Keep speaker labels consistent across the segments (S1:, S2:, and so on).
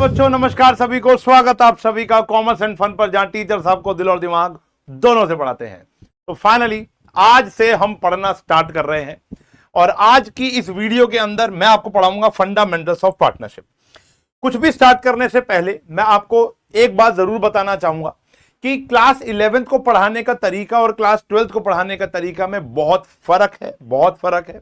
S1: बच्चों, नमस्कार सभी को। स्वागत आप सभी का कॉमर्स एंड फन पर, जहां टीचर साहब को दिल और दिमाग दोनों से पढ़ाते हैं। तो फाइनली आज से हम पढ़ना स्टार्ट कर रहे हैं और आज की इस वीडियो के अंदर मैं आपको पढ़ाऊंगा फंडामेंटल्स ऑफ पार्टनरशिप। कुछ भी स्टार्ट करने से पहले मैं आपको एक बात जरूर बताना चाहूंगा कि क्लास 11th को पढ़ाने का तरीका और क्लास 12th को पढ़ाने का तरीका में बहुत फर्क है।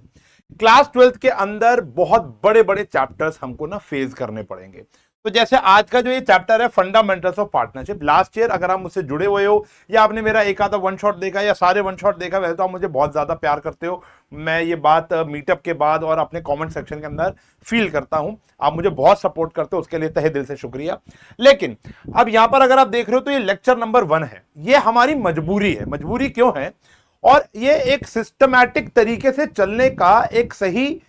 S1: क्लास 12th के अंदर बहुत बड़े बड़े चैप्टर्स हमको ना फेस करने पड़ेंगे। तो जैसे आज का जो ये चैप्टर है fundamentals of partnership, last year अगर आप मुझसे जुड़े हुए हो या आपने मेरा एक आधा वन शॉट देखा या सारे वन शॉट देखा, वैसे तो आप मुझे बहुत ज्यादा प्यार करते हो। मैं ये बात मीटअप के बाद और अपने कमेंट सेक्शन के अंदर फील करता हूं। आप मुझे बहुत सपोर्ट करते हो, उसके लिए तहे दिल से शुक्रिया। लेकिन अब यहां पर अगर आप देख रहे हो तो ये लेक्चर नंबर 1 है। ये हमारी मजबूरी है। मजबूरी क्यों है? और ये एक सिस्टमैटिक तरीके से चलने का एक सही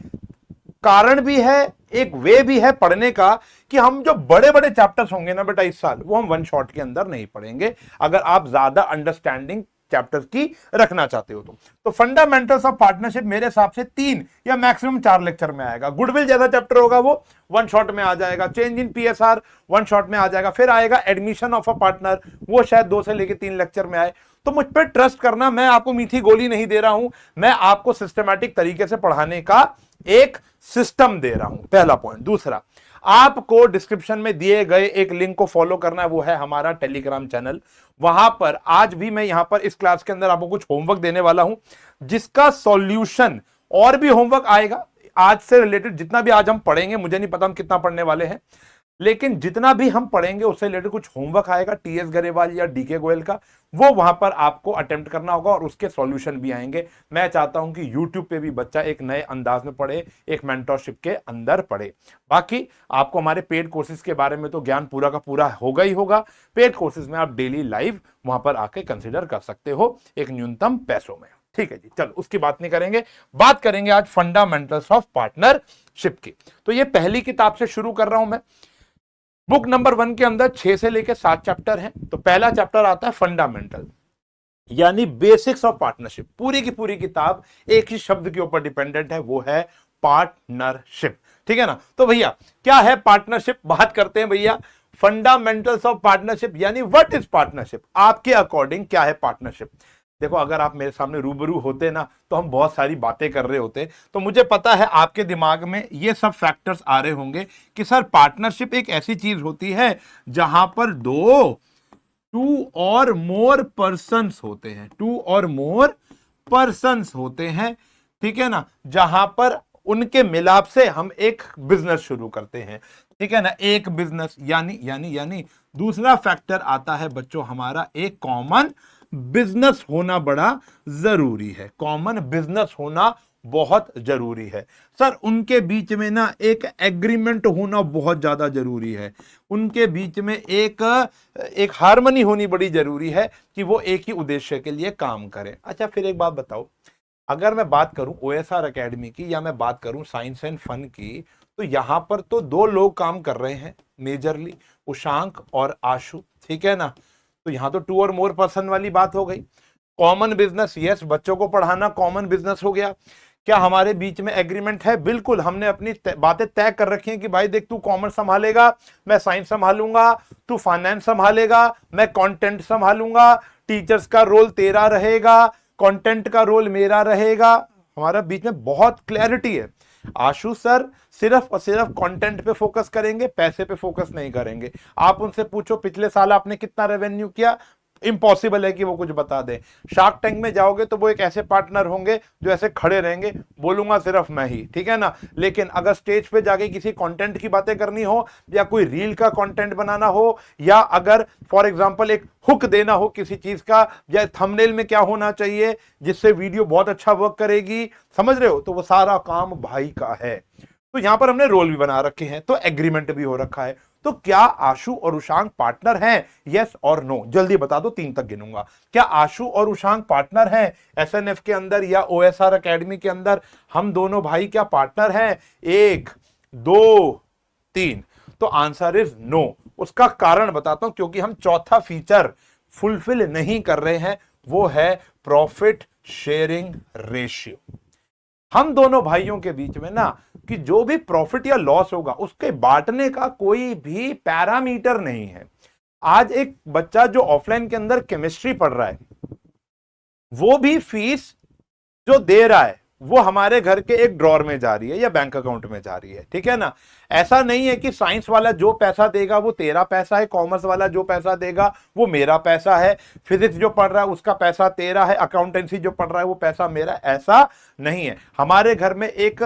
S1: कारण भी है, एक वे भी है पढ़ने का, कि हम जो बड़े बड़े चैप्टर्स होंगे ना बेटा इस साल, वो हम वन शॉट के अंदर नहीं पढ़ेंगे अगर आप ज्यादा अंडरस्टैंडिंग चैप्टर्स की रखना चाहते हो तो फंडामेंटल्स ऑफ पार्टनरशिप मेरे हिसाब से 3 या मैक्सिमम 4 लेक्चर में आएगा। गुडविल जैसा चैप्टर होगा वो वन शॉट में आ जाएगा। Change in PSR one shot में आ जाएगा। फिर आएगा एडमिशन ऑफ अ पार्टनर, वो शायद 2 से लेकर 3 लेक्चर में आए। तो मुझ पर ट्रस्ट करना, मैं आपको मीठी गोली नहीं दे रहा हूं, मैं आपको सिस्टमैटिक तरीके से पढ़ाने का एक सिस्टम दे रहा हूं। पहला पॉइंट। दूसरा, आपको डिस्क्रिप्शन में दिए गए एक लिंक को फॉलो करना है, वो है हमारा टेलीग्राम चैनल। वहां पर आज भी मैं यहां पर इस क्लास के अंदर आपको कुछ होमवर्क देने वाला हूं, जिसका सॉल्यूशन और भी होमवर्क आएगा आज से रिलेटेड। जितना भी आज हम पढ़ेंगे, मुझे नहीं पता हम कितना पढ़ने वाले हैं, लेकिन जितना भी हम पढ़ेंगे उससे रिलेटेड कुछ होमवर्क आएगा टीएस गरेवाल या डीके गोयल का, वो वहां पर आपको अटेम्प्ट करना होगा और उसके सॉल्यूशन भी आएंगे। मैं चाहता हूं कि यूट्यूब पे भी बच्चा एक नए अंदाज में पढ़े, एक मेंटरशिप के अंदर पढ़े। बाकी आपको हमारे पेड कोर्सेज के बारे में तो ज्ञान पूरा का पूरा होगा ही होगा। पेड कोर्सेज में आप डेली लाइव वहां पर आके कंसिडर कर सकते हो, एक न्यूनतम पैसों में। ठीक है जी, चलो उसकी बात नहीं करेंगे, बात करेंगे आज फंडामेंटल्स ऑफ पार्टनरशिप की। तो ये पहली किताब से शुरू कर रहा हूं मैं। बुक नंबर 1 के अंदर 6 से लेकर 7 चैप्टर हैं। तो पहला चैप्टर आता है फंडामेंटल, यानी बेसिक्स ऑफ पार्टनरशिप। पूरी की पूरी किताब एक ही शब्द के ऊपर डिपेंडेंट है, वो है पार्टनरशिप। ठीक है ना? तो भैया क्या है पार्टनरशिप, बात करते हैं भैया। फंडामेंटल्स ऑफ पार्टनरशिप यानी व्हाट इज पार्टनरशिप, आपके अकॉर्डिंग क्या है पार्टनरशिप। देखो, अगर आप मेरे सामने रूबरू होते ना तो हम बहुत सारी बातें कर रहे होते। तो मुझे पता है आपके दिमाग में ये सब फैक्टर्स आ रहे होंगे कि सर पार्टनरशिप एक ऐसी चीज होती है जहां पर 2 और मोर पर्सन्स होते हैं, 2 और मोर पर्सन्स होते हैं। ठीक है ना? जहां पर उनके मिलाप से हम एक बिजनेस शुरू करते हैं। ठीक है ना? एक बिजनेस यानी यानी यानी दूसरा फैक्टर आता है बच्चों हमारा एक कॉमन बिजनेस होना बड़ा जरूरी है। कॉमन बिजनेस होना बहुत जरूरी है सर। उनके बीच में ना एक एग्रीमेंट होना बहुत ज्यादा जरूरी है। उनके बीच में एक हार्मनी होनी बड़ी जरूरी है कि वो एक ही उद्देश्य के लिए काम करें। अच्छा, फिर एक बात बताओ, अगर मैं बात करूं ओएसआर एकेडमी की या मैं बात करूं साइंस एंड फन की, तो यहां पर तो 2 लोग काम कर रहे हैं मेजरली, उशांक और आशु। ठीक है ना? तो यहां तो 2 और मोर पर्सन वाली बात हो गई। कॉमन बिजनेस, यस, बच्चों को पढ़ाना कॉमन बिजनेस हो गया। क्या हमारे बीच में एग्रीमेंट है? बिल्कुल, हमने अपनी बातें तय कर रखी हैं कि भाई देख, तू कॉमर्स संभालेगा, मैं साइंस संभालूंगा, तू फाइनेंस संभालेगा, मैं कंटेंट संभालूंगा, टीचर्स का रोल तेरा रहेगा, कंटेंट का रोल मेरा रहेगा। हमारा बीच में बहुत क्लैरिटी है। आशु सर सिर्फ और सिर्फ कंटेंट पे फोकस करेंगे, पैसे पे फोकस नहीं करेंगे। आप उनसे पूछो पिछले साल आपने कितना रेवेन्यू किया, इम्पॉसिबल है कि वो कुछ बता दें। शार्क टैंक में जाओगे तो वो एक ऐसे पार्टनर होंगे जो ऐसे खड़े रहेंगे, बोलूंगा सिर्फ मैं ही। ठीक है ना? लेकिन अगर स्टेज पे जाके किसी कंटेंट की बातें करनी हो या कोई रील का कंटेंट बनाना हो या अगर फॉर एग्जांपल एक हुक देना हो किसी चीज का, या थंबनेल में क्या होना चाहिए जिससे वीडियो बहुत अच्छा वर्क करेगी, समझ रहे हो, तो वो सारा काम भाई का है। तो यहां पर हमने रोल भी बना रखे हैं, तो एग्रीमेंट भी हो रखा है। तो क्या आशु और उशांक पार्टनर हैं? यस और नो, जल्दी बता दो, 3 तक गिनूंगा। क्या आशु और उशांक पार्टनर हैं एसएनएफ के अंदर या ओएसआर एकेडमी के अंदर? हम दोनों भाई क्या पार्टनर हैं? 1 2 3। तो आंसर इज नो। उसका कारण बताता हूं, क्योंकि हम चौथा फीचर फुलफिल नहीं कर रहे हैं, वो है प्रॉफिट शेयरिंग रेशियो। हम दोनों भाइयों के बीच में ना कि जो भी प्रॉफिट या लॉस होगा उसके बांटने का कोई भी पैरामीटर नहीं है। आज एक बच्चा जो ऑफलाइन के अंदर केमिस्ट्री पढ़ रहा है, वो भी फीस जो दे रहा है वो हमारे घर के एक ड्रॉर में जा रही है या बैंक अकाउंट में जा रही है, ठीक है ना। ऐसा नहीं है कि साइंस वाला जो पैसा देगा वो तेरा पैसा है, कॉमर्स वाला जो पैसा देगा वो मेरा पैसा है, फिजिक्स जो पढ़ रहा है उसका पैसा तेरा है, अकाउंटेंसी जो पढ़ रहा है वो पैसा मेरा, ऐसा नहीं है। हमारे घर में एक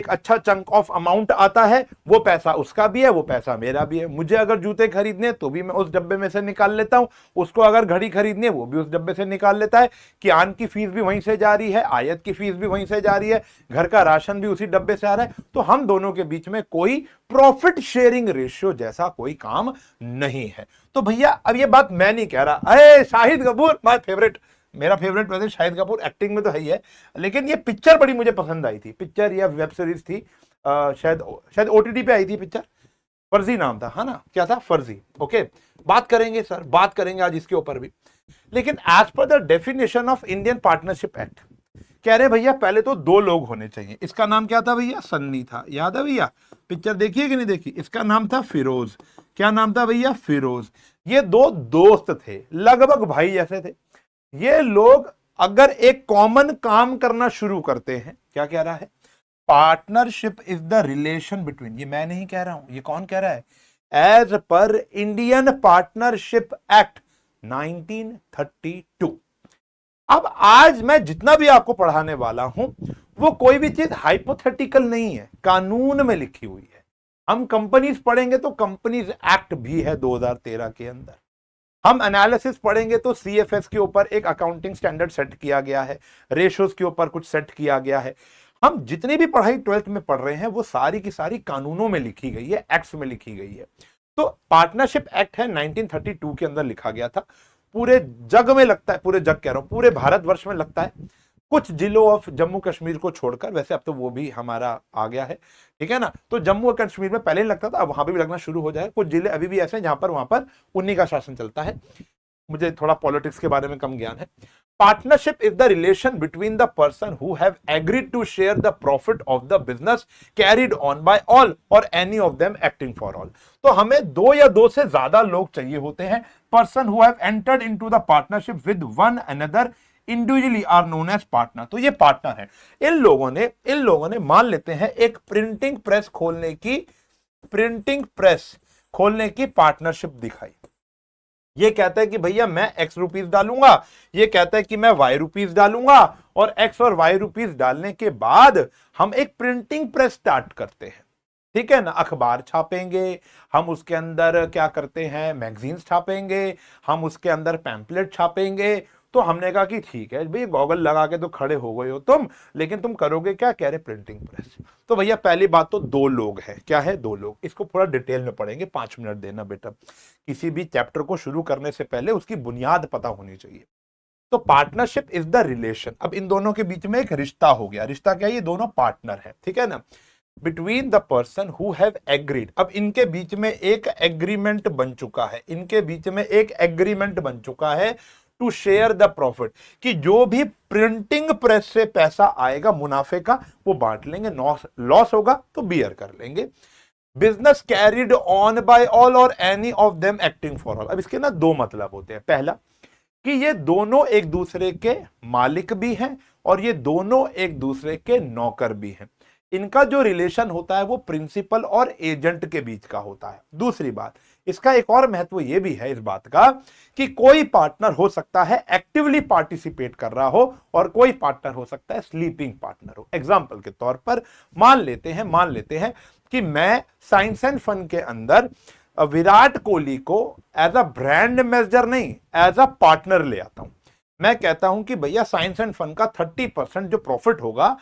S1: अच्छा चंक ऑफ अमाउंट आता है, वो पैसा उसका भी है, वो पैसा मेरा भी है। मुझे अगर जूते खरीदने तो भी मैं उस डब्बे में से निकाल लेता हूं, उसको अगर घड़ी खरीदनी है वो भी उस डब्बे से निकाल लेता है। कियान की फीस भी वहीं से जा रही है, आयत की फीस भी वहीं से जा रही है, घर का राशन भी उसी डब्बे से आ रहा है। तो हम दोनों के बीच में कोई प्रॉफिट शेयरिंग रेशियो जैसा कोई काम नहीं है। तो भैया अब ये बात मैं नहीं कह रहा, अरे शाहिद कपूर माय फेवरेट, मेरा फेवरेट वैसे शाहिद कपूर एक्टिंग में तो है ही है, लेकिन ये पिक्चर बड़ी मुझे पसंद आई थी, पिक्चर या वेब सीरीज थी, शायद ओटीटी पे आई थी पिक्चर, फर्जी नाम था, है ना, क्या था, फर्जी। ओके, बात करेंगे सर, बात करेंगे आज इसके ऊपर भी। लेकिन as per the definition of Indian partnership act कह रहे भैया पहले तो दो लोग होने चाहिए। इसका नाम क्या था भैया, सन्नी था, याद है भैया, पिक्चर देखिए कि नहीं देखी। इसका नाम था फिरोज, क्या नाम था भैया, फिरोज। ये दो दोस्त थे, लगभग भाई जैसे थे। ये लोग अगर एक कॉमन काम करना शुरू करते हैं, क्या कह रहा है, partnership is the relation between, ये मैं नहीं कह रहा हूं, ये कौन कह रहा है, as per Indian partnership act 1932। अब आज मैं जितना भी आपको पढ़ाने वाला हूं वो कोई भी चीज हाइपोथेटिकल नहीं है, कानून में लिखी हुई है। हम कंपनीज पढ़ेंगे तो कंपनीज एक्ट भी है 2013 के अंदर। हम एनालिसिस पढ़ेंगे तो सीएफएस के ऊपर एक अकाउंटिंग स्टैंडर्ड सेट किया गया है, रेशियोज के ऊपर कुछ सेट किया गया है। हम जितनी भी पढ़ाई 12th में पढ़ रहे हैं वो सारी की सारी कानूनों में लिखी गई है, एक्ट्स में लिखी गई है। तो पार्टनरशिप एक्ट है 1932 के अंदर लिखा गया था। पूरे जग में लगता है, पूरे जग कह रहा हूं, पूरे भारतवर्ष में लगता है, कुछ जिलों ऑफ जम्मू कश्मीर को छोड़कर, वैसे अब तो वो भी हमारा आ गया है, ठीक है ना। तो जम्मू और कश्मीर में पहले लगता था, अब वहां भी लगना शुरू हो जाए। कुछ जिले अभी भी ऐसे हैं जहां पर वहां पर उन्हीं का शासन चलता है। मुझे थोड़ा पॉलिटिक्स के बारे में कम ज्ञान है। Partnership is the relation between the person who have agreed to share the profit of the business carried on by all or any of them acting for all. तो हमें दो या दो से ज्यादा लोग चाहिए होते हैं, person who have entered into the partnership with one another individually are known as partner. तो ये पार्टनर है। इन लोगों ने मान लेते हैं एक प्रिंटिंग प्रेस खोलने की पार्टनरशिप दिखाई। ये कहता है कि भैया मैं एक्स रुपीस डालूंगा, ये कहता है कि मैं वाई रुपीस डालूंगा, और एक्स और वाई रुपीस डालने के बाद हम एक प्रिंटिंग प्रेस स्टार्ट करते हैं, ठीक है ना। अखबार छापेंगे, हम उसके अंदर क्या करते हैं, मैगजीन्स छापेंगे, हम उसके अंदर पैम्पलेट छापेंगे। तो हमने कहा कि ठीक है भाई, गॉगल लगा के तो खड़े हो गए हो तुम, लेकिन तुम करोगे क्या, कह रहे प्रिंटिंग प्रेस। तो भैया पहली बात तो दो लोग हैं, क्या है, दो लोग। इसको पूरा डिटेल में पढ़ेंगे, 5 मिनट देना बेटा। किसी भी चैप्टर को शुरू करने से पहले उसकी बुनियाद पता होनी चाहिए। तो पार्टनरशिप इज द रिलेशन। अब इन दोनों के बीच में एक रिश्ता हो गया। रिश्ता क्या है, ये दोनों पार्टनर है, ठीक है ना, between the person who have agreed. अब इनके बीच में एक एग्रीमेंट बन चुका है, इनके बीच में एक एग्रीमेंट बन चुका है टू शेयर द प्रॉफिट, कि जो भी प्रिंटिंग प्रेस से पैसा आएगा मुनाफे का वो बांट लेंगे, लॉस होगा तो बियर कर लेंगे। Business carried on by all or any of them acting for all. अब इसके ना दो मतलब होते हैं। पहला कि ये दोनों एक दूसरे के मालिक भी हैं और ये दोनों एक दूसरे के नौकर भी हैं। इनका जो रिलेशन होता है वो प्रिंसिपल और एजेंट के बीच का होता है। दूसरी बात, इसका एक और महत्व यह भी है इस बात का कि कोई पार्टनर हो सकता है एक्टिवली पार्टिसिपेट कर रहा हो और कोई पार्टनर हो सकता है स्लीपिंग पार्टनर हो। एग्जांपल के तौर पर मान लेते हैं कि मैं साइंस एंड फन के अंदर विराट कोहली को एज अ ब्रांड एम्बेसडर नहीं, एज अ पार्टनर ले आता हूं। मैं कहता हूं कि भैया साइंस एंड फन का 30% जो प्रॉफिट होगा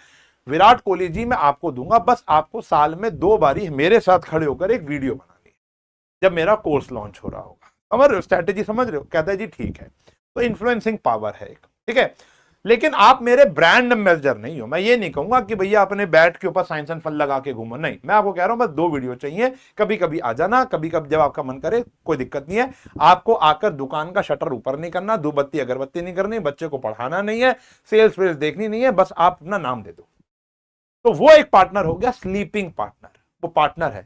S1: विराट कोहली जी मैं आपको दूंगा, बस आपको साल में 2 बारी मेरे साथ खड़े होकर एक वीडियो बनानी है जब मेरा कोर्स लॉन्च हो रहा होगा। समझ रहे हो स्ट्रैटेजी, समझ रहे हो। कहता है जी ठीक है। तो इन्फ्लुएंसिंग पावर है एक, ठीक है, लेकिन आप मेरे ब्रांड एम्बेसडर नहीं हो। मैं ये नहीं कहूंगा कि भैया अपने बैट के ऊपर साइंस एंड फन लगा के घूमो, नहीं। मैं आपको कह रहा हूं बस 2 वीडियो चाहिए, कभी कभी आ जाना, कभी कभी जब आपका मन करे, कोई दिक्कत नहीं है। आपको आकर दुकान का शटर ऊपर नहीं करना, धूपबत्ती अगरबत्ती नहीं करनी, बच्चे को पढ़ाना नहीं है, सेल्स वेल्स देखनी नहीं है, बस आप अपना नाम दे दो। तो वो एक पार्टनर हो गया स्लीपिंग पार्टनर, वो पार्टनर है,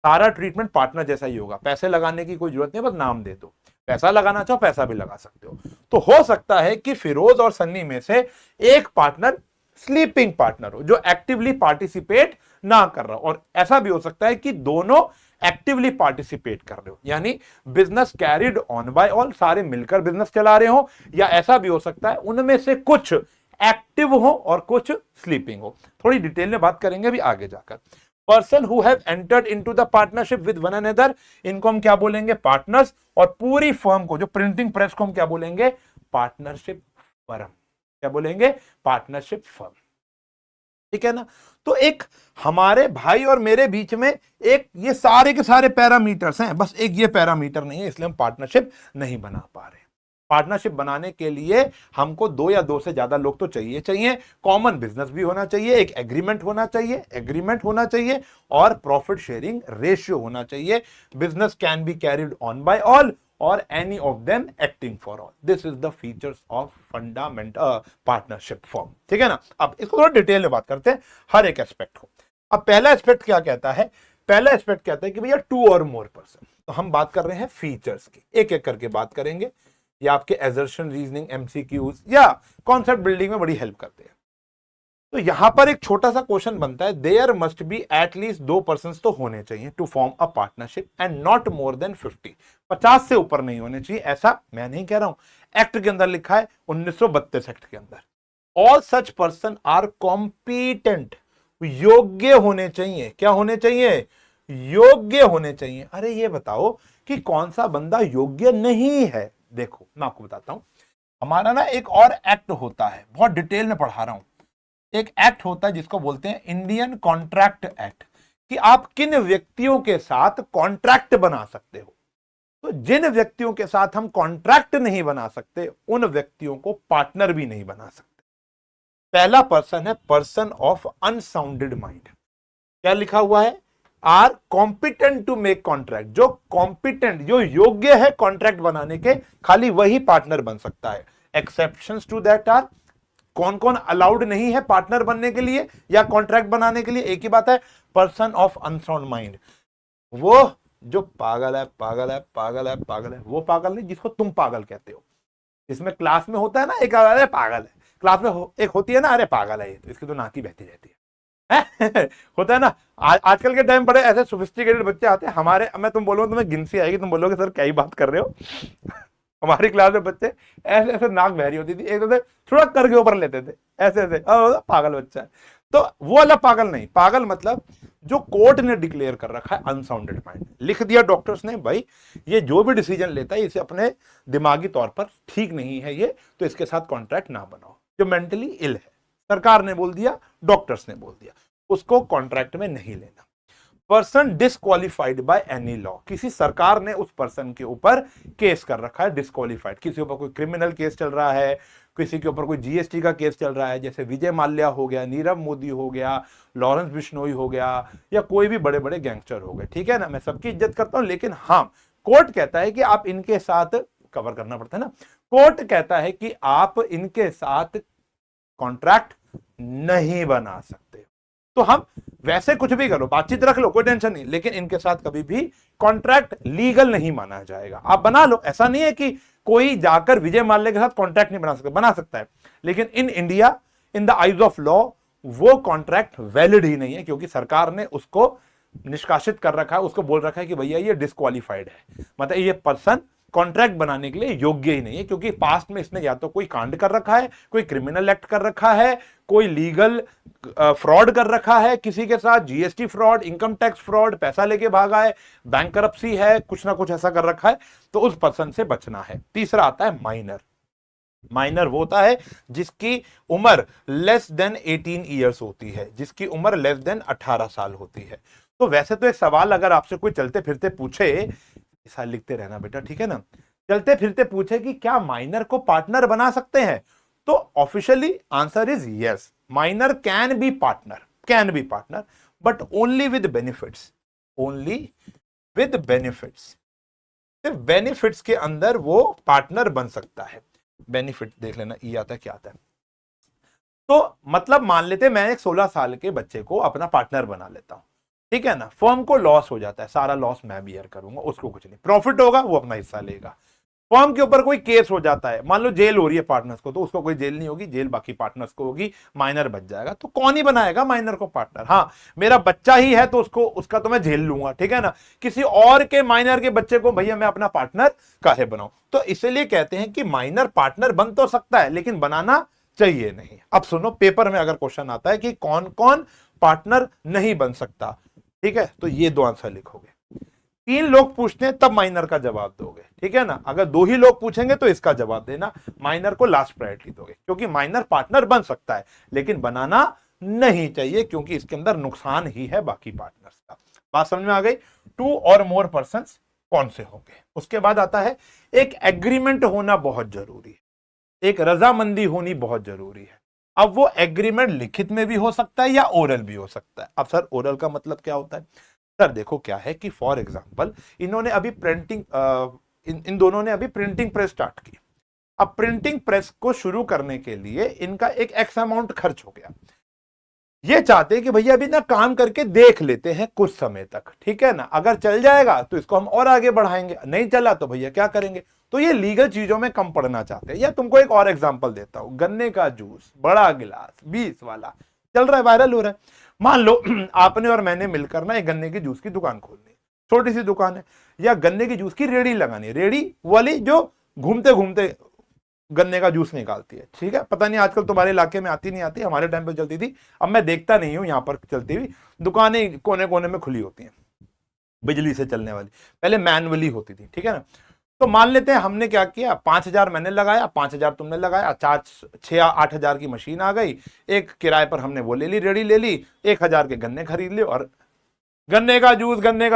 S1: सारा ट्रीटमेंट पार्टनर जैसा ही होगा, पैसे लगाने की कोई जरूरत नहीं, बस नाम दे दो, पैसा लगाना चाहो पैसा भी लगा सकते हो। तो हो सकता है कि फिरोज और सन्नी में से एक पार्टनर स्लीपिंग पार्टनर हो जो एक्टिवली पार्टिसिपेट ना कर रहा हो, और ऐसा भी हो सकता है कि दोनों एक्टिवली पार्टिसिपेट कर रहे हो, यानी business carried on by all, सारे मिलकर बिजनेस चला रहे हो, या ऐसा भी हो सकता है उनमें से कुछ एक्टिव हो और कुछ स्लीपिंग हो। थोड़ी डिटेल में बात करेंगे अभी आगे जाकर। Person who have entered into the partnership with one another, इनको हम क्या बोलेंगे, पार्टनर्स। और पूरी फर्म को, जो प्रिंटिंग प्रेस को हम क्या बोलेंगे, पार्टनरशिप फर्म। क्या बोलेंगे, पार्टनरशिप फर्म। ठीक है ना। तो एक हमारे भाई और मेरे बीच में एक ये सारे के सारे पैरामीटर्स हैं, बस एक ये पैरामीटर नहीं है, इसलिए हम पार्टनरशिप नहीं बना पा रहे। पार्टनरशिप बनाने के लिए हमको दो या दो से ज्यादा लोग तो चाहिए, कॉमन बिजनेस भी होना चाहिए, एक एग्रीमेंट होना चाहिए और प्रॉफिट शेयरिंग रेशियो होना चाहिए। Business can be carried on by all or any of them acting for all. This is the features of fundamental partnership form. ठीक है ना। अब इसको थोड़ा डिटेल में बात करते हैं हर एक एस्पेक्ट को। अब पहला एस्पेक्ट क्या कहता है, पहला एस्पेक्ट कहता है कि भैया टू और मोर पर्सन। तो हम बात कर रहे हैं फीचर्स की, एक एक करके बात करेंगे, या आपके एजर्शन रीजनिंग एमसीक्यूज या कॉन्सेप्ट बिल्डिंग में बड़ी हेल्प करते हैं। तो यहां पर एक छोटा सा क्वेश्चन बनता है, there must be at least 2 person तो होने चाहिए to form a partnership and not more than 50। 50 से ऊपर नहीं होने चाहिए, ऐसा मैं नहीं कह रहा हूं, एक्ट के अंदर लिखा है 1932 एक्ट के अंदर। All such person are competent, योग्य होने चाहिए। क्या होने चाहिए, योग्य होने चाहिए। अरे ये बताओ कि कौन सा बंदा योग्य नहीं है। देखो मैं आपको बताता हूं, हमारा ना एक और एक्ट होता है, बहुत डिटेल में पढ़ा रहा हूं। एक एक्ट होता है जिसको बोलते हैं इंडियन कॉन्ट्रैक्ट एक्ट, कि आप किन व्यक्तियों के साथ कॉन्ट्रैक्ट बना सकते हो। तो जिन व्यक्तियों के साथ हम कॉन्ट्रैक्ट नहीं बना सकते, उन व्यक्तियों को पार्टनर भी नहीं बना सकते। पहला पर्सन है पर्सन ऑफ अनसाउंडेड माइंड। क्या लिखा हुआ है, are competent to make contract. जो कॉम्पिटेंट, जो योग्य है कॉन्ट्रैक्ट बनाने के, खाली वही पार्टनर बन सकता है। एक्सेप्शंस टू दैट आर, कौन कौन अलाउड नहीं है पार्टनर बनने के लिए या कॉन्ट्रैक्ट बनाने के लिए, एक ही बात है, पर्सन ऑफ अनसाउंड माइंड। वो जो पागल है, वो पागल नहीं जिसको तुम पागल कहते हो। इसमें क्लास में होता है ना एक, अरे पागल है, क्लास में एक होती है ना, अरे पागल है ये तो, इसकी तो नाक ही बहती रहती है। होता है ना। आजकल के टाइम बड़े ऐसे सोफिस्टिकेटेड बच्चे आते हैं हमारे, मैं तुम बोलोगे तुम्हें गिनसी आएगी, तुम बोलोगे सर क्या ही बात कर रहे हो। हमारी क्लास में बच्चे ऐसे ऐसे नाक बहरी होती थी, एक तो थोड़ा करके ऊपर लेते थे ऐसे ऐसे, पागल बच्चा है। तो वो वाला पागल नहीं, पागल मतलब जो कोर्ट ने डिक्लेयर कर रखा है अनसाउंडेड माइंड। लिख दिया डॉक्टर्स ने, भाई ये जो भी डिसीजन लेता है इसे अपने दिमागी तौर पर ठीक नहीं है ये, तो इसके साथ कॉन्ट्रैक्ट ना बनाओ। जो मेंटली इल है, सरकार ने बोल दिया, डॉक्टर्स ने बोल दिया, उसको कॉन्ट्रैक्ट में नहीं लेना। Person disqualified by any law, किसी सरकार ने उस पर्सन के ऊपर केस कर रखा है, डिस्क्वालिफाइड। किसी ऊपर कोई क्रिमिनल केस चल रहा है, किसी के ऊपर कोई जीएसटी का केस चल रहा है, जैसे विजय माल्या हो गया, नीरव मोदी हो गया, लॉरेंस बिश्नोई हो गया, या कोई भी बड़े बड़े गैंगस्टर हो गए। ठीक है ना, मैं सबकी इज्जत करता हूं, लेकिन हाँ कोर्ट कहता है कि आप इनके साथ, कवर करना पड़ता है ना, कोर्ट कहता है कि आप इनके साथ कॉन्ट्रैक्ट नहीं बना सकते। तो हम वैसे कुछ भी करो, बातचीत रख लो, कोई टेंशन नहीं, लेकिन इनके साथ कभी भी कॉन्ट्रैक्ट लीगल नहीं माना जाएगा। आप बना लो, ऐसा नहीं है कि कोई जाकर विजय माल्या के साथ कॉन्ट्रैक्ट नहीं बना सकता, बना सकता है, लेकिन in India, in the eyes of law, वो कॉन्ट्रैक्ट वैलिड ही नहीं है, क्योंकि सरकार ने उसको निष्कासित कर रखा है, उसको बोल रखा है कि भैया ये डिस्क्वालिफाइड है, मतलब ये पर्सन कॉन्ट्रैक्ट बनाने के लिए योग्य ही नहीं है, क्योंकि पास्ट में इसने या तो कोई कांड कर रखा है, कोई क्रिमिनल एक्ट कर रखा है, कोई लीगल फ्रॉड कर रखा है किसी के साथ, GST fraud, income tax fraud, पैसा लेके भागा है, बैंक करप्सी है, कुछ ना कुछ ऐसा कर रखा है, तो उस पर्सन से बचना है। तीसरा आता है माइनर। माइनर वो होता है जिसकी उम्र लेस देन 18 ईयर्स होती है, जिसकी उम्र लेस देन 18 साल होती है। तो वैसे तो एक सवाल अगर आपसे कोई चलते फिरते पूछे, ऐसा लिखते रहना बेटा, ठीक है ना, चलते फिरते पूछे कि क्या माइनर को पार्टनर बना सकते हैं, तो officially answer is yes, minor can be partner, but only with benefits, only with benefits. सिर्फ बेनिफिट्स के अंदर वो पार्टनर बन सकता है। बेनिफिट देख लेना, ई आता है क्या आता है। तो मतलब मान लेते मैं एक 16 साल के बच्चे को अपना पार्टनर बना लेता हूं, ठीक है ना। फर्म को लॉस हो जाता है, सारा लॉस मैं बियर करूंगा, उसको कुछ नहीं, प्रॉफिट होगा वो अपना हिस्सा लेगा। फर्म के ऊपर कोई केस हो जाता है, मान लो जेल हो रही है पार्टनर्स को, तो उसको कोई जेल नहीं होगी, जेल बाकी पार्टनर्स को होगी, माइनर बच जाएगा। तो कौन ही बनाएगा माइनर को पार्टनर? हाँ, मेरा बच्चा ही है तो उसको, उसका तो मैं झेल लूंगा, ठीक है ना। किसी और के माइनर के बच्चे को भैया मैं अपना पार्टनर काहे बनाऊं? तो इसलिए कहते हैं कि माइनर पार्टनर बन तो सकता है लेकिन बनाना चाहिए नहीं। अब सुनो, पेपर में अगर क्वेश्चन आता है कि कौन कौन पार्टनर नहीं बन सकता, ठीक है, तो ये 2 आंसर लिखोगे। 3 लोग पूछते हैं तब माइनर का जवाब दोगे, ठीक है ना। अगर 2 ही लोग पूछेंगे तो इसका जवाब देना, माइनर को लास्ट प्रायोरिटी दोगे, क्योंकि माइनर पार्टनर बन सकता है लेकिन बनाना नहीं चाहिए, क्योंकि इसके अंदर नुकसान ही है बाकी पार्टनर्स का। बात समझ में आ गई? 2 और मोर पर्सन कौन से होंगे? उसके बाद आता है एक एग्रीमेंट होना बहुत जरूरी है, एक रजामंदी होनी बहुत जरूरी है। अब वो एग्रीमेंट लिखित में भी हो सकता है या ओरल भी हो सकता है। अब सर ओरल का मतलब क्या होता है? सर देखो क्या है कि फॉर एग्जांपल इन्होंने अभी प्रिंटिंग इन दोनों ने अभी प्रिंटिंग प्रेस स्टार्ट की। अब प्रिंटिंग प्रेस को शुरू करने के लिए इनका एक एक्स अमाउंट खर्च हो गया। ये चाहते हैं कि भैया अभी ना काम करके देख लेते हैं कुछ समय तक, ठीक है ना। अगर चल जाएगा तो इसको हम और आगे बढ़ाएंगे, नहीं चला तो भैया क्या करेंगे? तो ये लीगल चीजों में कम पड़ना चाहते हैं। या तुमको एक और एग्जांपल देता हूं, गन्ने का जूस बड़ा गिलास 20 वाला चल रहा है, वायरल हो रहा है। मान लो आपने और मैंने मिलकर ना एक गन्ने की जूस की दुकान खोलनी, छोटी सी दुकान है, या गन्ने की जूस की रेडी लगानी, रेडी वाली जो घूमते घूमते गन्ने का जूस निकालती है, ठीक है। पता नहीं आजकल तुम्हारे इलाके में आती नहीं आती, हमारे टाइम पे चलती थी, अब मैं देखता नहीं हूं यहां पर चलती हुई। दुकानें कोने कोने में खुली होती हैं, बिजली से चलने वाली, पहले मैनुअली होती थी, ठीक है ना। तो मान लेते हैं हमने क्या किया, 5,000 मैंने लगाया, 5,000 तुमने लगाया, 6-8 हजार की मशीन आ गई, एक किराए पर हमने वो ले ली, रेडी ले ली, 1,000 के गन्ने खरीद लिए और गन्ने का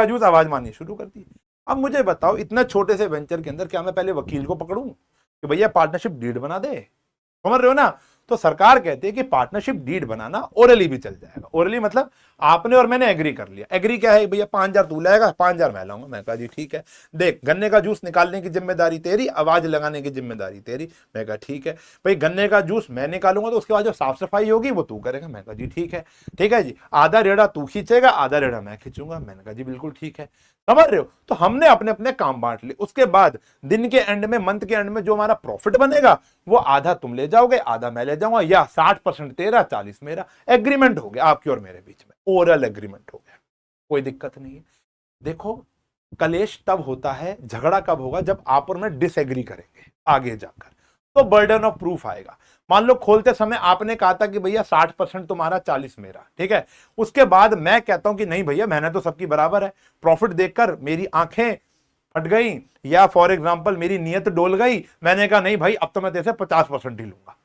S1: जूस आवाज मारनी शुरू कर दी। अब मुझे बताओ, इतना छोटे से वेंचर के अंदर क्या मैं पहले वकील को पकड़ूं कि भैया पार्टनरशिप डीड बना दे? समझ रहे हो ना। तो सरकार कहती है कि पार्टनरशिप डीड बनाना ओरली भी चल जाएगा। ओरली मतलब आपने और मैंने एग्री कर लिया। एग्री क्या है? भैया 5,000 तू लाएगा, 5,000 मैं लाऊंगा। मैं कहा जी ठीक है, देख गन्ने का जूस निकालने की जिम्मेदारी तेरी, आवाज लगाने की जिम्मेदारी तेरी। मैं कहा ठीक है भाई, गन्ने का जूस मैं निकालूंगा तो उसके बाद जो साफ सफाई होगी वो तू करेगा। मैं कहा जी ठीक है, ठीक है जी, आधा रेड़ा तू खींचेगा, आधा रेड़ा मैं खींचूंगा। मैंने कहा जी बिल्कुल ठीक है। समझ रहे हो? तो हमने अपने अपने काम बांट लिए। उसके बाद दिन के एंड में, मंथ के एंड में जो हमारा प्रॉफिट बनेगा वो आधा तुम ले जाओगे, आधा मैं ले जाऊंगा, या 60% तेरा 40 मेरा। एग्रीमेंट हो गया आपके और मेरे बीच में, ओरल एग्रीमेंट हो गया, कोई दिक्कत नहीं है। देखो कलेश तब होता है, झगड़ा कब होगा? जब आप और मैं डिसएग्री करेंगे आगे जाकर, तो बर्डन ऑफ प्रूफ आएगा। मान लो खोलते समय आपने कहा था कि भैया 60% तुम्हारा 40 मेरा, ठीक है। उसके बाद मैं कहता हूं कि नहीं भैया मैंने तो सबकी बराबर है। प्रॉफिट देखकर मेरी आंखें फट गई, या फॉर एग्जांपल मेरी नीयत डोल गई, मैंने कहा नहीं भाई अब तो मैं तेरे से 50% ही लूंगा,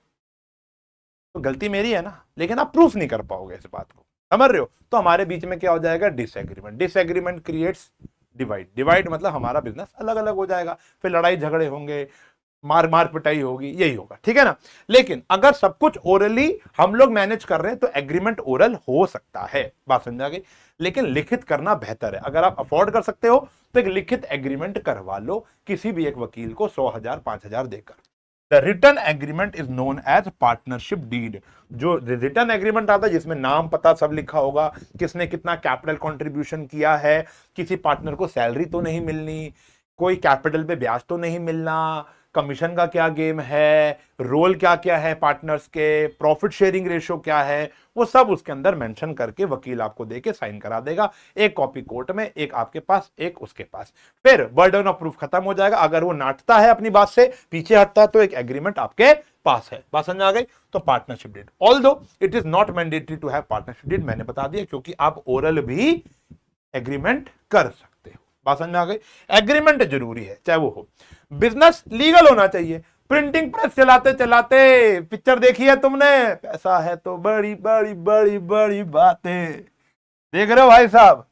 S1: तो गलती मेरी है ना। लेकिन आप प्रूफ नहीं कर पाओगे इस बात को, समझ रहे हो? तो हमारे बीच में क्या हो जाएगा? Disagreement. Disagreement creates divide. Divide मतलब हमारा बिजनेस अलग अलग हो जाएगा, फिर लड़ाई झगड़े होंगे, मार मार पिटाई होगी, यही होगा, ठीक है ना। लेकिन अगर सब कुछ ओरली हम लोग मैनेज कर रहे हैं तो एग्रीमेंट ओरल हो सकता है। बात समझ आ गई? लेकिन लिखित करना बेहतर है। अगर आप अफोर्ड कर सकते हो तो एक लिखित एग्रीमेंट करवा लो किसी भी एक वकील को 100,000 5,000 देकर। The written agreement is known as partnership deed. जो रिटर्न एग्रीमेंट आता है जिसमें नाम पता सब लिखा होगा, किसने कितना कैपिटल कंट्रीब्यूशन किया है, किसी पार्टनर को सैलरी तो नहीं मिलनी, कोई कैपिटल पे ब्याज तो नहीं मिलना, कमीशन का क्या गेम है, रोल क्या क्या है पार्टनर्स के, प्रॉफिट शेयरिंग रेशियो क्या है, वो सब उसके अंदर मेंशन करके वकील आपको देके साइन करा देगा। एक कॉपी कोर्ट में, एक आपके पास, एक उसके पास। फिर बर्डन ऑफ प्रूफ खत्म हो जाएगा। अगर वो नाटता है अपनी बात से, पीछे हटता है, तो एक एग्रीमेंट आपके पास है। बात समझ आ गई? तो partnership deed, although it is not mandatory to have partnership deed, मैंने बता दिया, क्योंकि आप ओरल भी एग्रीमेंट कर सकते हो। बात समझ में आ गई? एग्रीमेंट जरूरी है, चाहे वो हो। बिजनेस लीगल होना चाहिए। प्रिंटिंग प्रेस चलाते चलाते पिक्चर देखी है तुमने, पैसा है तो बड़ी बड़ी बड़ी बड़ी बातें, देख रहे हो भाई साहब?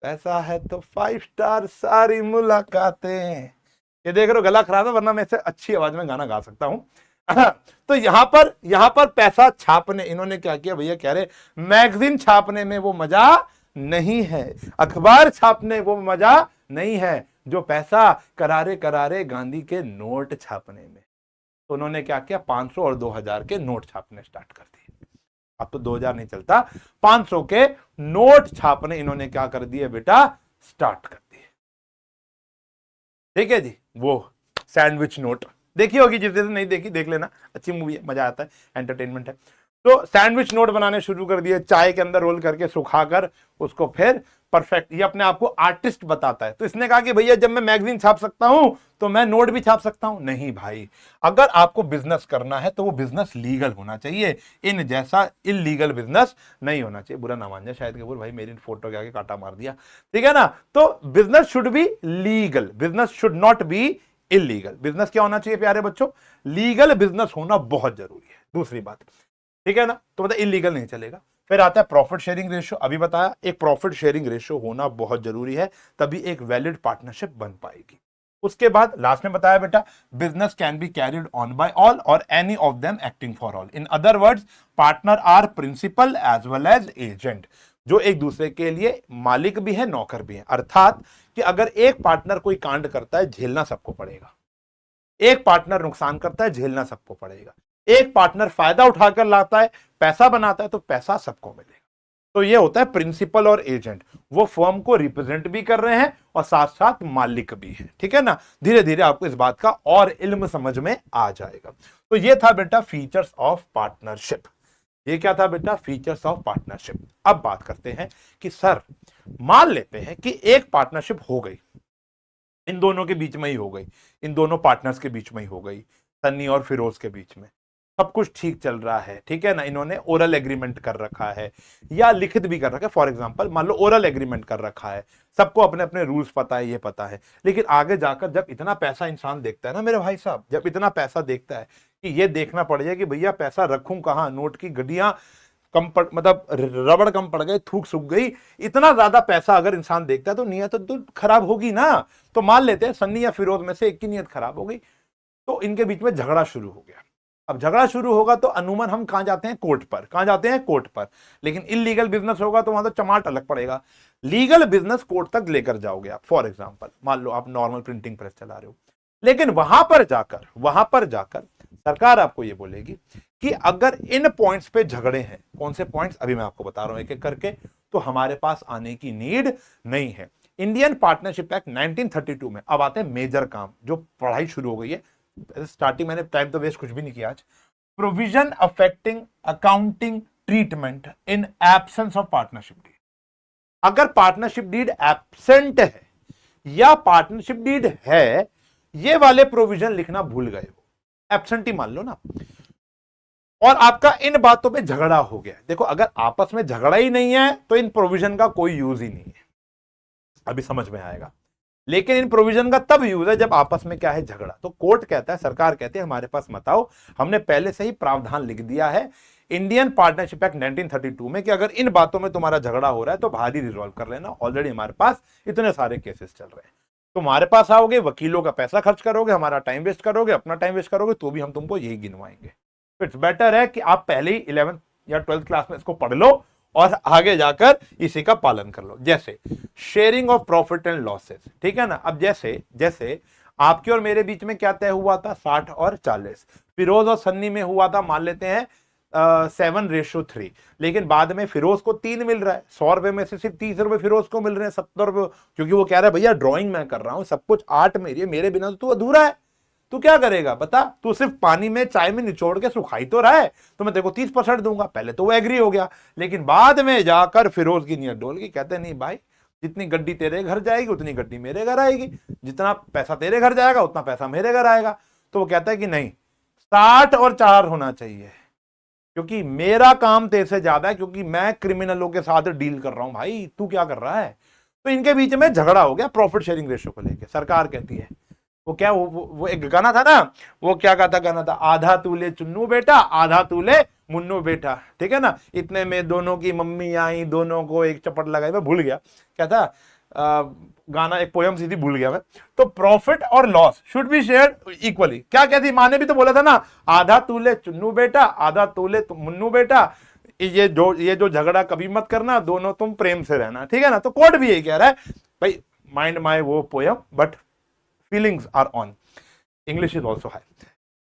S1: पैसा है तो 5 स्टार सारी मुलाकातें। ये देख रहे हो, गला खराब है, वरना मैं इसे अच्छी आवाज में गाना गा सकता हूं। तो यहां पर पैसा छापने इन्होंने क्या किया भैया? कह रहे मैगजीन छापने में वो मजा नहीं है, अखबार छापने वो मजा नहीं है जो पैसा करारे करारे गांधी के नोट छापने में। तो उन्होंने क्या किया, 500 और 2000 के नोट छापने स्टार्ट कर दिए। अब तो 2000 नहीं चलता, 500 के नोट छापने इन्होंने क्या कर दिए बेटा, स्टार्ट कर दिए। ठीक है जी, वो सैंडविच नोट देखी होगी, जिस दिन नहीं देखी देख लेना, अच्छी मूवी है, मजा आता है, एंटरटेनमेंट है। तो सैंडविच नोट बनाने शुरू कर दिए, चाय के अंदर रोल करके सुखाकर उसको फिर परफेक्ट, ये अपने आप को आर्टिस्ट बताता है। तो इसने कहा कि भैया जब मैं मैगजीन छाप सकता हूं तो मैं नोट भी छाप सकता हूं। नहीं भाई, अगर आपको बिजनेस करना है तो वो बिजनेस लीगल होना चाहिए, इन जैसा इलीगल बिजनेस नहीं होना चाहिए। बुरा ना मान जाए शायद कि बोल भाई मेरी फोटो के आगे कांटा मार दिया, ठीक है ना। तो business should be legal, business should not B illegal. Business क्या होना चाहिए प्यारे बच्चों, लीगल बिजनेस होना बहुत जरूरी है। दूसरी बात, ठीक है ना, तो मतलब इलीगल नहीं चलेगा। फिर आता है प्रॉफिट शेयरिंग रेशियो, अभी बताया, एक प्रॉफिट शेयरिंग रेशियो होना बहुत जरूरी है, तभी एक वैलिड पार्टनरशिप बन पाएगी। उसके बाद लास्ट में बताया बेटा, business can be carried on by all or any of them acting for all. In other words, partner are principal as well as agent, जो एक दूसरे के लिए मालिक भी है नौकर भी है। अर्थात कि अगर एक पार्टनर कोई कांड करता है, झेलना सबको पड़ेगा। एक पार्टनर नुकसान करता है, झेलना सबको पड़ेगा। एक पार्टनर फायदा उठाकर लाता है, पैसा बनाता है, तो पैसा सबको मिलेगा। तो ये होता है प्रिंसिपल और एजेंट, वो फर्म को रिप्रेजेंट भी कर रहे हैं और साथ साथ मालिक भी है, ठीक है ना। धीरे धीरे आपको इस बात का और इल्म समझ में आ जाएगा। तो ये था बेटा फीचर्स ऑफ पार्टनरशिप। ये क्या था बेटा, फीचर्स ऑफ पार्टनरशिप। अब बात करते हैं कि सर मान लेते हैं कि एक पार्टनरशिप हो गई, इन दोनों के बीच में ही हो गई, इन दोनों पार्टनर्स के बीच में ही हो गई, सन्नी और फिरोज के बीच में, सब कुछ ठीक चल रहा है, ठीक है ना। इन्होंने ओरल एग्रीमेंट कर रखा है या लिखित भी कर रखा है। फॉर एग्जांपल मान लो ओरल एग्रीमेंट कर रखा है, सबको अपने अपने रूल्स पता है, ये पता है। लेकिन आगे जाकर जब इतना पैसा इंसान देखता है ना मेरे भाई साहब, जब इतना पैसा देखता है कि ये देखना पड़ जाए कि भैया पैसा रखूं कहां, नोट की गड्डियां कम पड़, मतलब रबड़ कम पड़ गए, थूक सूख गई, इतना ज्यादा पैसा अगर इंसान देखता है तो नीयत तो खराब होगी ना। तो मान लेते हैं सन्नी या फिरोज में से एक की नीयत खराब हो गई, तो इनके बीच में झगड़ा शुरू हो गया। अब झगड़ा शुरू होगा तो अमूमन हम कहां जाते हैं, कोर्ट पर। कहां जाते हैं, कोर्ट पर। लेकिन इलीगल बिजनेस होगा तो वहां तो चमाट अलग पड़ेगा। लीगल बिजनेस कोर्ट तक लेकर जाओगे आप। फॉर एग्जांपल मान लो आप नॉर्मल प्रिंटिंग प्रेस चला रहे हो, लेकिन वहां पर जाकर सरकार आपको ये बोलेगी कि अगर इन पॉइंट्स पे झगड़े हैं, कौन से पॉइंट्स अभी मैं आपको बता रहा हूं एक एक करके, तो हमारे पास आने की नीड नहीं है। इंडियन पार्टनरशिप एक्ट 1932 में अब आते हैं मेजर काम, जो पढ़ाई शुरू हो गई है। स्टार्टिंग मैंने टाइम तो वेस्ट कुछ भी नहीं किया आज। Provision affecting accounting treatment in absence of partnership deed. अगर पार्टनरशिप डीड एब्सेंट है या पार्टनरशिप डीड है, ये वाले प्रोविजन लिखना भूल गए हो, एब्सेंट ही मान लो ना, और आपका इन बातों पे झगड़ा हो गया। देखो अगर आपस में झगड़ा ही नहीं है तो इन प्रोविजन का कोई यूज ही नहीं है, अभी समझ में आएगा। लेकिन इन प्रोविजन का तब यूज है जब आपस में क्या है, झगड़ा। तो कोर्ट कहता है, सरकार कहती है हमारे पास मत आओ, हमने पहले से ही प्रावधान लिख दिया है इंडियन पार्टनरशिप एक्ट 1932 में कि अगर इन बातों में तुम्हारा झगड़ा हो रहा है तो बाहर ही रिजॉल्व कर लेना। ऑलरेडी हमारे पास इतने सारे केसेस चल रहे हैं, तुम्हारे पास आओगे, वकीलों का पैसा खर्च करोगे, हमारा टाइम वेस्ट करोगे, अपना टाइम वेस्ट करोगे, तो भी हम तुमको यही गिनवाएंगे। इट्स बेटर है कि आप पहले ही 11th या 12th क्लास में इसको पढ़ लो और आगे जाकर इसी का पालन कर लो। जैसे sharing of profit and losses, ठीक है ना। अब जैसे आपके और मेरे बीच में क्या तय हुआ था, 60 और 40। फिरोज और सन्नी में हुआ था मान लेते हैं 7:3, लेकिन बाद में फिरोज को 3 मिल रहा है। 100 रुपए में से सिर्फ 30 रुपए फिरोज को मिल रहे हैं, 70 रुपए, क्योंकि वो कह रहा है भैया ड्राइंग मैं कर रहा हूं, सब कुछ आर्ट मेरी है, मेरे बिना तो तू अधूरा है। तू क्या करेगा बता, तू सिर्फ पानी में चाय में निचोड़ के सुखाई तो रहा है, तो मैं तेरे को 30% दूंगा। पहले तो वो एग्री हो गया, लेकिन बाद में जाकर फिरोज की नीयत डोल गई। कहते नहीं भाई, जितनी गड्डी तेरे घर जाएगी उतनी गड्डी मेरे घर आएगी, जितना पैसा तेरे घर जाएगा उतना पैसा मेरे घर आएगा। तो वो कहता है कि नहीं, 60 और 4 होना चाहिए, क्योंकि मेरा काम तेरे से ज्यादा है, क्योंकि मैं क्रिमिनलों के साथ डील कर रहा हूं भाई, तू क्या कर रहा है। तो इनके बीच में झगड़ा हो गया प्रॉफिट शेयरिंग रेशियो को लेकर। सरकार कहती है, वो क्या, वो एक गाना था ना, वो क्या कहता गाना था, आधा तू ले चुन्नू बेटा, आधा तू ले मुन्नू बेटा, ठीक है ना। इतने में दोनों की मम्मी आई, दोनों को एक चपट लगाई, मैं भूल गया क्या था गाना, एक पोयम सीधी भूल गया मैं। तो प्रॉफिट और loss should be shared equally. क्या कहती, माँ ने भी तो बोला था ना, आधा तू ले चुन्नू बेटा, आधा तू ले मुन्नू बेटा, ये जो झगड़ा कभी मत करना, दोनों तुम प्रेम से रहना, ठीक है ना। तो कोर्ट भी यही कह रहा है भाई, माइंड माई वो poem but feelings are on. English is also high.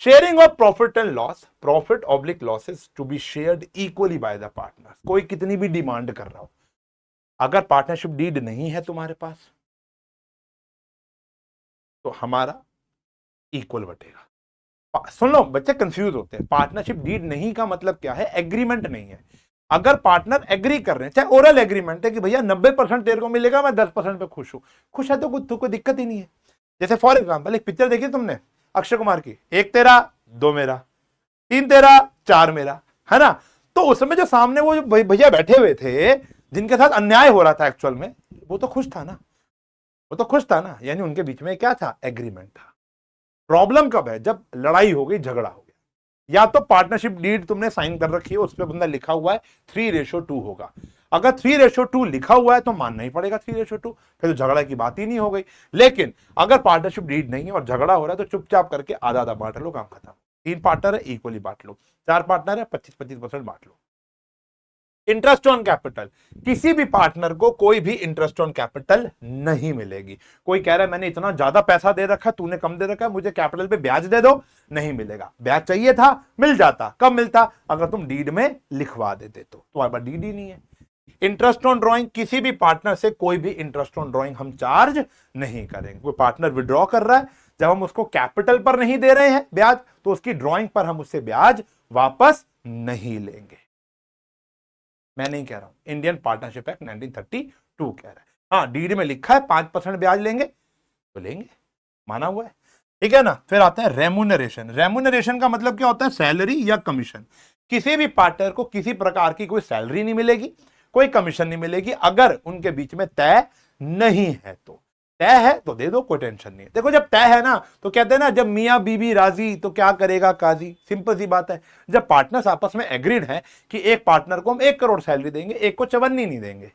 S1: Sharing of profit and loss, profit oblique losses to be shared equally by the partner. कोई कितनी भी डिमांड कर रहा हो, अगर पार्टनरशिप डीड नहीं है तुम्हारे पास तो हमारा इक्वल बटेगा। सुन लो, बच्चे कंफ्यूज होते हैं। पार्टनरशिप डीड नहीं का मतलब क्या है? एग्रीमेंट नहीं है। अगर पार्टनर एग्री कर रहे हैं, चाहे ओरल एग्रीमेंट है कि भैया 90% तेरे को मिलेगा, मैं 10% पे खुश हूं, खुश है तो कोई दिक्कत ही नहीं है। जैसे फॉर एग्जाम्पल एक पिक्चर देखी तुमने अक्षय कुमार की, एक तेरा दो मेरा, तीन तेरा चार मेरा, है ना? तो उस समय जो सामने वो भैया बैठे हुए थे जिनके साथ अन्याय हो रहा था एक्चुअल में, वो तो खुश था ना, वो तो खुश था ना। यानी उनके बीच में क्या था? एग्रीमेंट था। प्रॉब्लम कब है? जब लड़ाई हो गई, झगड़ा हो गया। या तो पार्टनरशिप डीड तुमने साइन कर रखी है, उस पर बंदा लिखा हुआ है 3:2 होगा। अगर 3:2 लिखा हुआ है तो मानना ही पड़ेगा 3:2, फिर तो झगड़ा की बात ही नहीं हो गई। लेकिन अगर पार्टनरशिप डीड नहीं है और झगड़ा हो रहा है तो चुपचाप करके आधा आधा बांट लो, काम खत्म। 3 पार्टनर है, इक्वली बांट लो। 4 पार्टनर है, 25-25% बांट लो। इंटरेस्ट ऑन कैपिटल, किसी भी पार्टनर को कोई भी इंटरेस्ट ऑन कैपिटल नहीं मिलेगी। कोई कह रहा है मैंने इतना ज्यादा पैसा दे रखा, तूने कम दे रखा है, मुझे कैपिटल पे ब्याज दे दो, नहीं मिलेगा। ब्याज चाहिए था, मिल जाता। कब मिलता? अगर तुम डीड में लिखवा देते तो। तुम्हारे पास डीड ही नहीं है। इंटरेस्ट ऑन ड्रॉइंग, किसी भी पार्टनर से कोई भी इंटरेस्ट ऑन ड्रॉइंग हम चार्ज नहीं करेंगे। कोई पार्टनर विड्रॉ कर रहा है, जब हम उसको कैपिटल पर नहीं दे रहे हैं ब्याज, तो उसकी ड्रॉइंग पर हम उससे ब्याज वापस नहीं लेंगे। मैं नहीं कह रहा हूं, इंडियन पार्टनरशिप एक्ट 1932 कह रहा है। हाँ, डीड में लिखा है 5% ब्याज लेंगे तो लेंगे, माना हुआ है, ठीक है ना। फिर आता है रेम्यूनरेशन। रेम्यूनरेशन का मतलब क्या होता है? सैलरी या कमीशन। किसी भी पार्टनर को किसी प्रकार की कोई सैलरी नहीं मिलेगी, कोई कमीशन नहीं मिलेगी, अगर उनके बीच में तय नहीं है तो। तय है तो दे दो, कोई टेंशन नहीं है। देखो, जब तय है ना तो कहते हैं ना, जब मियां बीबी राजी तो क्या करेगा काजी। सिंपल सी बात है। जब पार्टनर्स आपस में एग्रीड है कि एक पार्टनर को हम 1 करोड़ सैलरी देंगे, एक को 54 नहीं देंगे,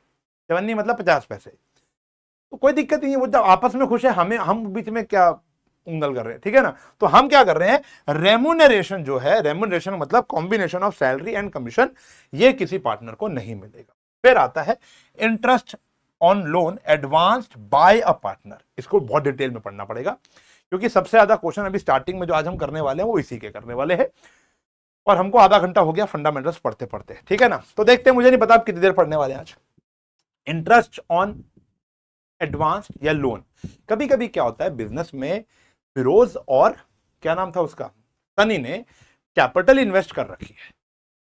S1: 54 मतलब 50 पैसे, तो कोई दिक्कत नहीं है। वो जब आपस में खुश है, हम बीच में क्या उंगल कर रहे हैं, ठीक है ना। तो हम क्या कर रहे हैं? रेम्यूनरेशन जो है, रेम्यूनरेशन मतलब combination of salary and commission, ये किसी पार्टनर को नहीं मिलेगा। फिर आता है interest on loan advanced by a partner. इसको बहुत डिटेल में पढ़ना पड़ेगा, क्योंकि सबसे ज्यादा क्वेश्चन अभी स्टार्टिंग में जो आज हम करने वाले हैं वो इसी के करने वाले हैं, और हमको आधा घंटा हो गया फंडामेंटल्स पढ़ते पढ़ते, ठीक है ना। तो देखते हैं, मुझे नहीं पता आप कितनी देर पढ़ने वाले हैं आज। इंटरेस्ट ऑन एडवांस या लोन। कभी कभी क्या होता है बिजनेस में, फिरोज और क्या नाम था उसका, सनी ने कैपिटल इन्वेस्ट कर रखी है,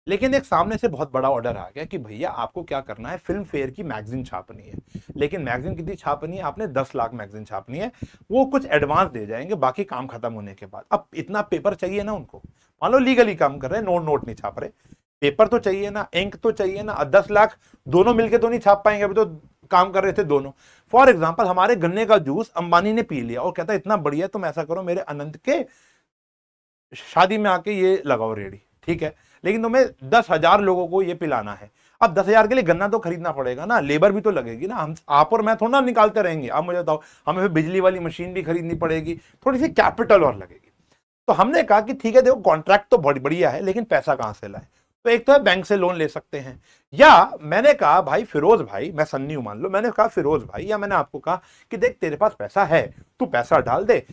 S1: लेकिन एक सामने से बहुत बड़ा ऑर्डर आ गया कि भैया आपको क्या करना है, फिल्म फेयर की मैगजीन छापनी है। लेकिन मैगजीन कितनी छापनी है आपने? 10 लाख मैगजीन छापनी है। वो कुछ एडवांस दे जाएंगे बाकी काम खत्म होने के बाद। अब इतना पेपर चाहिए ना उनको, मान लो लीगली काम कर रहे हैं, नोट नहीं छाप रहे, पेपर तो चाहिए ना, इंक तो चाहिए ना। 10 लाख दोनों मिलकर तो नहीं छाप पाएंगे, अभी तो काम कर रहे थे दोनों। फॉर एग्जाम्पल, हमारे गन्ने का जूस अंबानी ने पी लिया और कहता है इतना बढ़िया, तुम ऐसा करो मेरे अनंत के शादी में आके ये लगाओ रेडी, ठीक है, लेकिन तुम्हें 10,000 लोगों को ये पिलाना है। अब 10,000 के लिए गन्ना तो खरीदना पड़ेगा ना, लेबर भी तो लगेगी ना। हम आप और मैं थोड़ा ना निकालते रहेंगे। अब मुझे बताओ, हमें फिर बिजली वाली मशीन भी खरीदनी पड़ेगी, थोड़ी सी कैपिटल और लगेगी। तो हमने कहा कि ठीक है, देखो कॉन्ट्रैक्ट तो बहुत बढ़िया है, लेकिन पैसा कहां से लाए? तो एक तो है बैंक से लोन ले सकते हैं, या मैंने कहा भाई फिरोज भाई, मैं सन्नी हूं मान लो, मैंने कहा फिरोज भाई, या मैंने आपको कहा कि देख तेरे पास पैसा है, तू पैसा डाल दे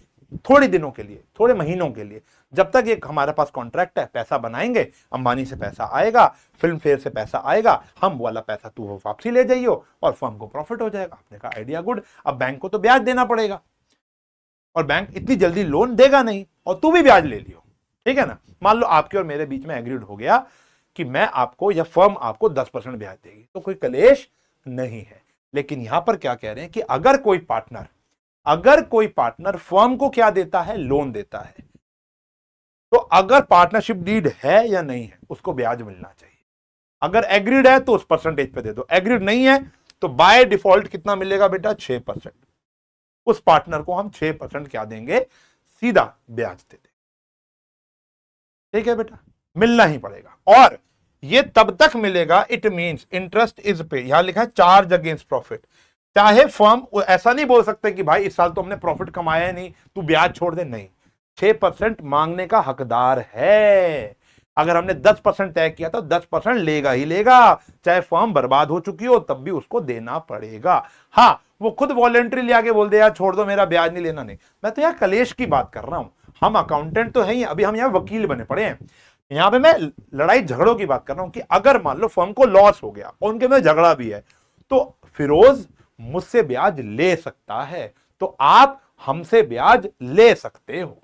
S1: थोड़े दिनों के लिए, थोड़े महीनों के लिए, जब तक एक हमारे पास कॉन्ट्रैक्ट है, पैसा बनाएंगे, अंबानी से पैसा आएगा, फिल्म फेयर से पैसा आएगा, हम वाला पैसा तू वापसी ले जाइयो और फर्म को प्रॉफिट हो जाएगा। आपने कहा आइडिया गुड। अब बैंक को तो ब्याज देना पड़ेगा, और बैंक इतनी जल्दी लोन देगा नहीं, और तू भी ब्याज ले लियो, ठीक है ना। मान लो आपके और मेरे बीच में एग्रीड हो गया कि मैं आपको या फर्म आपको 10% ब्याज देगी, तो कोई कलेश नहीं है। लेकिन यहां पर क्या कह रहे हैं कि अगर कोई पार्टनर फर्म को क्या देता है? लोन देता है, तो अगर पार्टनरशिप डीड है या नहीं है, उसको ब्याज मिलना चाहिए। अगर एग्रीड है तो उस परसेंटेज पे दे दो, एग्रीड नहीं है तो बाय डिफॉल्ट कितना मिलेगा बेटा? 6%। उस पार्टनर को हम 6% क्या देंगे? सीधा ब्याज दे देंगे, ठीक है बेटा, मिलना ही पड़ेगा। और ये तब तक मिलेगा, इट मींस इंटरेस्ट इज पे, यहां लिखा है चार्ज अगेंस्ट प्रॉफिट। चाहे फर्म ऐसा नहीं बोल सकते कि भाई इस साल तो हमने प्रॉफिट कमाया नहीं, तू ब्याज छोड़ दे, नहीं, 6% मांगने का हकदार है। अगर हमने 10% तय किया तो 10% लेगा ही लेगा, चाहे फर्म बर्बाद हो चुकी हो तब भी उसको देना पड़ेगा। हाँ, वो खुद वॉलेंट्री ले आके बोल दे यार छोड़ दो मेरा ब्याज नहीं लेना, नहीं। मैं तो यार कलेश की बात कर रहा हूं, हम अकाउंटेंट तो है ही, अभी हम यहाँ वकील बने पड़े हैं। यहां पे मैं लड़ाई झगड़ों की बात कर रहा हूं कि अगर मान लो फर्म को लॉस हो गया और उनके में झगड़ा भी है, तो फिरोज मुझसे ब्याज ले सकता है, तो आप हमसे ब्याज ले सकते हो,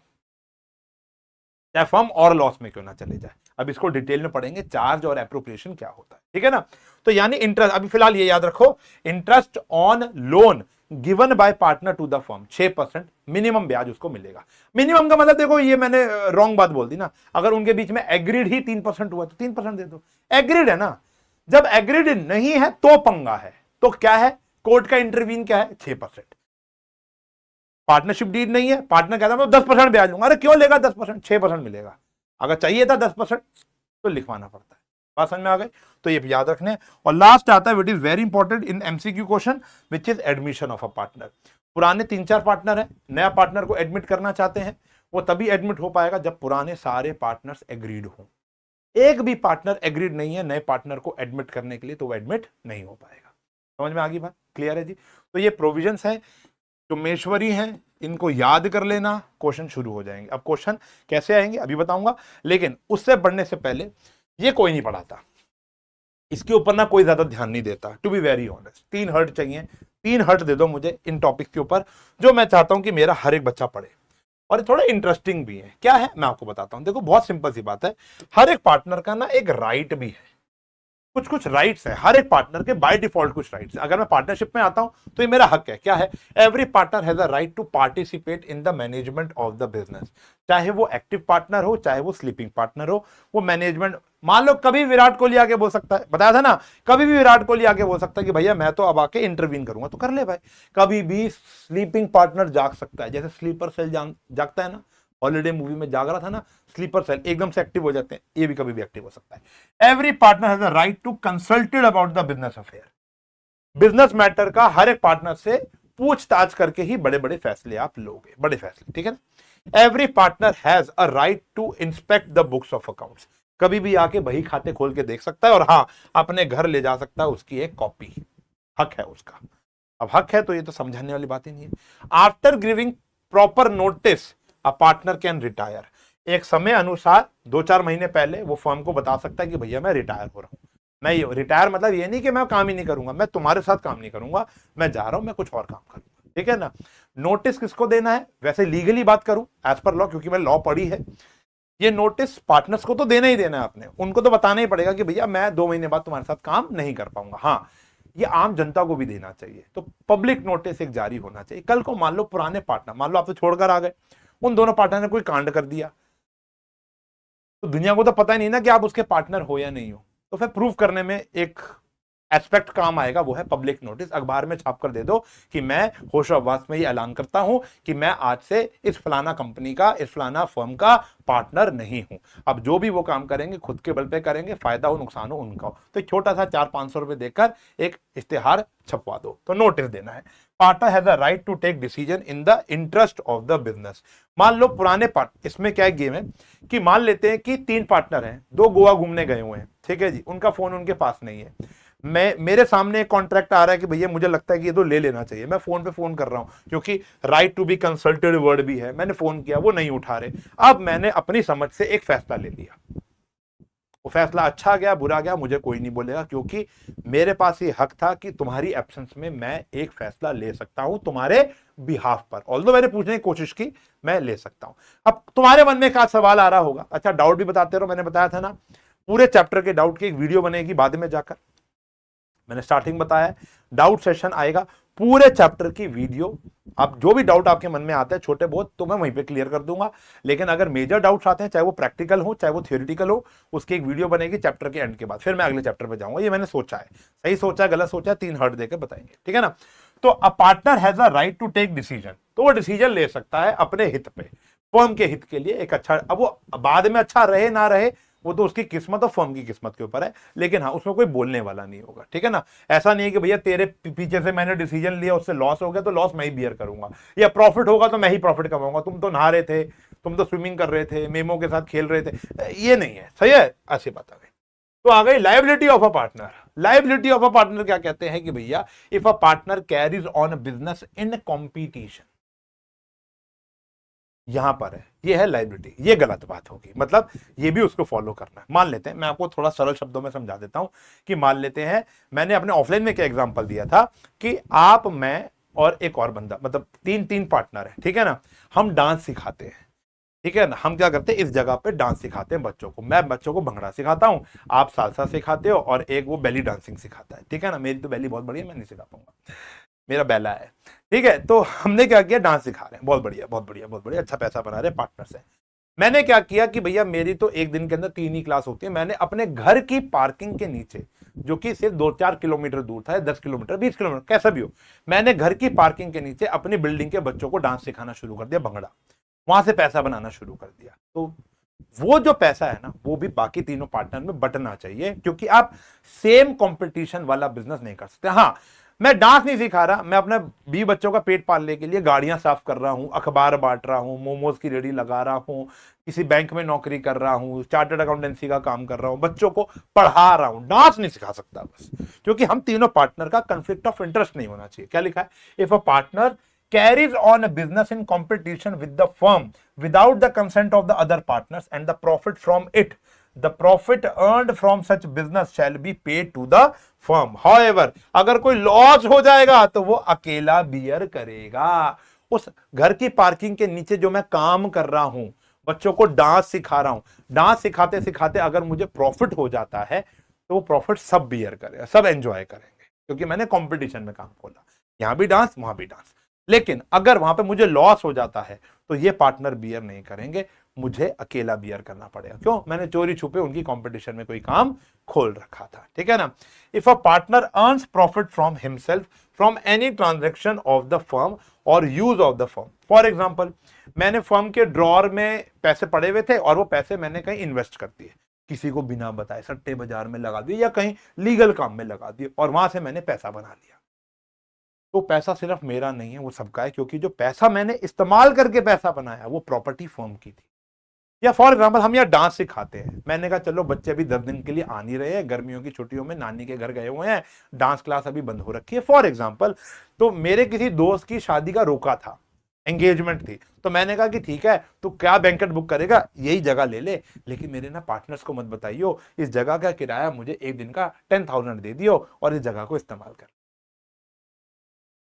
S1: चाहे फर्म और लॉस में क्यों ना चले जाए। अब इसको डिटेल में पढ़ेंगे, चार्ज और एप्रोप्रिएशन क्या होता है, ठीक है ना। तो यानी इंटरेस्ट, अभी फिलहाल ये याद रखो, interest on loan given by partner to the firm 6% minimum ब्याज उसको मिलेगा। मिनिमम का मतलब देखो, ये मैंने रॉन्ग बात बोल दी ना, अगर उनके बीच में एग्रीड ही 3% हुआ तो 3% दे दो, एग्रीड है ना। जब एग्रीड नहीं है तो पंगा है, तो क्या है, कोर्ट का इंटरवीन क्या है, 6%। पार्टनरशिप डीड नहीं है, पार्टनर कहता है मैं 10% ब्याज लूंगा, अरे क्यों लेगा 10%, 6% मिलेगा। अगर चाहिए था 10% तो लिखवाना पड़ता है। बात समझ में आ गई, तो ये याद रखने हैं। और लास्ट आता है, which is very important in MCQ question, which is admission of a partner. पुराने 3-4 पार्टनर है, नया पार्टनर को एडमिट करना चाहते हैं, वो तभी एडमिट हो पाएगा जब पुराने सारे पार्टनर्स एग्रीड हो। एक भी पार्टनर एग्रीड नहीं है नए पार्टनर को एडमिट करने के लिए, तो वो एडमिट नहीं हो पाएगा। समझ में आ गई बात, क्लियर है जी। तो ये प्रोविजंस हैं चुम्बेश्वरी हैं, इनको याद कर लेना, क्वेश्चन शुरू हो जाएंगे। अब क्वेश्चन कैसे आएंगे अभी बताऊंगा, लेकिन उससे बढ़ने से पहले ये कोई नहीं पढ़ाता, इसके ऊपर ना कोई ज्यादा ध्यान नहीं देता, to be very honest. 3 hurt चाहिए, 3 हर्ट दे दो मुझे इन टॉपिक के ऊपर, जो मैं चाहता हूं कि मेरा हर एक बच्चा पढ़े, और थोड़ा इंटरेस्टिंग भी है। क्या है मैं आपको बताता हूं, देखो बहुत सिंपल सी बात है, हर एक पार्टनर का ना एक राइट भी है, कुछ कुछ राइट्स है हर एक पार्टनर के, बाय डिफॉल्ट कुछ राइट्स है। अगर मैं पार्टनरशिप में आता हूं तो ये मेरा हक है, क्या है, every partner has a right to participate in the management of the business. चाहे वो एक्टिव पार्टनर हो, चाहे वो स्लीपिंग पार्टनर हो, वो मैनेजमेंट, मान लो कभी विराट कोहली आके बोल सकता है, बताया था ना, कभी भी विराट कोहली आके बोल सकता है कि भैया मैं तो अब आके इंटरवीन करूंगा, तो कर ले भाई। कभी भी स्लीपिंग पार्टनर जाग सकता है, जैसे स्लीपर सेल जागता है ना, हॉलीडे मूवी में जाग रहा था ना, स्लीपर सेल एकदम से एक्टिव हो जाते हैं, ये भी कभी भी एक्टिव हो सकता है। Every partner has a right to consulted about the business affair. Business matter का हर एक पार्टनर से पूछताछ करके ही बड़े बड़े फैसले आप लोगे, बड़े फैसले, ठीक है ना। Every partner has a right to inspect the books of accounts, कभी भी आके बही खाते खोल के देख सकता है, और हाँ अपने घर ले जा सकता है उसकी एक कॉपी, हक है उसका। अब हक है तो ये तो समझाने वाली बात ही नहीं है। After giving proper notice a partner can retire, एक समय अनुसार 2-4 महीने पहले वो फर्म को बता सकता है कि भैया मैं रिटायर हो रहा हूं। मैं ये रिटायर मतलब ये नहीं कि मैं काम ही नहीं करूंगा, मैं तुम्हारे साथ काम नहीं करूंगा, मैं जा रहा हूं, मैं कुछ और काम करूंगा, ठीक है ना। नोटिस किसको देना है, वैसे लीगली बात करूं एज पर लॉ, क्योंकि मैं लॉ पढ़ी है, ये नोटिस पार्टनर्स को तो देना ही देना है आपने, उनको तो बताना ही पड़ेगा कि भैया मैं 2 महीने बाद तुम्हारे साथ काम नहीं कर पाऊंगा। हाँ ये आम जनता को भी देना चाहिए, तो पब्लिक नोटिस एक जारी होना चाहिए। कल को मान लो पुराने पार्टनर, मान लो आप तो छोड़कर आ गए, उन दोनों पार्टनर ने कोई कांड कर दिया, तो दुनिया को तो पता ही नहीं ना कि आप उसके पार्टनर हो या नहीं हो, तो फिर प्रूव करने में एक एस्पेक्ट काम आएगा, वो है पब्लिक नोटिस। अखबार में छाप कर दे दो कि मैं होशोहवास में ये ऐलान करता हूं कि मैं आज से इस फलाना कंपनी का, इस फलाना फर्म का पार्टनर नहीं हूं। अब जो भी वो काम करेंगे खुद के बल पे करेंगे, फायदा हो नुकसान हो उनका हो, तो छोटा सा 400-500 रुपए देकर एक इश्तेहार छपवा दो, तो नोटिस देना है। Partner has a right to take decision in the interest of the business. मान लो पुराने इसमें क्या गेम है कि मान लेते हैं कि 3 पार्टनर हैं, 2 गोवा घूमने गए हुए हैं, ठीक है जी, उनका फोन उनके पास नहीं है, मेरे सामने एक कॉन्ट्रैक्ट आ रहा है कि भैया मुझे लगता है कि ये तो ले लेना चाहिए, मैं फोन पे फोन कर रहा हूं, क्योंकि right to be consulted word भी है, मैंने फोन किया वो नहीं उठा रहे। अब मैंने अपनी समझ से एक फैसला ले लिया, वो फैसला अच्छा गया बुरा गया मुझे कोई नहीं बोलेगा, क्योंकि मेरे पास ये हक था कि तुम्हारी एब्सेंस में मैं एक फैसला ले सकता हूं तुम्हारे बिहाफ पर, ऑल्दो मैंने पूछने की कोशिश की, मैं ले सकता हूं। अब तुम्हारे मन में एक सवाल आ रहा होगा, अच्छा डाउट भी बताते रहो, मैंने बताया था ना पूरे चैप्टर के डाउट की एक वीडियो बनेगी बाद में जाकर, मैंने स्टार्टिंग बताया डाउट सेशन आएगा, पूरे चैप्टर की वीडियो, अब जो भी डाउट आपके मन में आता है छोटे बहुत तो मैं वहीं पे क्लियर कर दूंगा, लेकिन अगर मेजर डाउट्स आते हैं चाहे वो प्रैक्टिकल हो चाहे वो थियोरिटिकल हो, उसकी एक वीडियो बनेगी चैप्टर के एंड के बाद, फिर मैं अगले चैप्टर पे जाऊंगा। ये मैंने सोचा है, सही सोचा है गलत सोचा है 3 हर्ट देकर बताएंगे, ठीक है ना। तो a partner has a right to take decision, तो वो डिसीजन ले सकता है अपने हित पे, फर्म के हित के लिए एक अच्छा, अब वो बाद में अच्छा रहे ना रहे वो तो उसकी किस्मत और फर्म की किस्मत के ऊपर है, लेकिन हाँ उसमें कोई बोलने वाला नहीं होगा, ठीक है ना। ऐसा नहीं है कि भैया तेरे पीछे से मैंने डिसीजन लिया उससे लॉस हो गया तो लॉस मैं ही बियर करूंगा, या प्रॉफिट होगा तो मैं ही प्रॉफिट कमाऊंगा, तुम तो नहा रहे थे, तुम तो स्विमिंग कर रहे थे, मेमो के साथ खेल रहे थे, ये नहीं है, सही है। ऐसी बात आ गई, तो आ गई liability of a partner. Liability of a partner क्या कहते हैं कि भैया if a partner carries on business in competition, यहां पर है, ये है लायबिलिटी, ये गलत बात होगी, मतलब ये भी उसको फॉलो करना है। मान लेते हैं, मैं आपको थोड़ा सरल शब्दों में समझा देता हूं कि मान लेते हैं मैंने अपने ऑफलाइन में क्या एग्जांपल दिया था कि आप, मैं और एक और बंदा, मतलब तीन तीन पार्टनर है, ठीक है ना, हम डांस सिखाते हैं, ठीक है ना। हम क्या करते हैं, इस जगह पे डांस सिखाते हैं बच्चों को, मैं बच्चों को भंगड़ा सिखाता हूं, आप सालसा सिखाते हो, और एक वो बेली डांसिंग सिखाता है, ठीक है ना। मेरी तो बेली बहुत बढ़िया, मैं नहीं सिखा पाऊंगा, मेरा बेला है, ठीक है। तो हमने क्या किया, डांस सिखा रहे हैं, बहुत बढ़िया बहुत बढ़िया बहुत बढ़िया, अच्छा पैसा बना रहे हैं पार्टनर से। मैंने क्या किया कि भैया मेरी तो एक दिन के अंदर 3 ही क्लास होती है, मैंने अपने घर की पार्किंग के नीचे, जो कि सिर्फ 2-4 किलोमीटर दूर था, 10 किलोमीटर 20 किलोमीटर कैसा भी हो, मैंने घर की पार्किंग के नीचे अपनी बिल्डिंग के बच्चों को डांस सिखाना शुरू कर दिया, भंगड़ा, वहां से पैसा बनाना शुरू कर दिया। तो वो जो पैसा है ना, वो भी बाकी तीनों पार्टनर में बंटना चाहिए, क्योंकि आप सेम कंपटीशन वाला बिजनेस नहीं कर सकते। हाँ, मैं डांस नहीं सिखा रहा, मैं अपने 20 बच्चों का पेट पालने के लिए गाड़ियां साफ कर रहा हूं, अखबार बांट रहा हूं, मोमोज की रेडी लगा रहा हूं, किसी बैंक में नौकरी कर रहा हूं, चार्टर्ड अकाउंटेंसी का काम कर रहा हूं, बच्चों को पढ़ा रहा हूं, डांस नहीं सिखा सकता बस, क्योंकि हम तीनों पार्टनर का कंफ्लिक्ट ऑफ इंटरेस्ट नहीं होना चाहिए। क्या लिखा है, if a partner carries on a business in competition with the firm without the consent of the other partners and the profit from it, the profit earned from such business shall be paid to the firm. However, अगर कोई loss हो जाएगा तो वो अकेला beer करेगा। उस घर की पार्किंग के नीचे जो मैं काम कर रहा हूं, बच्चों को डांस सिखा रहा हूं, डांस सिखाते सिखाते अगर मुझे प्रॉफिट हो जाता है तो वो प्रॉफिट सब बियर करेगा, सब एंजॉय करेंगे, क्योंकि मैंने कंपटीशन में काम खोला, यहां भी डांस वहां भी डांस। लेकिन अगर वहां पे मुझे लॉस हो जाता है तो ये पार्टनर बियर नहीं करेंगे, मुझे अकेला बियर करना पड़ेगा। क्यों, मैंने चोरी छुपे उनकी कंपटीशन में कोई काम खोल रखा था, ठीक है ना। If a partner earns profit from himself from any transaction of the firm or use of the firm, for example मैंने फर्म के ड्रॉर में पैसे पड़े हुए थे और वो पैसे मैंने कहीं इन्वेस्ट कर दिए, किसी को बिना बताए सट्टे बाजार में लगा दिए या कहीं लीगल काम में लगा दिए, और वहां से मैंने पैसा बना लिया। तो पैसा सिर्फ मेरा नहीं है, वो सबका है, क्योंकि जो पैसा मैंने इस्तेमाल करके पैसा बनाया वो प्रॉपर्टी फर्म की थी। या फॉर एग्जाम्पल हम यहाँ डांस सिखाते हैं, मैंने कहा चलो बच्चे अभी 10 दिन के लिए आ नहीं रहे हैं, गर्मियों की छुट्टियों में नानी के घर गए हुए हैं, डांस क्लास अभी बंद हो रखी है फॉर एग्जाम्पल, तो मेरे किसी दोस्त की शादी का रोका था, एंगेजमेंट थी, तो मैंने कहा कि ठीक है तो क्या बैंकेट बुक करेगा, यही जगह ले ले, लेकिन मेरे ना पार्टनर्स को मत बताइयो, इस जगह का किराया मुझे एक दिन का 10,000 दे दियो और इस जगह को इस्तेमाल कर।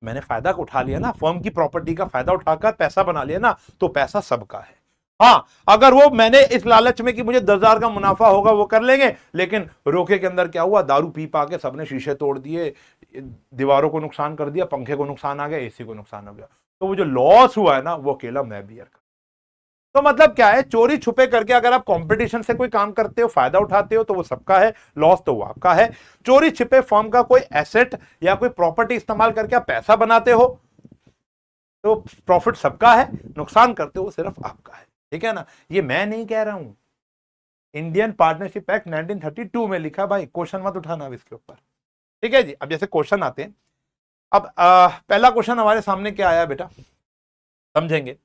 S1: मैंने फायदा उठा लिया ना, फर्म की प्रॉपर्टी का फायदा उठाकर पैसा बना लिया ना, तो पैसा सबका है। हाँ, अगर वो मैंने इस लालच में कि मुझे 10,000 का मुनाफा होगा वो कर लेंगे, लेकिन रोके के अंदर क्या हुआ, दारू पी पा के सबने शीशे तोड़ दिए, दीवारों को नुकसान कर दिया, पंखे को नुकसान आ गया, एसी को नुकसान हो गया, तो वो जो लॉस हुआ है ना वो अकेला मैं बियर कर। तो मतलब क्या है, चोरी छुपे करके अगर आप कंपटीशन से कोई काम करते हो, फायदा उठाते हो, तो वो सबका है, लॉस तो वो आपका है। चोरी छिपे फर्म का कोई एसेट या कोई प्रॉपर्टी इस्तेमाल करके आप पैसा बनाते हो तो प्रॉफिट सबका है, नुकसान करते हो सिर्फ आपका है, ठीक है ना। ये मैं नहीं कह रहा हूं, इंडियन पार्टनरशिप एक्ट 1932 में लिखा, भाई क्वेश्चन मत उठाना अब इसके ऊपर, ठीक है जी। अब जैसे क्वेश्चन आते हैं, अब पहला क्वेश्चन हमारे सामने क्या आया बेटा, समझेंगे।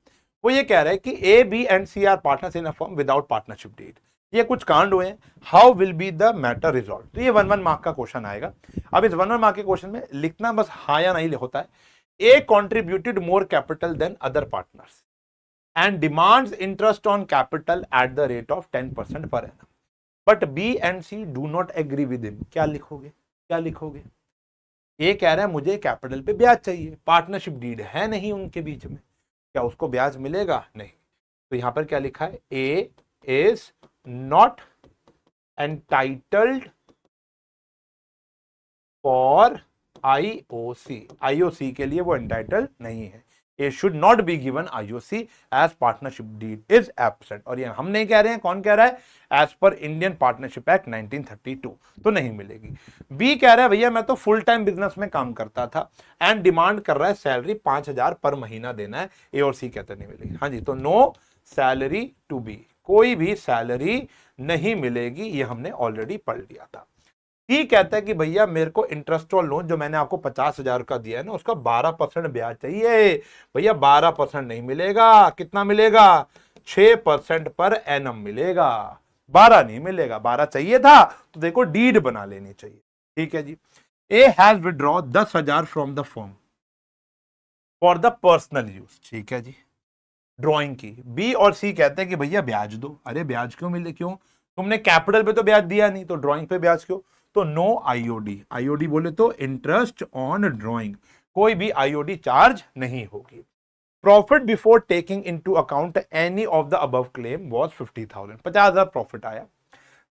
S1: वो ये कह रहा है कि A B and C are partners in a firm without partnership deed, ये कुछ कांड हुए हैं, how will be the matter resolve. तो ये 1-1 मार्क का क्वेश्चन आएगा। अब इस 1-1 मार्क के क्वेश्चन में लिखना बस हाँ या नहीं होता है। A contributed more capital than other partners and demands interest on capital at the rate of 10% per annum, but B and C do not agree with him. क्या लिखोगे, क्या लिखोगे। ए कह रहा है मुझे कैपिटल पे ब्याज चाहिए, पार्टनरशिप डीड है नहीं उनके बीच में, क्या उसको ब्याज मिलेगा, नहीं। तो यहां पर क्या लिखा है, A is not entitled for IOC, IOC के लिए वो एंटाइटल्ड नहीं है। A should not be given IOC as partnership deed is absent, और ये हम नहीं कह रहे हैं, कौन कह रहा है, as per Indian partnership act 1932, तो नहीं मिलेगी। बी कह रहा है भैया मैं तो फुल टाइम बिजनेस में काम करता था एंड डिमांड कर रहा है सैलरी 5,000 पर महीना देना है, ए और सी कहते नहीं मिलेगी। हाँ जी, तो नो सैलरी टू बी, कोई भी सैलरी नहीं मिलेगी, ये हमने ऑलरेडी पढ़ लिया था। ही कहता है कि भैया मेरे को इंटरेस्ट और लोन जो मैंने आपको 50,000 का दिया है ना, उसका 12% ब्याज चाहिए। भैया 12% नहीं मिलेगा, कितना मिलेगा, 6% पर एनम मिलेगा, 12 नहीं मिलेगा। 12 चाहिए था तो देखो डीड बना लेनी चाहिए, ठीक है जी। A has withdraw 10,000 from the firm for the personal use, ठीक है जी। ड्रॉइंग की। बी और सी कहते हैं कि भैया ब्याज दो। अरे ब्याज क्यों मिले, क्यों, तुमने कैपिटल पे तो ब्याज दिया नहीं, तो ड्रॉइंग पे ब्याज क्यों? तो नो आईओडी। आईओडी बोले तो इंटरेस्ट ऑन ड्रॉइंग, कोई भी आईओडी चार्ज नहीं होगी। Profit before taking into account any of the above claim was 50,000, 50,000 profit आया।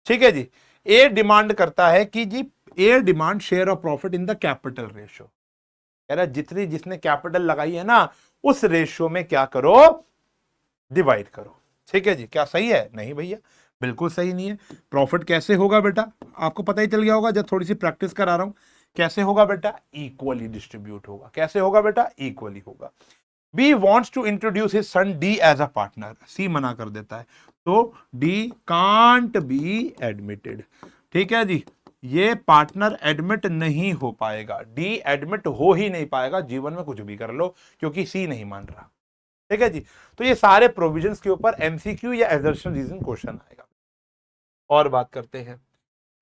S1: ठीक है जी। ए डिमांड करता है कि जी A demand share of profit in the capital ratio, कह रहा है जितनी जिसने कैपिटल लगाई है ना उस रेशियो में क्या करो, डिवाइड करो। ठीक है जी। क्या सही है? नहीं भैया, बिल्कुल सही नहीं है। प्रॉफिट कैसे होगा बेटा, आपको पता ही चल गया होगा जब थोड़ी सी प्रैक्टिस करा रहा हूं। कैसे होगा बेटा? इक्वली डिस्ट्रीब्यूट होगा। कैसे होगा बेटा? इक्वली होगा। B wants to introduce his son D as a partner, C मना कर देता है, तो डी कांट बी एडमिटेड। ठीक है जी, ये पार्टनर एडमिट नहीं हो पाएगा, डी एडमिट हो ही नहीं पाएगा, जीवन में कुछ भी कर लो, क्योंकि सी नहीं मान रहा। ठीक है जी। तो ये सारे प्रोविजंस के ऊपर एमसीक्यू या एजर्शन रीजन क्वेश्चन आएगा। और बात करते हैं,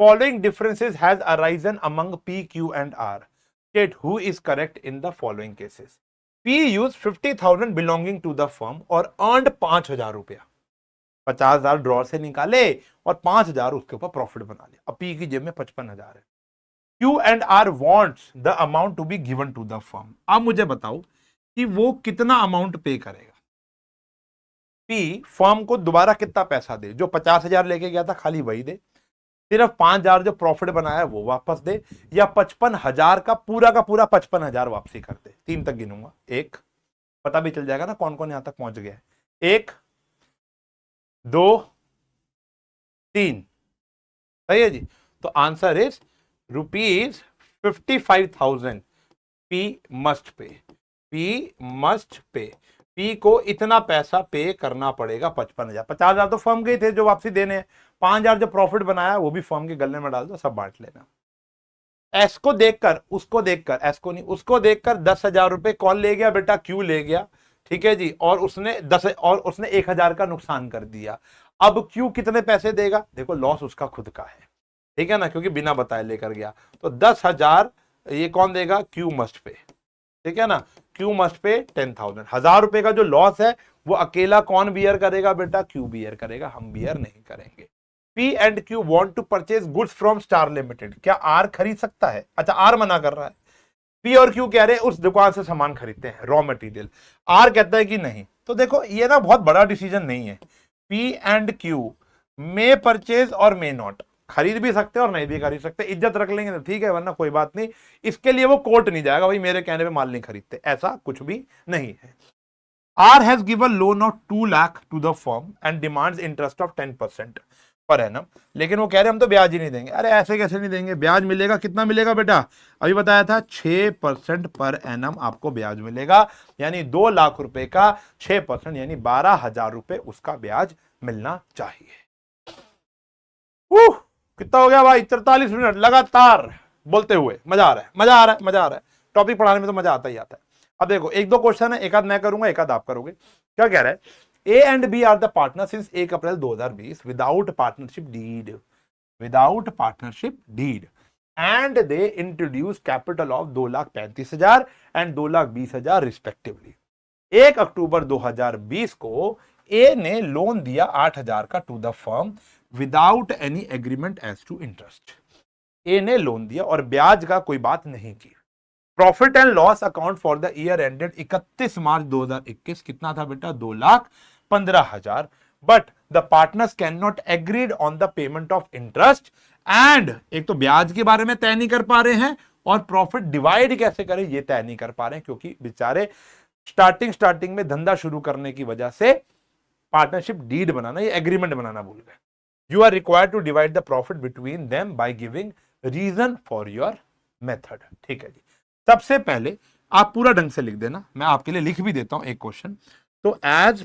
S1: following differences has arisen among P Q and R, state who is correct in the following cases. P use 50,000 belonging to the firm और अर्नड 5,000 रुपया, 50,000 ड्रॉर से निकाले और 5,000 उसके ऊपर प्रॉफिट बना लिया। अब पी की जेब में 55,000 है। Q and R wants the amount to be given to the firm. अब मुझे बताओ कि वो कितना अमाउंट पे करेगा। पी फर्म को दोबारा कितना पैसा दे, जो 50,000 लेके गया था खाली वही दे, सिर्फ 5,000 जो प्रॉफिट बनाया वो वापस दे, या 55,000 का पूरा 55,000 वापसी कर दे। 3 तक गिनूंगा, एक, पता भी चल जाएगा ना कौन कौन यहां तक पहुंच गया है। 1 2 3, सही है जी। तो answer is ₹55,000 P must pay. P must pay, P को इतना पैसा पे करना पड़ेगा। 55,000, 50,000 तो फर्म के थे जो वापसी देने हैं, 5,000 जो प्रॉफिट बनाया वो भी फर्म के गले में डाल दो, सब बांट लेना। एस को देखकर, उसको देखकर, एस को नहीं, उसको देखकर 10,000 रुपए कौन ले गया बेटा? क्यू ले गया। ठीक है जी। और उसने 1,000 का नुकसान कर दिया। अब क्यू कितने पैसे देगा? देखो लॉस उसका खुद का है, ठीक है ना, क्योंकि बिना बताए लेकर गया। तो 10,000 ये कौन देगा? Q must pay. ठीक है ना, क्यू मस्ट पे 10,000। 1,000 रुपए का जो लॉस है वो अकेला कौन बियर करेगा बेटा? क्यू बियर करेगा, हम बियर नहीं करेंगे। P and Q want to purchase goods from Star Limited, क्या आर खरीद सकता है? अच्छा, आर मना कर रहा है। पी और क्यू कह रहे हैं उस दुकान से सामान खरीदते हैं, रॉ मटेरियल। आर कहता है कि नहीं। तो देखो ये ना बहुत बड़ा डिसीजन नहीं है। P and Q may purchase और मे नॉट, खरीद भी सकते हैं और नहीं भी खरीद सकते। इज्जत रख लेंगे तो ठीक है, वरना कोई बात नहीं। इसके लिए वो कोर्ट नहीं जाएगा, भाई मेरे कहने पे माल नहीं खरीदते, ऐसा कुछ भी नहीं है। R has given loan of 2 lakh to the firm and demands interest of 10% per annum, लेकिन वो कह रहे हम तो ब्याज ही नहीं देंगे। अरे ऐसे कैसे नहीं देंगे, ब्याज मिलेगा। कितना मिलेगा बेटा? अभी बताया था 6% पर एनम आपको ब्याज मिलेगा, यानी 2 लाख रुपए का 6% यानी 12,000 रुपए उसका ब्याज मिलना चाहिए। कितना हो गया भाई? 43 मिनट लगातार बोलते हुए, मजा आ रहा है, मजा आ रहा है, मजा आ रहा है। टॉपिक पढ़ाने में तो मजा आता ही आता है। अब देखो 1-2 क्वेश्चन है, एक आध मैं करूंगा, एक आध आप करोगे। क्या कह रहा है? A and B are the partner since 1 April 2020 without partnership deed, without partnership deed, and they introduce capital of 2,35,000 and 2,20,000 respectively. 1 अक्टूबर 2020 को ए ने लोन दिया 8,000 का to the firm without any agreement as to interest. A ने loan दिया और ब्याज का कोई बात नहीं की। Profit and loss account for the year ended 31 मार्च 2021 कितना था बेटा? 2,15,000। But the partners can not agreed on the payment of interest and, एक तो ब्याज के बारे में तय नहीं कर पा रहे हैं और प्रॉफिट डिवाइड कैसे करें ये तय नहीं कर पा रहे हैं, क्योंकि बेचारे स्टार्टिंग में धंधा शुरू करने की वजह से पार्टनरशिप डीड बनाना, ये एग्रीमेंट बनाना भूल गए। You are required to divide the profit between them by giving reason for your method। ठीक है जी। सबसे पहले आप पूरा ढंग से लिख देना, मैं आपके लिए लिख भी देता हूं एक क्वेश्चन। तो as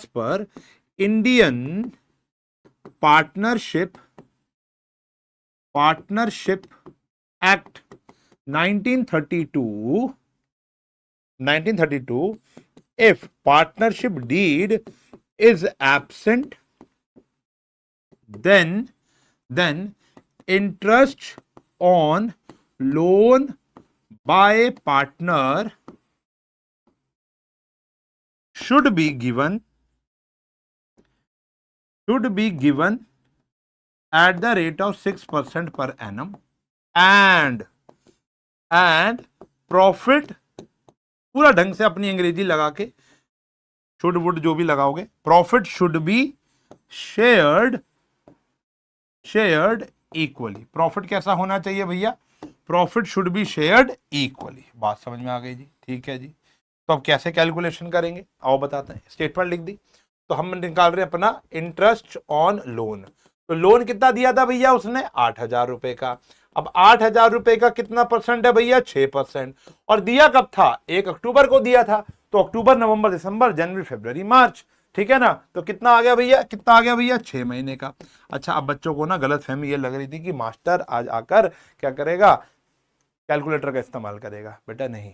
S1: per Indian partnership act 1932, if partnership deed is absent, then interest on loan by partner should be given at the rate of 6% per annum and profit, पूरा ढंग से अपनी अंग्रेजी लगा के शुड वुड जो भी लगाओगे, profit should be shared equally. Profit कैसा होना चाहिए भैया? Profit should be shared equally. बात समझ में आ गई जी? ठीक है जी। तो अब कैसे कैलकुलेशन करेंगे आओ बताते हैं। स्टेटमेंट लिख दी तो हम निकाल रहे हैं अपना इंटरेस्ट ऑन लोन। तो लोन कितना दिया था भैया उसने? 8,000 रुपए का। अब 8,000 रुपए का कितना परसेंट है भैया? 6%। और दिया कब था? 1 अक्टूबर को दिया था। तो अक्टूबर, नवंबर, दिसंबर, जनवरी, फरवरी, मार्च, ठीक है ना? तो कितना आ गया भैया? कितना आ गया भैया? 6 महीने का। अच्छा, अब बच्चों को ना गलत फहमी ये लग रही थी कि मास्टर आज आकर क्या करेगा? कैलकुलेटर का इस्तेमाल करेगा। बेटा नहीं,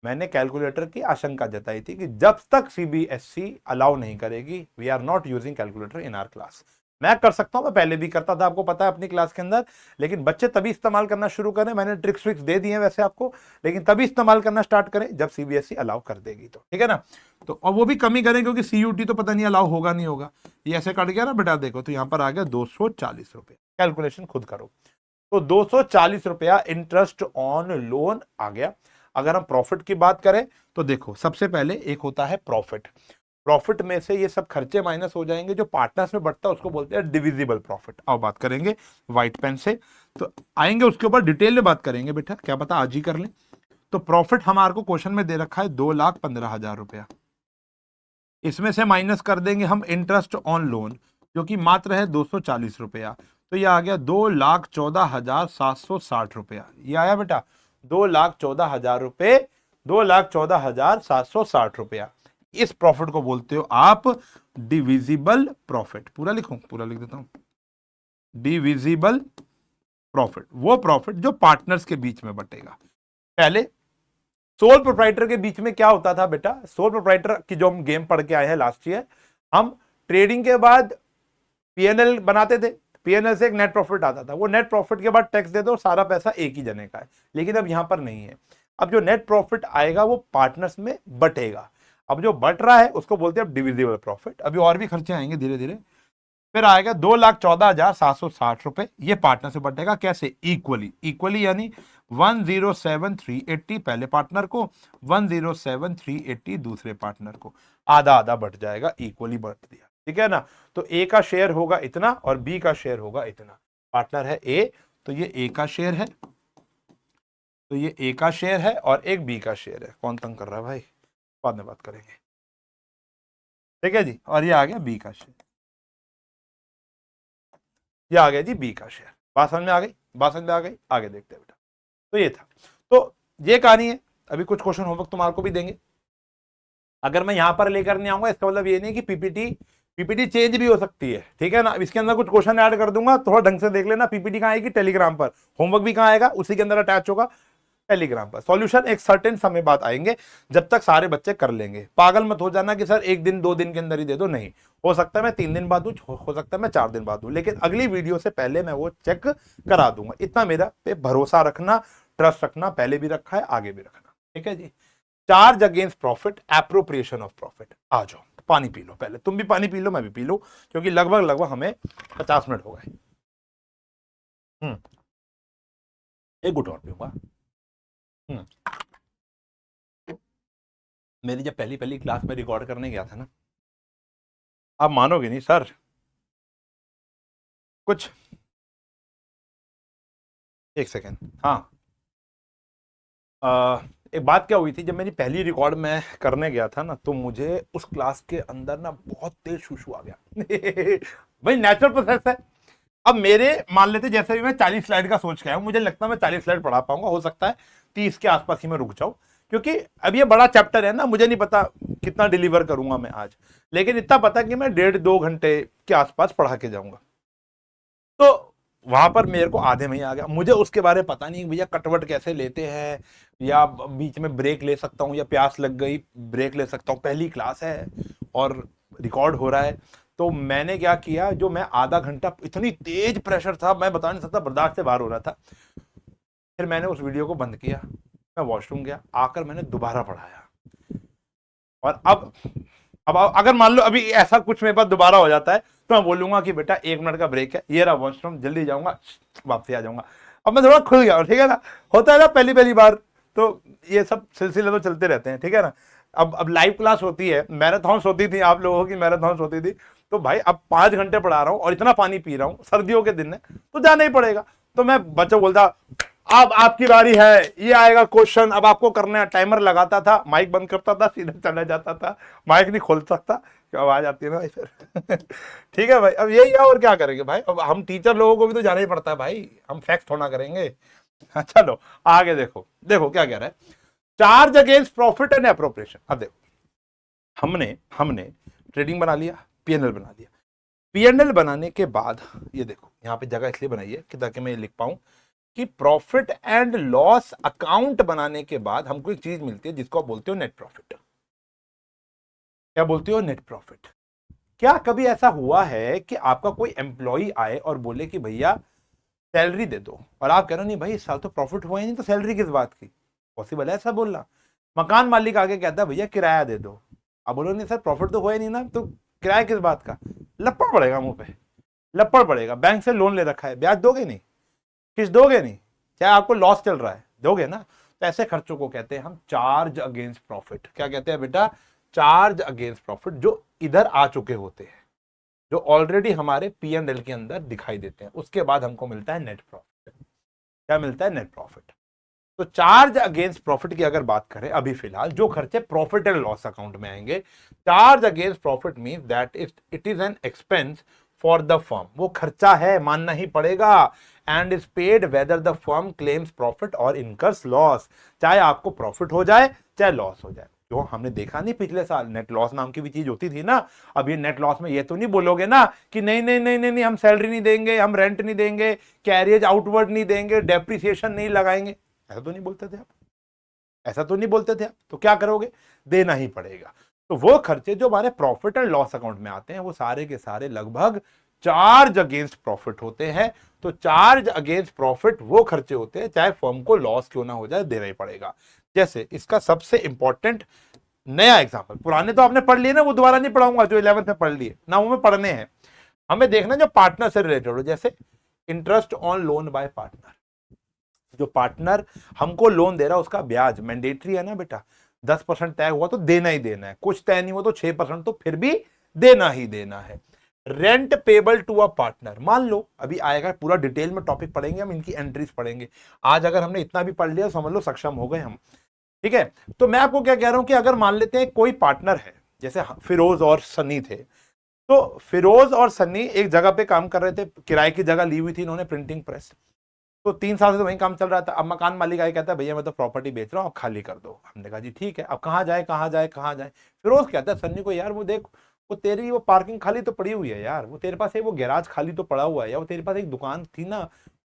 S1: मैंने कैलकुलेटर की आशंका जताई थी कि जब तक सीबीएसई अलाउ नहीं करेगी, we are not using calculator in our class. मैं कर सकता हूं, मैं पहले भी करता था, आपको पता है अपनी क्लास के अंदर, लेकिन बच्चे तभी इस्तेमाल करना शुरू करें, मैंने ट्रिक्स विक्स दे दिए वैसे आपको, लेकिन तभी इस्तेमाल करना स्टार्ट करें जब सीबीएसई अलाउ कर देगी तो, ठीक है ना? तो और वो भी कमी करें क्योंकि सीयूटी तो पता नहीं अलाउ होगा नहीं होगा। ये ऐसे कट गया ना बेटा, देखो तो यहां पर आ गया 240 रुपए। कैलकुलेशन खुद करो। तो 240 रुपया इंटरेस्ट ऑन लोन आ गया। अगर हम प्रॉफिट की बात करें तो देखो, सबसे पहले एक होता है प्रॉफिट। प्रॉफिट में से ये सब खर्चे माइनस हो जाएंगे, जो पार्टनर्स में बढ़ता है उसको बोलते हैं डिविजिबल प्रॉफिट। अब बात करेंगे व्हाइट पेन से, तो आएंगे उसके ऊपर डिटेल में बात करेंगे बेटा, क्या पता आज ही कर लें। तो प्रॉफिट हमारे को क्वेश्चन में दे रखा है 2,15,000 रुपया। इसमें से माइनस कर देंगे हम इंटरेस्ट ऑन लोन जो कि मात्र है 240 रुपया। तो ये आ गया 2,14,760 रुपया। ये आया बेटा 2,14,000 रुपए, 2,14,760 रुपया। इस प्रॉफिट को बोलते हो आप डिविजिबल प्रॉफिट। पूरा लिखूं? पूरा लिख देता हूं। डिविजिबल प्रॉफिट वो प्रॉफिट जो पार्टनर्स के बीच में बटेगा। पहले सोल प्रोप्राइटर के बीच में क्या होता था बेटा? सोल प्रोप्राइटर की जो हम गेम पढ़ के आए हैं लास्ट ईयर, हम ट्रेडिंग के बाद पीएनएल बनाते थे, पीएनएल से एक नेट प्रॉफिट आता था, वो नेट प्रॉफिट के बाद टैक्स दे दो, सारा पैसा एक ही जने का है। लेकिन अब यहां पर नहीं है, अब जो नेट प्रॉफिट आएगा वो पार्टनर्स में बटेगा। अब जो बट रहा है उसको बोलते हैं डिविजिबल प्रॉफिट। अभी और भी खर्चे आएंगे धीरे धीरे। फिर आएगा 2,14,760 रुपए, ये पार्टनर से बटेगा। कैसे? इक्वली यानी 107,380 पहले पार्टनर को, 107,380 दूसरे पार्टनर को, आधा आधा बट जाएगा, इक्वली बट दिया, ठीक है ना? तो ए का शेयर होगा इतना और बी का शेयर होगा इतना। पार्टनर है ए, तो ये ए का शेयर है, तो ये ए का शेयर है और एक बी का शेयर है। कौन तंग कर रहा है भाई? बाद में बात करेंगे, ठीक है जी। और ये आ गया बी का शेयर, ये आ गया जी बी का शेयर। बात समझ में आ गई? बात समझ में आ गई? आगे देखते हैं बेटा। तो ये था, तो ये कहानी है। अभी कुछ क्वेश्चन होमवर्क तुम्हारे को भी देंगे। अगर मैं यहां पर लेकर नहीं आऊंगा इसका मतलब ये नहीं कि पीपीटी चेंज भी हो सकती है, ठीक है ना? इसके अंदर कुछ क्वेश्चन ऐड कर दूंगा, थोड़ा ढंग से देख लेना। पीपीटी कहां आएगी? टेलीग्राम पर। होमवर्क भी कहां आएगा? उसी के अंदर अटैच होगा, टेलीग्राम पर। सॉल्यूशन एक सर्टेन समय बाद आएंगे जब तक सारे बच्चे कर लेंगे। पागल मत हो जाना कि सर 1 दिन 2 दिन के अंदर ही दे दो, नहीं। हो सकता है मैं 3 दिन बाद दूं, हो सकता है मैं 4 दिन बाद दूं, लेकिन अगली वीडियो से पहले मैं वो चेक करा दूंगा। इतना मेरा पे भरोसा रखना, ट्रस्ट रखना, पहले भी रखा है आगे भी रखना, ठीक है जी। Charge against profit, appropriation of profit. आ जाओ, पानी पी लो पहले, तुम भी पानी पी लो, मैं भी पी लो, क्योंकि लगभग हमें 50 मिनट हो गए। एक घुट और पीऊंगा। मेरी जब पहली क्लास में रिकॉर्ड करने गया था ना, आप मानोगे नहीं सर, कुछ एक सेकेंड, हाँ, एक बात क्या हुई थी, जब मेरी पहली रिकॉर्ड में करने गया था ना, तो मुझे उस क्लास के अंदर ना बहुत तेज शुशु आ गया। भाई नेचुरल प्रोसेस है। अब मेरे मान लेते जैसे भी मैं 40 स्लाइड का सोच के आया हूं, मुझे लगता है मैं 40 स्लाइड पढ़ा पाऊंगा, हो सकता है 30 के आसपास ही मैं रुक जाऊं, क्योंकि अब ये बड़ा चैप्टर है ना, मुझे नहीं पता कितना डिलीवर करूंगा मैं आज, लेकिन इतना पता कि मैं 1.5-2 घंटे के आसपास पढ़ा के जाऊंगा। तो वहां पर मेरे को आधे में ही आ गया। मुझे उसके बारे में पता नहीं भैया कटवट कैसे लेते हैं, या बीच में ब्रेक ले सकता हूँ, या प्यास लग गई ब्रेक ले सकता हूँ। पहली क्लास है और रिकॉर्ड हो रहा है, तो मैंने क्या किया, जो मैं आधा घंटा, इतनी तेज प्रेशर था मैं बता नहीं सकता, बर्दाश्त से बाहर हो रहा था। फिर मैंने उस वीडियो को बंद किया, मैं वॉशरूम गया, आकर मैंने दोबारा पढ़ाया, और अब अब अगर मान लो अभी ऐसा कुछ मेरे पास दोबारा हो जाता है तो मैं बोलूंगा कि बेटा 1 मिनट का ब्रेक है, ये रहा वॉशरूम, जल्दी जाऊंगा, वापसी आ जाऊंगा। अब मैं थोड़ा खुल गया, ठीक है ना, होता है ना पहली पहली बार, तो ये सब सिलसिले तो चलते रहते हैं, ठीक है ना। अब लाइव क्लास होती है, मैराथन होती थी, आप लोगों की मैराथन होती थी, तो भाई अब 5 घंटे पढ़ा रहा हूँ और इतना पानी पी रहा हूँ, सर्दियों के दिन है तो जाना ही पड़ेगा। तो मैं बच्चों बोलता अब आपकी बारी है, ये आएगा क्वेश्चन, अब आपको करना है। टाइमर लगाता था, माइक बंद करता था, सीधा चला जाता था, माइक नहीं खोल सकता, क्या आवाज आती है ना भाई फिर ठीक है भाई, अब यही है, और क्या करेंगे भाई, अब हम टीचर लोगों को भी तो जाना ही पड़ता है भाई, हम फैक्ट थोड़ा करेंगे। चलो आगे देखो, देखो क्या कह रहा है, charge against profit and appropriation. अब देखो, हमने हमने ट्रेडिंग बना लिया, पीएनएल बना लिया, पीएनएल बनाने के बाद ये देखो, यहां पे जगह इसलिए बनाई है कि ताकि मैं लिख पाऊं कि प्रॉफिट एंड लॉस अकाउंट बनाने के बाद हमको एक चीज मिलती है जिसको आप बोलते हो नेट प्रॉफिट। क्या बोलते हो? Net profit. क्या कभी ऐसा हुआ है कि आपका कोई एम्प्लॉय आए और बोले कि भैया सैलरी दे दो, और आप कह रहे हो नहीं भाई इस साल तो प्रॉफिट हुआ ही नहीं, तो सैलरी किस बात की? पॉसिबल है ऐसा बोलना? मकान मालिक आके कहता है भैया किराया दे दो, आप बोलो नहीं सर प्रॉफिट तो हुआ ही नहीं ना, तो किराया किस बात का? लपड़ पड़ेगा मुंह पे, लपड़ पड़ेगा। बैंक से लोन ले रखा है, ब्याज दोगे नहीं, किस दोगे नहीं, चाहे आपको लॉस चल रहा है दोगे ना। तो ऐसे खर्चों को कहते हैं हम चार्ज अगेंस्ट प्रॉफिट। क्या कहते हैं बेटा? चार्ज अगेंस्ट प्रॉफिट, जो इधर आ चुके होते हैं, जो ऑलरेडी हमारे पीएनएल के अंदर दिखाई देते हैं, उसके बाद हमको मिलता है नेट प्रॉफिट। क्या मिलता है? Net profit. तो चार्ज अगेंस्ट प्रॉफिट की अगर बात करें अभी फिलहाल, जो खर्चे प्रॉफिट एंड लॉस अकाउंट में आएंगे, charge against profit means that it is an expense for the firm, वो खर्चा है, मानना ही पड़ेगा, and is paid whether the firm claims profit और इनकर्स लॉस, चाहे आपको प्रॉफिट हो जाए चाहे लॉस हो जाए। जो हमने देखा नहीं पिछले साल, नेट लॉस नाम की भी चीज होती थी ना। अब ये नेट लॉस में ये तो नहीं बोलोगे ना कि नहीं नहीं नहीं नहीं नहीं हम सैलरी नहीं देंगे, हम रेंट नहीं देंगे, कैरियज आउटवर्ड नहीं देंगे, डेप्रिसिएशन नहीं लगाएंगे, ऐसा तो नहीं बोलते थे आप, ऐसा तो नहीं बोलते थे आप। तो क्या करोगे? देना ही पड़ेगा। तो वो खर्चे जो हमारे प्रॉफिट एंड लॉस अकाउंट में आते हैं, वो सारे के सारे लगभग चार्ज अगेंस्ट प्रॉफिट होते हैं। तो चार्ज अगेंस्ट प्रॉफिट वो खर्चे होते हैं, चाहे फर्म को लॉस क्यों ना हो जाए, देना ही पड़ेगा। जैसे इसका सबसे इंपॉर्टेंट नया एग्जांपल, पुराने तो आपने पढ़ लिए ना, वो दोबारा नहीं पढ़ाऊंगा, जो 11th में पढ़ लिए ना, वो में पढ़ने हैं। हमें देखना जो पार्टनर से रिलेटेड हो, जैसे interest on loan by partner. जो पार्टनर हमको लोन दे रहा है उसका ब्याज मैंडेटरी है ना बेटा, 10% तय हुआ तो देना ही देना है, कुछ तय नहीं हुआ तो 6% तो फिर भी देना ही देना है। Rent payable to a partner, मान लो अभी आएगा पूरा डिटेल में टॉपिक पढ़ेंगे हम, इनकी एंट्रीज पढ़ेंगे। आज अगर हमने इतना भी पढ़ लिया समझ लो सक्षम हो गए हम, ठीक है। तो मैं आपको क्या कह रहा हूं कि अगर मान लेते हैं कोई पार्टनर है, जैसे फिरोज और सन्नी थे, तो फिरोज और सन्नी एक जगह पे काम कर रहे थे, किराए की जगह ली हुई थी इन्होंने, प्रिंटिंग प्रेस। तो 3 साल से तो वहीं काम चल रहा था। अब मकान मालिक आए कहता है भैया मैं तो प्रॉपर्टी बेच रहा हूँ, आप खाली कर दो। हमने कहा जी ठीक है, अब कहाँ जाए कहाँ जाए कहाँ जाए। फिरोज कहता है सन्नी को, यार वो देख, वो तेरी वो पार्किंग खाली तो पड़ी हुई है यार, वो तेरे पास है वो गैराज खाली तो पड़ा हुआ है, या वो तेरे पास एक दुकान थी ना,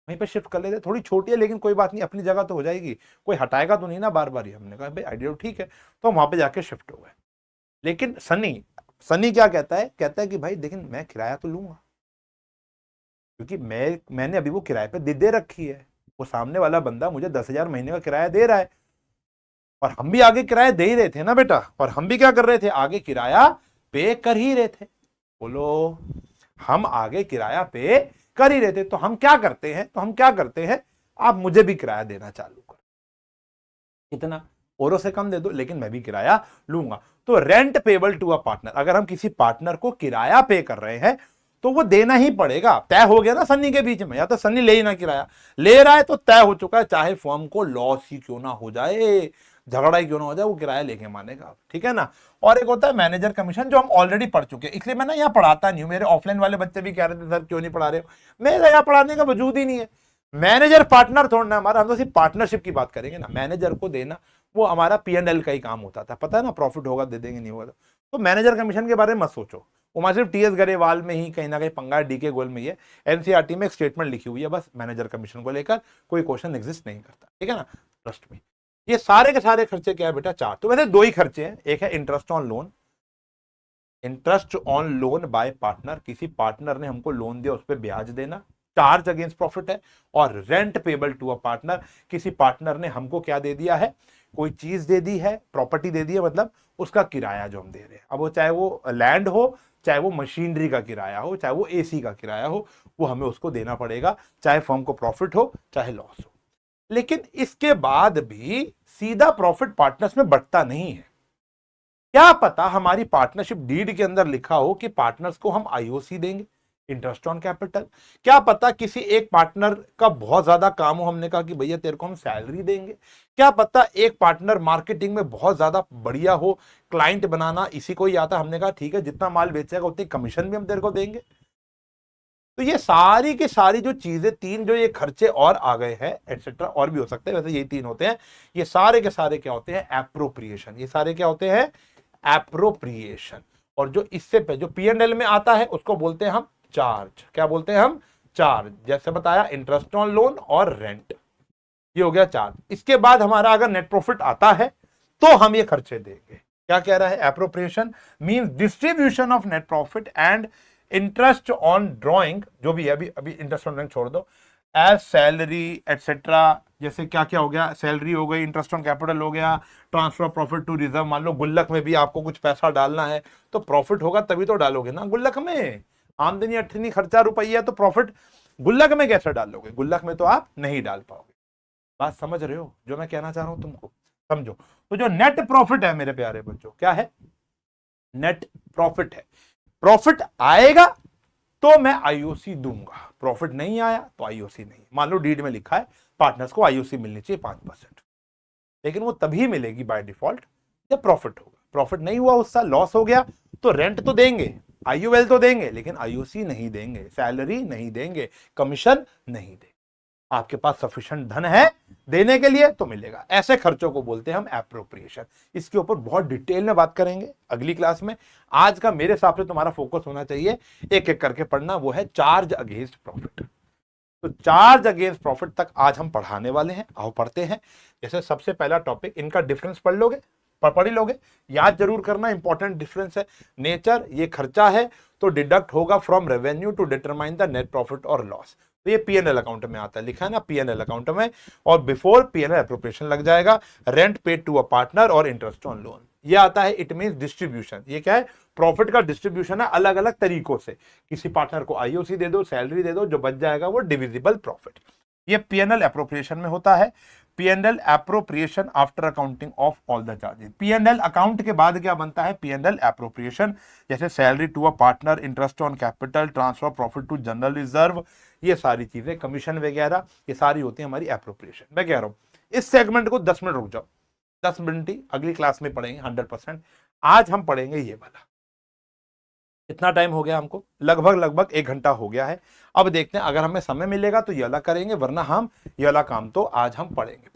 S1: वहीं पे शिफ्ट कर लेते, थोड़ी छोटी है लेकिन कोई बात नहीं, अपनी जगह तो हो जाएगी, कोई हटाएगा तो नहीं ना बार बार ही। हमने कहा भाई आइडिया ठीक है, तो हम वहां पे जाके शिफ्ट हो गए। लेकिन सनी सनी क्या कहता है? कहता है कि भाई लेकिन मैं किराया तो लूंगा, क्योंकि मैंने अभी वो किराए पे दे रखी है, वो सामने वाला बंदा मुझे 10,000 महीने का किराया दे रहा है, और हम भी आगे किराया दे ही रहे थे ना बेटा, और हम भी क्या कर रहे थे? आगे किराया पे कर ही रहे थे। बोलो, हम आगे किराया पे कर ही रहे थे, तो हम क्या करते हैं? आप मुझे भी किराया देना चालू करो, कितना? औरों से कम दे दो, लेकिन मैं भी किराया लूंगा। तो rent payable to a partner, अगर हम किसी पार्टनर को किराया पे कर रहे हैं तो वो देना ही पड़ेगा। तय हो गया ना सन्नी के बीच में, या तो सन्नी ले ही ना किराया, ले रहा है तो तय हो चुका है, चाहे फर्म को लॉस ही क्यों ना हो जाए, झगड़ा ही क्यों ना हो जाए, वो किराया लेके मानेगा, ठीक है ना। और एक होता है मैनेजर कमीशन, जो हम ऑलरेडी पढ़ चुके हैं, इसलिए मैं ना यहाँ पढ़ाता नहीं हूँ। मेरे ऑफलाइन वाले बच्चे भी कह रहे थे सर क्यों नहीं पढ़ा रहे हो, मेरा यहाँ पढ़ाने का वजूद ही नहीं है। मैनेजर पार्टनर थोड़ा हमारा, हम तो सिर्फ पार्टनरशिप की बात करेंगे ना। मैनेजर को देना वो हमारा पीएनएल का ही काम होता था, पता है ना, प्रॉफिट होगा दे देंगे, नहीं होगा तो मैनेजर कमीशन के बारे में मत सोचो। वो सिर्फ टीएस गरेवाल में ही कहीं ना कहीं पंगा, डीके गोयल में ही है, एनसीईआरटी में एक स्टेटमेंट लिखी हुई है बस मैनेजर कमीशन को लेकर, कोई क्वेश्चन एग्जिस्ट नहीं करता, ठीक है ना, ट्रस्ट में। ये सारे के सारे खर्चे क्या है बेटा? 4। तो वैसे 2 ही खर्चे हैं, एक है interest on loan, interest on loan by partner, किसी पार्टनर ने हमको लोन दिया उस पर ब्याज देना, चार्ज अगेंस्ट प्रॉफिट है। और rent payable to a partner, किसी पार्टनर ने हमको क्या दे दिया है? कोई चीज दे दी है, प्रॉपर्टी दे दी है, मतलब उसका किराया जो हम दे रहे हैं, अब वो चाहे वो लैंड हो, चाहे वो मशीनरी का किराया हो, चाहे वो एसी का किराया हो, वो हमें उसको देना पड़ेगा, चाहे फर्म को प्रॉफिट हो चाहे लॉस हो। लेकिन इसके बाद भी सीधा प्रॉफिट पार्टनर्स में बढ़ता नहीं है। क्या पता हमारी पार्टनरशिप डीड के अंदर लिखा हो कि पार्टनर्स को हम आईओसी देंगे, इंटरेस्ट ऑन कैपिटल। क्या पता किसी एक पार्टनर का बहुत ज्यादा काम हो, हमने कहा कि भैया तेरे को हम सैलरी देंगे। क्या पता एक पार्टनर मार्केटिंग में बहुत ज्यादा बढ़िया हो, क्लाइंट बनाना इसी को ही आता, हमने कहा ठीक है जितना माल बेचेगा उतनी कमीशन भी हम तेरे को देंगे। तो ये सारी की सारी जो चीजें, तीन जो ये खर्चे और आ गए हैं एटसेट्रा, और भी हो सकते हैं, वैसे यही तीन होते हैं, ये सारे के सारे क्या होते हैं, एप्रोप्रिएशन। ये सारे क्या होते हैं, एप्रोप्रिएशन। और जो इससे पे जो P&L में आता है उसको बोलते हैं हम चार्ज। क्या बोलते हैं हम, चार्ज। जैसे बताया इंटरेस्ट ऑन लोन और रेंट, ये हो गया चार्ज। इसके बाद हमारा अगर नेट प्रॉफिट आता है तो हम ये खर्चे देंगे। क्या कह रहा है, appropriation means distribution of net profit and interest on drawing, जो भी है, अभी अभी इंटरेस्ट ऑन ड्रॉइंग छोड़ दो, एज सैलरी एटसेट्रा। जैसे क्या क्या हो गया, सैलरी हो गई, इंटरेस्ट ऑन कैपिटल हो गया, transfer of profit to reserve. मान लो गुल्लक में भी आपको कुछ पैसा डालना है तो प्रॉफिट होगा तभी तो डालोगे ना गुल्लक में। आमदनी अठनी खर्चा रुपया, तो प्रॉफिट गुल्लक में कैसे डालोगे, गुल्लक में तो आप नहीं डाल पाओगे। बात समझ रहे हो जो मैं कहना चाह रहा हूं तुमको, समझो। तो जो नेट प्रॉफिट है मेरे प्यारे बच्चों, क्या है, नेट प्रॉफिट है। प्रॉफिट आएगा तो मैं आईओसी दूंगा, प्रॉफिट नहीं आया तो आईओसी नहीं। मान लो डीड में लिखा है पार्टनर्स को आईओसी मिलनी चाहिए 5%, लेकिन वो तभी मिलेगी बाय डिफॉल्ट जब प्रॉफिट होगा। प्रॉफिट नहीं हुआ, उस साल लॉस हो गया, तो रेंट तो देंगे, आईयूएल तो देंगे, लेकिन आईओसी नहीं देंगे, सैलरी नहीं देंगे, कमीशन नहीं देंगे। आपके पास सफिशिएंट धन है देने के लिए तो मिलेगा। ऐसे खर्चों को बोलते हैं हम एप्रोप्रिएशन। इसके ऊपर बहुत डिटेल में बात करेंगे अगली क्लास में। आज का मेरे हिसाब से तुम्हारा फोकस होना चाहिए, एक एक करके पढ़ना, वो है चार्ज अगेंस्ट प्रॉफिट। तो चार्ज अगेंस्ट प्रॉफिट तक आज हम पढ़ाने वाले हैं, आओ पढ़ते हैं। जैसे सबसे पहला टॉपिक, इनका डिफरेंस पढ़ लोगे, पढ़ ही लोगे, याद जरूर करना, इंपॉर्टेंट डिफरेंस है। नेचर, ये खर्चा है तो डिडक्ट होगा from revenue to determine the net profit और लॉस। तो ये P&L अकाउंट में आता है, लिखा है ना P&L अकाउंट में, और बिफोर P&L एप्रोप्रिएशन लग जाएगा। Rent paid to a partner और इंटरेस्ट ऑन लोन, ये आता है। इट मींस डिस्ट्रीब्यूशन, ये क्या है, प्रॉफिट का डिस्ट्रीब्यूशन है अलग अलग तरीकों से। किसी पार्टनर को आईओसी दे दो, सैलरी दे दो, जो बच जाएगा वो डिविजिबल प्रॉफिट। ये P&L एप्रोप्रिएशन में होता है। P&L appropriation after accounting of all the charges. P&L account के बाद क्या बनता है, P&L एप्रोप्रिएशन। जैसे salary to a partner, interest on capital, transfer profit to general reserve, ये सारी चीजें, कमीशन वगैरह, ये सारी होती है हमारी एप्रोप्रिएशन। मैं कह रहा हूं इस सेगमेंट को 10 मिनट रुक जाओ, 10 मिनट ही, अगली क्लास में पढ़ेंगे 100%। आज हम पढ़ेंगे ये वाला। इतना टाइम हो गया हमको, लगभग 1 घंटा हो गया है। अब देखते हैं, अगर हमें समय मिलेगा तो ये वाला करेंगे, वरना हम ये वाला काम तो आज हम पढ़ेंगे।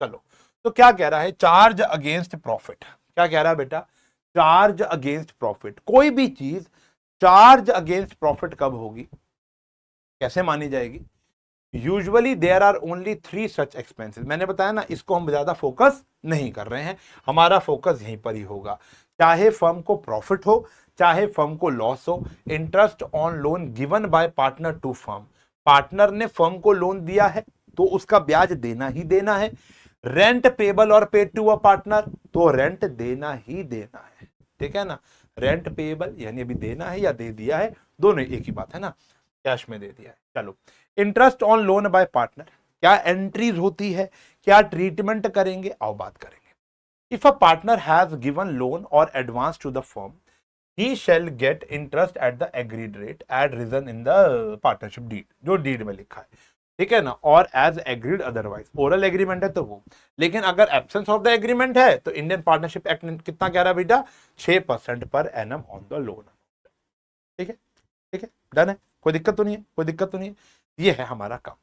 S1: चलो, तो क्या कह रहा है, चार्ज अगेंस्ट प्रॉफिट। क्या कह रहा है बेटा, चार्ज अगेंस्ट प्रॉफिट। कोई भी चीज चार्ज अगेंस्ट प्रॉफिट कब होगी, कैसे मानी जाएगी। Usually there are only 3 such expenses. मैंने बताया ना, इसको हम ज्यादा फोकस नहीं कर रहे हैं, हमारा फोकस यहीं पर ही होगा। चाहे फर्म को प्रॉफिट हो, चाहे फर्म को लॉस हो। Interest on loan given by partner to firm, partner ने फर्म को लोन दिया है तो उसका ब्याज देना ही देना है। रेंट पेबल और पेड टू अ पार्टनर, तो रेंट देना ही देना है, ठीक है ना। रेंट पेबल यानी अभी देना है या दे दिया है, दोनों एक ही बात है ना, कैश में दे दिया है। चलो, interest on loan by partner, क्या एंट्रीज होती है, क्या ट्रीटमेंट करेंगे, आओ बात करेंगे। If a partner has given loan or advance to the firm, he shall get interest at the agreed rate as written in the partnership deed, जो deed में लिखा है, ठीक है ना। और as agreed otherwise, oral agreement है तो वो, लेकिन अगर एब्सेंस ऑफ द एग्रीमेंट है तो इंडियन पार्टनरशिप एक्ट कितना कह रहा है बेटा, 6% per annum on the loan. ठीक है, ठीक है, डन है, कोई दिक्कत तो नहीं है, कोई दिक्कत तो नहीं है। ये है हमारा काम,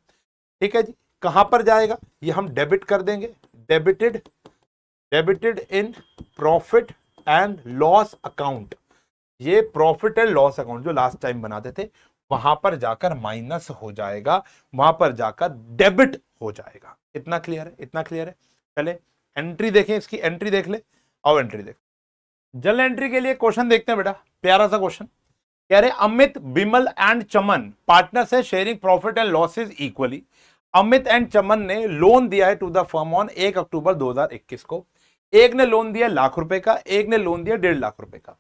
S1: ठीक है जी। कहां पर जाएगा, ये हम डेबिट कर देंगे, debited in profit and loss account. ये प्रॉफिट एंड लॉस अकाउंट जो लास्ट टाइम बनाते थे, वहां पर जाकर माइनस हो जाएगा, वहां पर जाकर डेबिट हो जाएगा। इतना क्लियर है, इतना क्लियर है। चले एंट्री देखें, इसकी एंट्री देख ले, आओ एंट्री देख। जल एंट्री के लिए क्वेश्चन देखते हैं बेटा, प्यारा सा क्वेश्चन कह रहे अमित, बिमल एंड चमन पार्टनर्स है sharing profit and losses equally. Amit and Chaman ने लोन दिया है to the firm on 1 October 2021 को। एक ने लोन दिया ₹1,00,000 का, एक ने लोन दिया ₹1,50,000 का।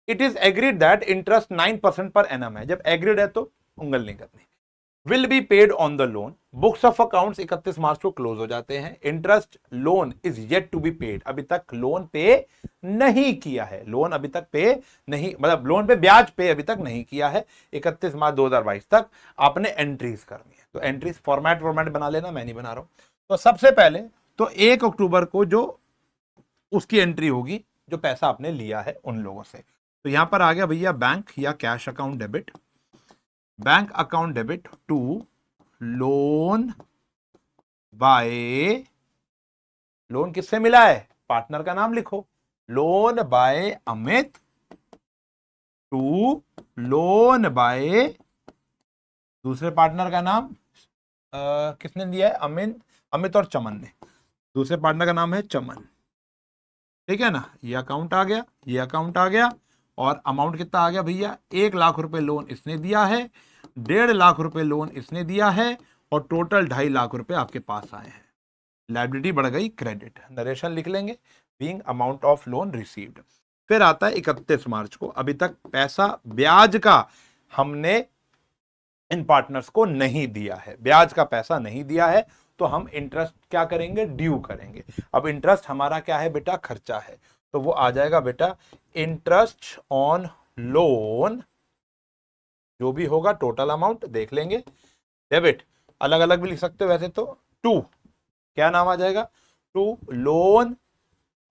S1: It is agreed that interest 9% per annum है। जब एग्रीड है तो उंगल नहीं करनी। Will be paid on the loan. Books of accounts 31 March को क्लोज हो जाते हैं। Interest loan is yet to be paid. अभी तक लोन पे नहीं किया है, लोन अभी तक पे नहीं, मतलब लोन पे ब्याज पे अभी तक नहीं किया है। 31 मार्च 2022 तक आपने एंट्रीज करनी है। तो एंट्रीज फॉर्मेट बना लेना, मैं नहीं बना रहा हूं। तो सबसे पहले तो 1 अक्टूबर को जो उसकी एंट्री होगी, जो पैसा आपने लिया है उन लोगों से। तो यहां पर आ गया भैया बैंक या cash account debit. Bank account debit to loan by, loan किससे मिला है, पार्टनर का नाम लिखो, loan by Amit to loan by दूसरे पार्टनर का नाम किसने दिया है, अमित और चमन ने। दूसरे पार्टनर का नाम है चमन, ठीक है ना। ये अकाउंट आ गया, ये अकाउंट आ गया, और अमाउंट कितना आ गया भैया, ₹1,00,000 लोन इसने दिया है, ₹1,50,000 लोन इसने दिया है, और टोटल ₹2.5 लाख आपके पास आए हैं। लायबिलिटी बढ़ गई क्रेडिट। नरेशन लिख लेंगे, being amount of loan received. फिर आता है 31 मार्च को। अभी तक पैसा ब्याज का हमने इन पार्टनर्स को नहीं दिया है, ब्याज का पैसा नहीं दिया है, तो हम इंटरेस्ट क्या करेंगे, ड्यू करेंगे। अब इंटरेस्ट हमारा क्या है बेटा, खर्चा है, तो वो आ जाएगा बेटा इंटरेस्ट ऑन लोन, जो भी होगा टोटल अमाउंट देख लेंगे। डेबिट अलग अलग भी लिख सकते हो वैसे तो। टू क्या नाम आ जाएगा, to loan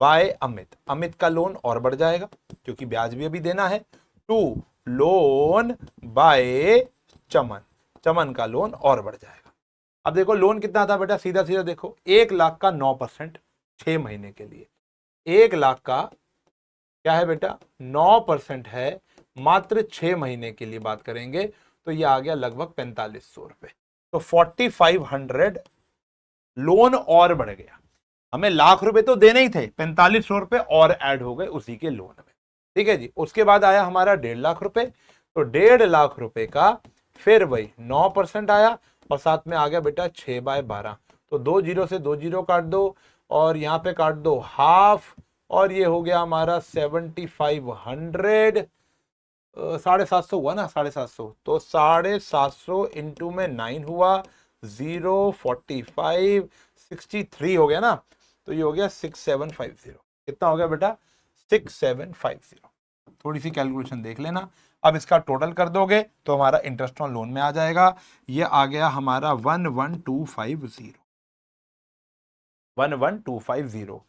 S1: by Amit, Amit का लोन और बढ़ जाएगा क्योंकि ब्याज भी अभी देना है। टू लोन बाय चमन, चमन का लोन और बढ़ जाएगा। अब देखो लोन कितना था बेटा, सीधा सीधा देखो, 1,00,000 का 9% 6 महीने के लिए। 1,00,000 का क्या है बेटा, 9% है, मात्र 6 महीने के लिए बात करेंगे तो ये आ गया लगभग 4,500 रुपए। तो 4,500 लोन और बढ़ गया। हमें ₹1,00,000 तो देने ही थे, 4,500 रुपए और ऐड हो गए उसी के लोन में, ठीक है जी। उसके बाद आया हमारा 1,50,000 रुपए, तो 1,50,000 रुपए का फिर वही 9% आया, और साथ में आ गया बेटा 6/12। तो 2 जीरो से 2 जीरो काट दो, और यहां पे काट दो हाफ, और ये हो गया हमारा 7,500, 750 हुआ ना, 750, तो 750 इंटू में 9 हुआ, 045 63 हो गया ना, तो ये हो गया 6750। कितना हो गया बेटा, 6750। थोड़ी सी कैलकुलेशन देख लेना। अब इसका टोटल कर दोगे तो हमारा इंटरेस्ट ऑन लोन में आ जाएगा, ये आ गया हमारा 11,250, 11,250।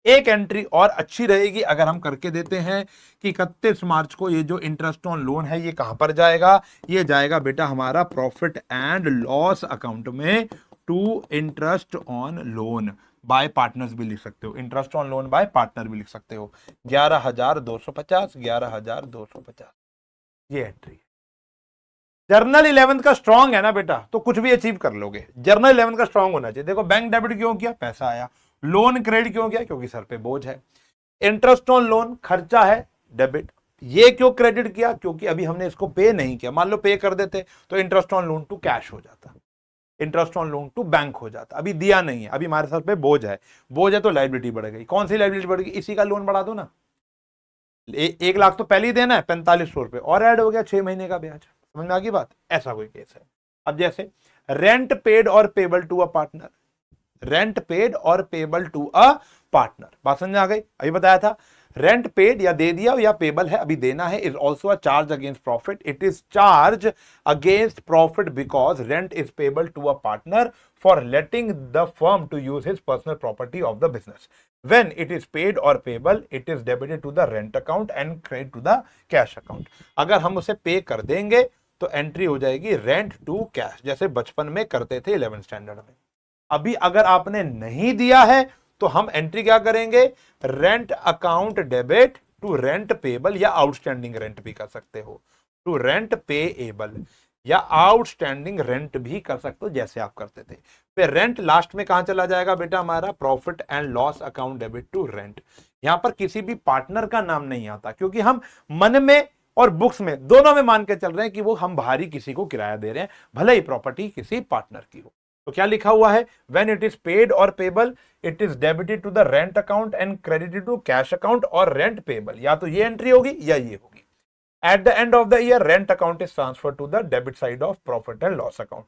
S1: एक एंट्री और अच्छी रहेगी अगर हम करके देते हैं कि 31 मार्च को ये जो इंटरेस्ट ऑन लोन है ये कहां पर जाएगा, ये जाएगा बेटा हमारा प्रॉफिट एंड लॉस अकाउंट में, to interest on loan by partners भी लिख सकते हो, interest on loan by partner भी लिख सकते हो। 11,250, 11,250 ये एंट्री। जर्नल 11 का स्ट्रॉन्ग है ना बेटा, तो कुछ भी अचीव कर लोगे। जर्नल 11 का स्ट्रॉन्ग होना चाहिए। देखो बैंक डेबिट क्यों किया, पैसा आया। लोन क्रेडिट क्यों किया, क्योंकि सर पे बोझ है। इंटरेस्ट ऑन लोन खर्चा है, डेबिट। ये क्यों क्रेडिट किया, क्योंकि अभी हमने इसको पे नहीं किया। मान लो पे कर देते तो interest on loan to cash हो जाता, interest on loan to bank हो जाता। अभी दिया नहीं है, अभी हमारे सर पे बोझ है, बोझ है तो लायबिलिटी बढ़ गई। कौन सी लायबिलिटी बढ़ गई, इसी का लोन बढ़ा दो ना। 1,00,000 तो पहले ही देना है, 4,500 रुपए और ऐड हो गया 6 महीने का ब्याज। समझ में आ गई बात, ऐसा कोई केस है। अब जैसे रेंट पेड और payable to a partner, rent paid और पेबल टू अ पार्टनर, बात समझ आ गई। अभी बताया था रेंट पेड या दे दिया, या पेबल है अभी देना है, is also a charge against profit. It is charge against profit because rent is payable to a partner for letting the firm to use his personal property of the business. When it is paid or payable, it is debited to the rent account and credited to the cash account. अगर हम उसे पे कर देंगे तो entry हो जाएगी rent to cash, जैसे बचपन में करते थे 11th स्टैंडर्ड में। अभी अगर आपने नहीं दिया है तो हम एंट्री क्या करेंगे, rent account debit to rent payable, या आउटस्टैंडिंग रेंट भी कर सकते हो, टू रेंट पेएबल, या आउटस्टैंडिंग रेंट भी कर सकते हो जैसे आप करते थे। फिर रेंट लास्ट में कहां चला जाएगा बेटा, हमारा profit and loss account debit to rent. यहां पर किसी भी पार्टनर का नाम नहीं आता, क्योंकि हम मन में और बुक्स में दोनों में मान के चल रहे हैं कि वो हम बाहरी किसी को किराया दे रहे हैं, भले ही प्रॉपर्टी किसी पार्टनर की हो। तो क्या लिखा हुआ है, व्हेन इट इज पेड और payable it is debited to the rent account and credited to cash account और रेंट पेबल, या तो ये एंट्री होगी या ये होगी। At the end of the year rent account is transfer to the debit side of profit and loss account,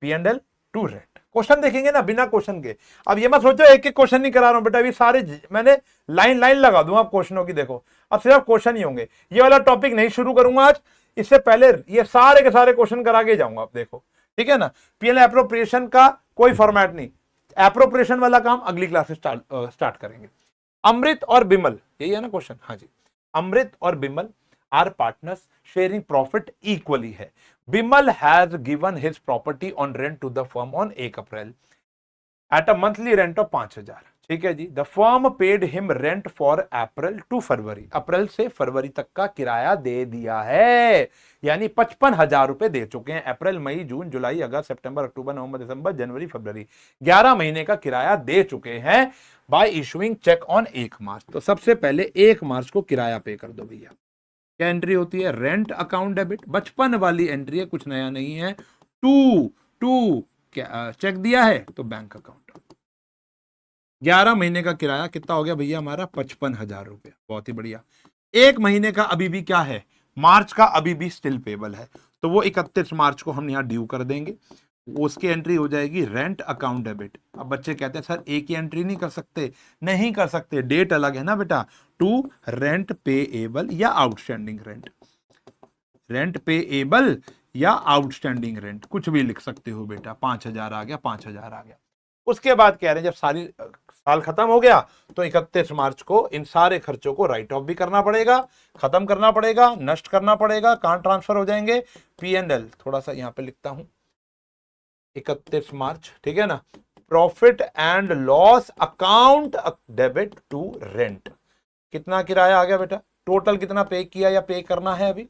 S1: P&L to rent. Question देखेंगे ना बिना क्वेश्चन के। अब ये मत सोचो एक एक क्वेश्चन नहीं करा रहा हूं बेटा, अभी सारे मैंने लाइन लाइन लगा दूंगा क्वेश्चनों की। देखो अब सिर्फ क्वेश्चन ही होंगे, ये वाला टॉपिक नहीं शुरू करूंगा आज, इससे पहले ये सारे के सारे क्वेश्चन करा के जाऊंगा। आप देखो ठीक है ना। P&L एप्रोप्रिएशन का कोई फॉर्मेट नहीं, एप्रोप्रिएशन वाला काम अगली क्लास से स्टार्ट करेंगे। अमृत और बिमल, यही है ना क्वेश्चन, हाँ जी। अमृत और Bimal are partners sharing profit equally है। Bimal has given his property on rent to the firm on 1 April at a monthly rent of 5,000। ठीक है जी। The firm paid him rent for April to February, अप्रैल से फरवरी तक का किराया दे दिया है, यानी 55,000 रुपए दे चुके हैं। अप्रैल, मई, जून, जुलाई, अगस्त, सितंबर, अक्टूबर, नवंबर, दिसंबर, जनवरी, फरवरी, 11 महीने का किराया दे चुके हैं बाय इशूइंग चेक ऑन 1 मार्च। तो सबसे पहले 1 मार्च को किराया पे कर दो भैया। क्या एंट्री होती है, रेंट अकाउंट डेबिट, बचपन वाली एंट्री है, कुछ नया नहीं है। टू चेक दिया है तो बैंक अकाउंट। 11 महीने का किराया कितना हो गया भैया हमारा, 55,000 रुपया, बहुत ही बढ़िया। 1 महीने का अभी भी क्या है, मार्च का अभी भी स्टिल पेबल है, तो वो 31 मार्च को हम यहाँ ड्यू कर देंगे, उसकी एंट्री हो जाएगी रेंट अकाउंट डेबिट। अब बच्चे कहते हैं सर एक ही एंट्री नहीं कर सकते, नहीं कर सकते, डेट अलग है ना बेटा। टू रेंट पेएबल या आउटस्टैंडिंग रेंट, रेंट पेएबल या आउटस्टैंडिंग रेंट, कुछ भी लिख सकते हो बेटा। 5,000 आ गया, 5,000 आ गया। उसके बाद कह रहे हैं जब साल खत्म हो गया तो 31 मार्च को इन सारे खर्चों को राइट ऑफ भी करना पड़ेगा, खत्म करना पड़ेगा, नष्ट करना पड़ेगा। कहां ट्रांसफर हो जाएंगे, P&L, थोड़ा सा यहां पे लिखता हूं, 31 मार्च, ठीक है ना। Profit and loss account debit to rent, कितना किराया आ गया बेटा, टोटल कितना पे किया या पे करना है अभी,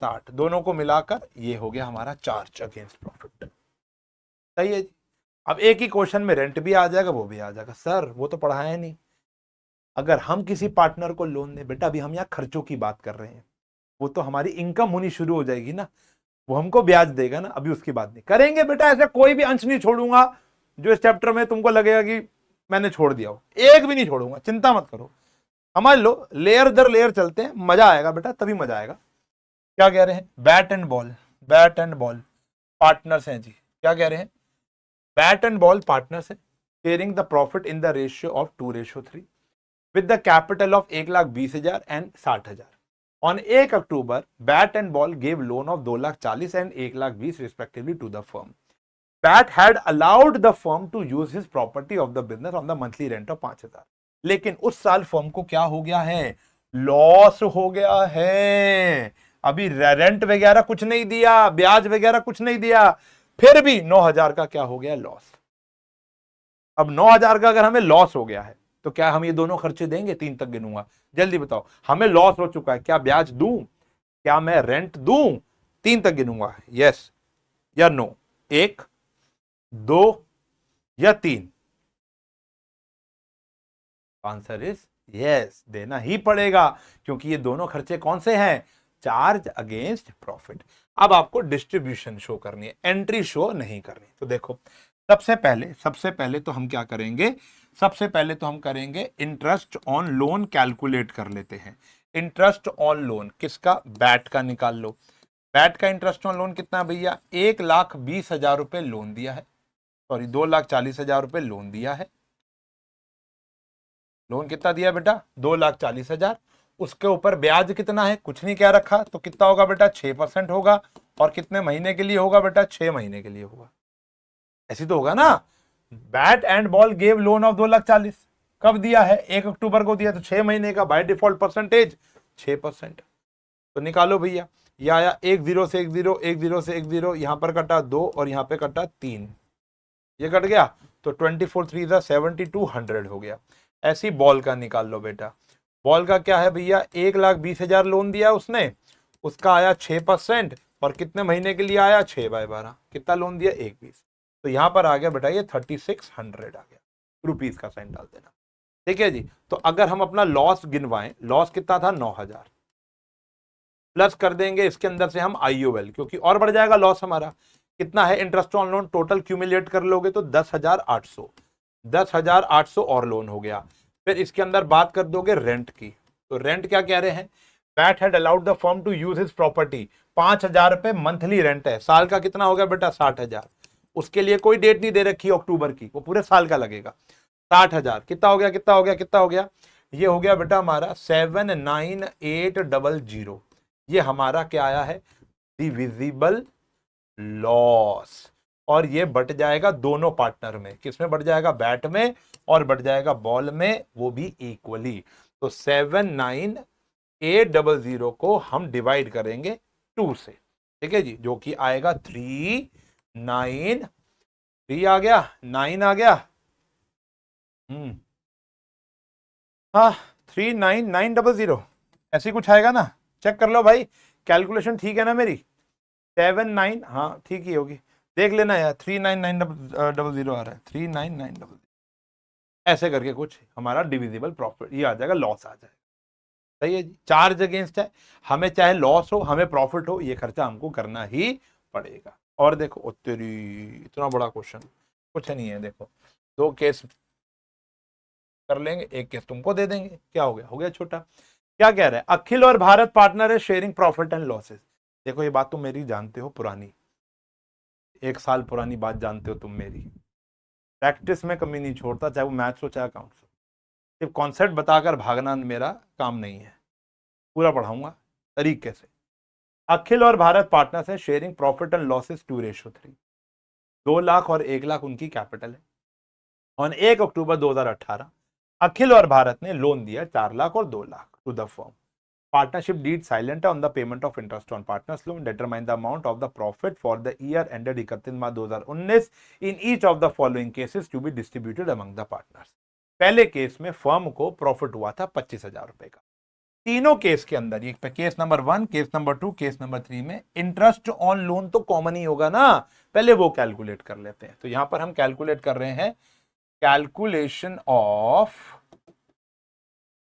S1: 60, दोनों को मिलाकर ये हो गया हमारा चार्ज अगेंस्ट प्रॉफिट। सही है जी। अब एक ही क्वेश्चन में रेंट भी आ जाएगा, वो भी आ जाएगा। सर वो तो पढ़ाया नहीं। अगर हम किसी पार्टनर को लोन दें बेटा, अभी हम यहाँ खर्चों की बात कर रहे हैं, वो तो हमारी इनकम होनी शुरू हो जाएगी ना, वो हमको ब्याज देगा ना, अभी उसकी बात नहीं करेंगे बेटा। ऐसा कोई भी अंश नहीं छोड़ूंगा जो इस चैप्टर में तुमको लगेगा कि मैंने छोड़ दिया हो, एक भी नहीं छोड़ूंगा, चिंता मत करो। समझ लो, लेयर दर लेयर चलते हैं, मजा आएगा बेटा, तभी मजा आएगा। क्या कह रहे हैं, bat and ball, bat and ball partners हैं जी। क्या कह रहे हैं, बैट एंड बॉल पार्टनर्स है, sharing the profit in the ratio of 2:3 with the capital of 1,20,000 and 60,000। On 1 October bat and ball gave loan of 2,40,000 and 1,20,000 respectively to the firm. Bat had allowed the firm to use his property of the business on the monthly rent of 5,000। लेकिन उस साल firm को क्या हो गया है, loss हो गया है। अभी रेंट वगैरह कुछ नहीं दिया, ब्याज वगैरह कुछ नहीं दिया, फिर भी 9,000 का क्या हो गया, लॉस। अब 9,000 का अगर हमें लॉस हो गया है तो क्या हम ये दोनों खर्चे देंगे, 3 तक गिनूंगा, जल्दी बताओ। हमें लॉस हो चुका है, क्या ब्याज दूं, क्या मैं रेंट दूं, 3 तक गिनूंगा, यस या नो, 1, 2 या 3। आंसर इज यस, देना ही पड़ेगा, क्योंकि ये दोनों खर्चे कौन से हैं, चार्ज अगेंस्ट प्रॉफिट। अब आपको डिस्ट्रीब्यूशन शो करनी है, एंट्री शो नहीं करनी। तो देखो सबसे पहले तो हम क्या करेंगे, सबसे पहले तो हम करेंगे इंटरेस्ट ऑन लोन कैलकुलेट कर लेते हैं। इंटरेस्ट ऑन लोन किसका, बैट का निकाल लो। बैट का इंटरेस्ट ऑन लोन कितना भैया, 1,20,000 रुपए लोन दिया है, सॉरी 2,40,000 रुपए लोन दिया है। लोन कितना दिया बेटा, 2,40,000। उसके ऊपर ब्याज कितना है, कुछ नहीं कह रखा, तो कितना होगा बेटा, 6% होगा। और कितने महीने के लिए होगा बेटा, 6 महीने के लिए होगा। ऐसी तो होगा ना। Bat and ball gave loan of 2,40,000, कब दिया है, 1 अक्टूबर को दिया, तो 6 महीने का, बाय डिफॉल्ट परसेंटेज 6%। तो निकालो भैया, ये आया 10 से 10, 10 से 10, यहां पर कटा 2 और यहां पे कटा 3, ये कट गया, तो 24 3 7200 हो गया। ऐसी बॉल का निकाल लो बेटा। बॉल का क्या है भैया, 1,20,000 लोन दिया उसने, उसका आया 6%, और कितने महीने के लिए आया, 6/12। कितना लोन दिया, 1,20। तो यहां पर आ गया बेटा ये 3,600 आ गया, रुपीस का साइन डाल देना। ठीक है जी। तो अगर हम अपना लॉस गिनवाएं, लॉस कितना था, 9,000, प्लस कर देंगे इसके अंदर से हम IOL, क्योंकि और बढ़ जाएगा लॉस हमारा, कितना है interest on loan, total cumulate कर लोगे तो 10,800, 10,800 और लोन हो गया। फिर इसके अंदर बात कर दोगे रेंट की, तो रेंट क्या कह रहे हैं, Pat had allowed the firm to use his property, 5,000 रुपए मंथली रेंट है, साल का कितना हो गया बेटा 60,000। उसके लिए कोई डेट नहीं दे रखी अक्टूबर की, वो पूरे साल का लगेगा। 60,000 कितना हो गया, कितना हो गया, कितना हो गया, ये हो गया बेटा हमारा 79800। ये हमारा क्या आया है, डिविजिबल लॉस। और ये बट जाएगा दोनों पार्टनर में, किसमें बट जाएगा, बैट में, और बट जाएगा बॉल में, वो भी इक्वली। तो 79800 को हम डिवाइड करेंगे 2 से, ठीक है जी, जो कि आएगा 393 आ गया, 9 आ गया, हाँ 39900 ऐसे कुछ आएगा ना, चेक कर लो भाई, कैलकुलेशन ठीक है ना मेरी, 79, हाँ ठीक ही होगी, देख लेना यार, 39900 आ रहा है, 39900 ऐसे करके कुछ हमारा डिविजिबल प्रॉफिट ये आ जाएगा, लॉस आ जाएगा। सही है जी, चार्ज अगेंस्ट है, हमें चाहे लॉस हो हमें प्रॉफिट हो, ये खर्चा हमको करना ही पड़ेगा। और देखो तेरी इतना बड़ा क्वेश्चन कुछ नहीं है, देखो 2 केस कर लेंगे, 1 केस तुमको दे देंगे, क्या हो गया, हो गया छोटा। क्या कह रहा है, अखिल और भारत पार्टनर है शेयरिंग प्रॉफिट एंड लॉसेस। देखो ये बात तुम मेरी जानते हो पुरानी, 1 साल पुरानी बात जानते हो तुम मेरी, प्रैक्टिस में कमी नहीं छोड़ता, चाहे वो मैथ्स हो चाहे अकाउंट्स हो, सिर्फ कॉन्सेप्ट बताकर भागना मेरा काम नहीं है, पूरा पढ़ाऊंगा तरीके से। अखिल और भारत पार्टनर्स है sharing profit and losses 2:3, 2 lakh और 1 लाख उनकी कैपिटल है। ऑन 1 अक्टूबर 2018 अखिल और भारत ने लोन दिया 4 लाख और 2 lakh to the firm. Partnership deed silent on the payment of interest on partners loan. Determine the amount of the profit for the year ended 31 March 2019 in each of the following cases to be distributed among the partners. पहले case में firm को profit हुआ था 25,000 रुपए का। तीनों case के अंदर, ये case number 1, case number 2, case number 3 में इंटरेस्ट ऑन लोन तो कॉमन ही होगा ना, पहले वो कैलकुलेट कर लेते हैं। तो यहां पर हम कैलकुलेट कर रहे हैं calculation of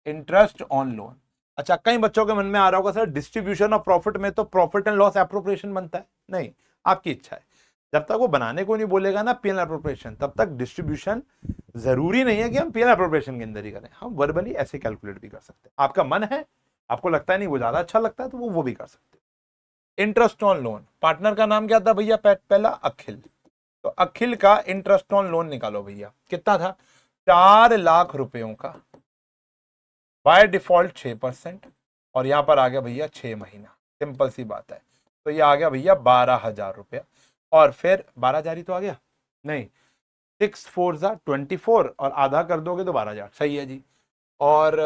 S1: interest on loan. अच्छा, कई बच्चों के मन में आ रहा होगा सर डिस्ट्रीब्यूशन ऑफ प्रॉफिट में तो प्रॉफिट एंड लॉस एप्रोप्रिएशन बनता है, नहीं, आपकी इच्छा है, जब तक वो बनाने को नहीं बोलेगा ना पीएनएल एप्रोप्रिएशन, तब तक डिस्ट्रीब्यूशन जरूरी नहीं है कि हम पीएनएल एप्रोप्रिएशन के अंदर ही करें, हम वर्बली ऐसे कैलकुलेट भी कर सकते हैं। आपका मन है, आपको लगता है नहीं वो ज्यादा अच्छा लगता है, तो वो भी कर सकते हैं। इंटरेस्ट ऑन लोन, पार्टनर का नाम क्या था भैया, पहला अखिल, तो अखिल का इंटरेस्ट ऑन लोन निकालो भैया, कितना था, 4 लाख रुपयों का, बाय डिफॉल्ट 6%, और यहां पर आ गया भैया 6 महीना, सिंपल सी बात है, तो ये आ गया भैया 12,000 रुपया, और फिर 12,000 ही तो आ गया, नहीं 6 4 24 और आधा कर दोगे तो 12,000, सही है जी। और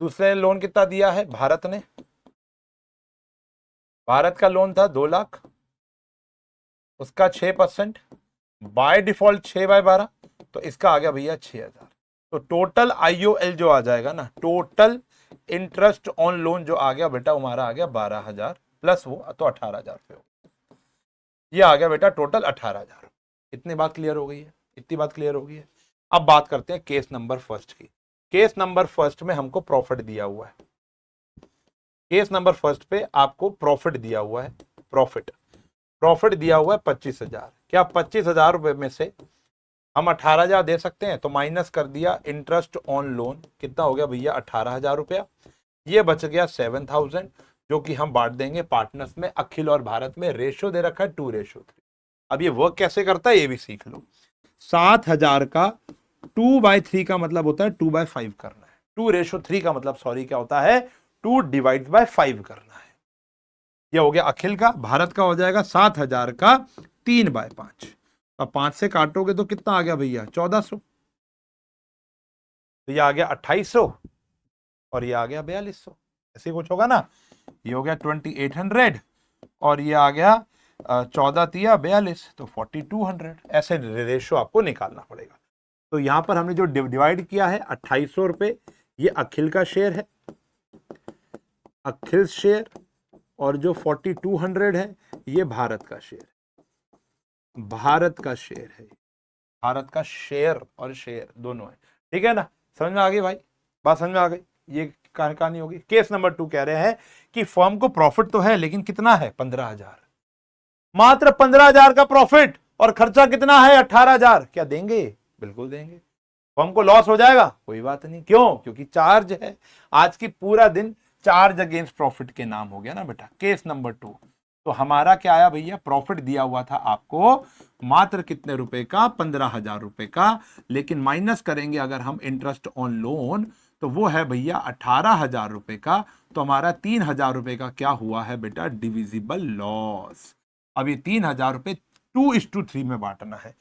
S1: दूसरे लोन कितना दिया है भारत ने, भारत का लोन था 2 लाख, उसका 6%, बाय डिफॉल्ट 6/12, तो इसका आ गया भैया 6,000। तो टोटल आईओएल जो आ जाएगा ना, टोटल इंटरेस्ट ऑन लोन जो आ गया बेटा हमारा आ गया 12,000 प्लस वो तो 18,000 रुपये, ये आ गया बेटा टोटल 18,000। इतनी बात क्लियर हो गई है, इतनी बात क्लियर हो गई है। अब बात करते हैं केस नंबर फर्स्ट की। केस नंबर फर्स्ट में हमको प्रॉफिट दिया हुआ है, केस नंबर फर्स्ट पे आपको प्रॉफिट दिया हुआ है, प्रॉफिट दिया हुआ है 25,000। क्या 25,000 रुपए में से हम 18,000 दे सकते हैं, तो माइनस कर दिया इंटरेस्ट ऑन लोन, कितना हो गया भैया 18,000 रुपया, ये बच गया 7,000, जो कि हम बांट देंगे पार्टनर्स में, अखिल और भारत में, रेशियो दे रखा है 2:3। अब ये वर्क कैसे करता है ये भी सीख लो। 7,000 का 2/3 का मतलब होता है 2/5 करना है, 2:3 का मतलब सॉरी क्या होता है, 2/5 करना है। ये हो गया अखिल का, भारत का हो जाएगा 7,000 का 3/5, अब 5 से काटोगे तो कितना आ गया भैया 1,400, तो ये आ गया 2,800 और ये आ गया 4,200, ऐसे कुछ होगा ना, ये हो गया 2,800 और ये आ गया 14 तिया 42, तो 4,200, ऐसे रेशियो आपको निकालना पड़ेगा। तो यहां पर हमने जो डिवाइड किया है 2,800 रुपए, ये अखिल का शेयर है, अखिल शेयर, और जो 4,200 है ये भारत का शेयर है, भारत का शेयर है, भारत का शेयर और शेयर दोनों है, ठीक है ना, समझ में आ गई भाई, बात समझ में आ गई, ये कहानी होगी। केस नंबर 2 कह रहे हैं कि फर्म को प्रॉफिट तो है लेकिन कितना है 15,000, मात्र 15,000 का प्रॉफिट और खर्चा कितना है 18,000। क्या देंगे? बिल्कुल देंगे। फर्म को लॉस हो जाएगा? कोई बात नहीं। क्यों? क्योंकि चार्ज है। आज की पूरा दिन चार्ज अगेंस्ट प्रॉफिट के नाम हो गया ना बेटा। केस नंबर 2, तो हमारा क्या आया भैया? प्रॉफिट दिया हुआ था आपको मात्र कितने रुपए का? 15,000 रुपए का। लेकिन माइनस करेंगे अगर हम इंटरेस्ट ऑन लोन, तो वो है भैया 18,000 रुपए का। तो हमारा 3,000 रुपए का क्या हुआ है बेटा? Divisible loss. अब ये 3,000 रुपए 2:3 में बांटना है।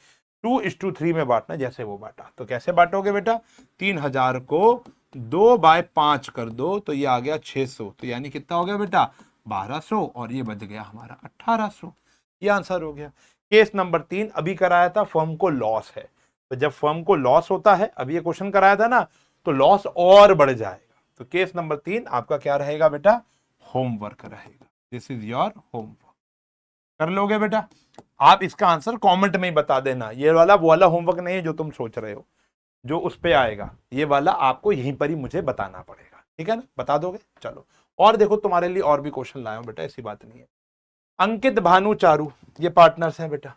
S1: 2:3 में बांटना, जैसे वो बांटा। तो कैसे बांटोगे बेटा? 3,000 को 2/5 कर दो, तो ये आ गया 600। तो यानी कितना हो गया बेटा? 1200। और ये बच गया हमारा 1800। ये आंसर हो गया। केस नंबर 3 अभी कराया था, फर्म को लॉस है। तो जब फर्म को लॉस होता है, अभी ये क्वेश्चन कराया था ना, तो लॉस और बढ़ जाएगा। तो केस नंबर 3 आपका क्या रहेगा बेटा? होमवर्क रहेगा। This is your homework. कर लोगे बेटा? आप इसका आंसर कमेंट में ही बता देना। ये वाला वो वाला होमवर्क नहीं है जो तुम सोच रहे हो, जो उस पे आएगा। ये वाला आपको यहीं पर ही मुझे बताना पड़ेगा। ठीक है ना? बता दोगे? चलो। और देखो, तुम्हारे लिए और भी क्वेश्चन लाया हूं बेटा, ऐसी बात नहीं है। अंकित, भानु, चारू, ये पार्टनर्स हैं बेटा।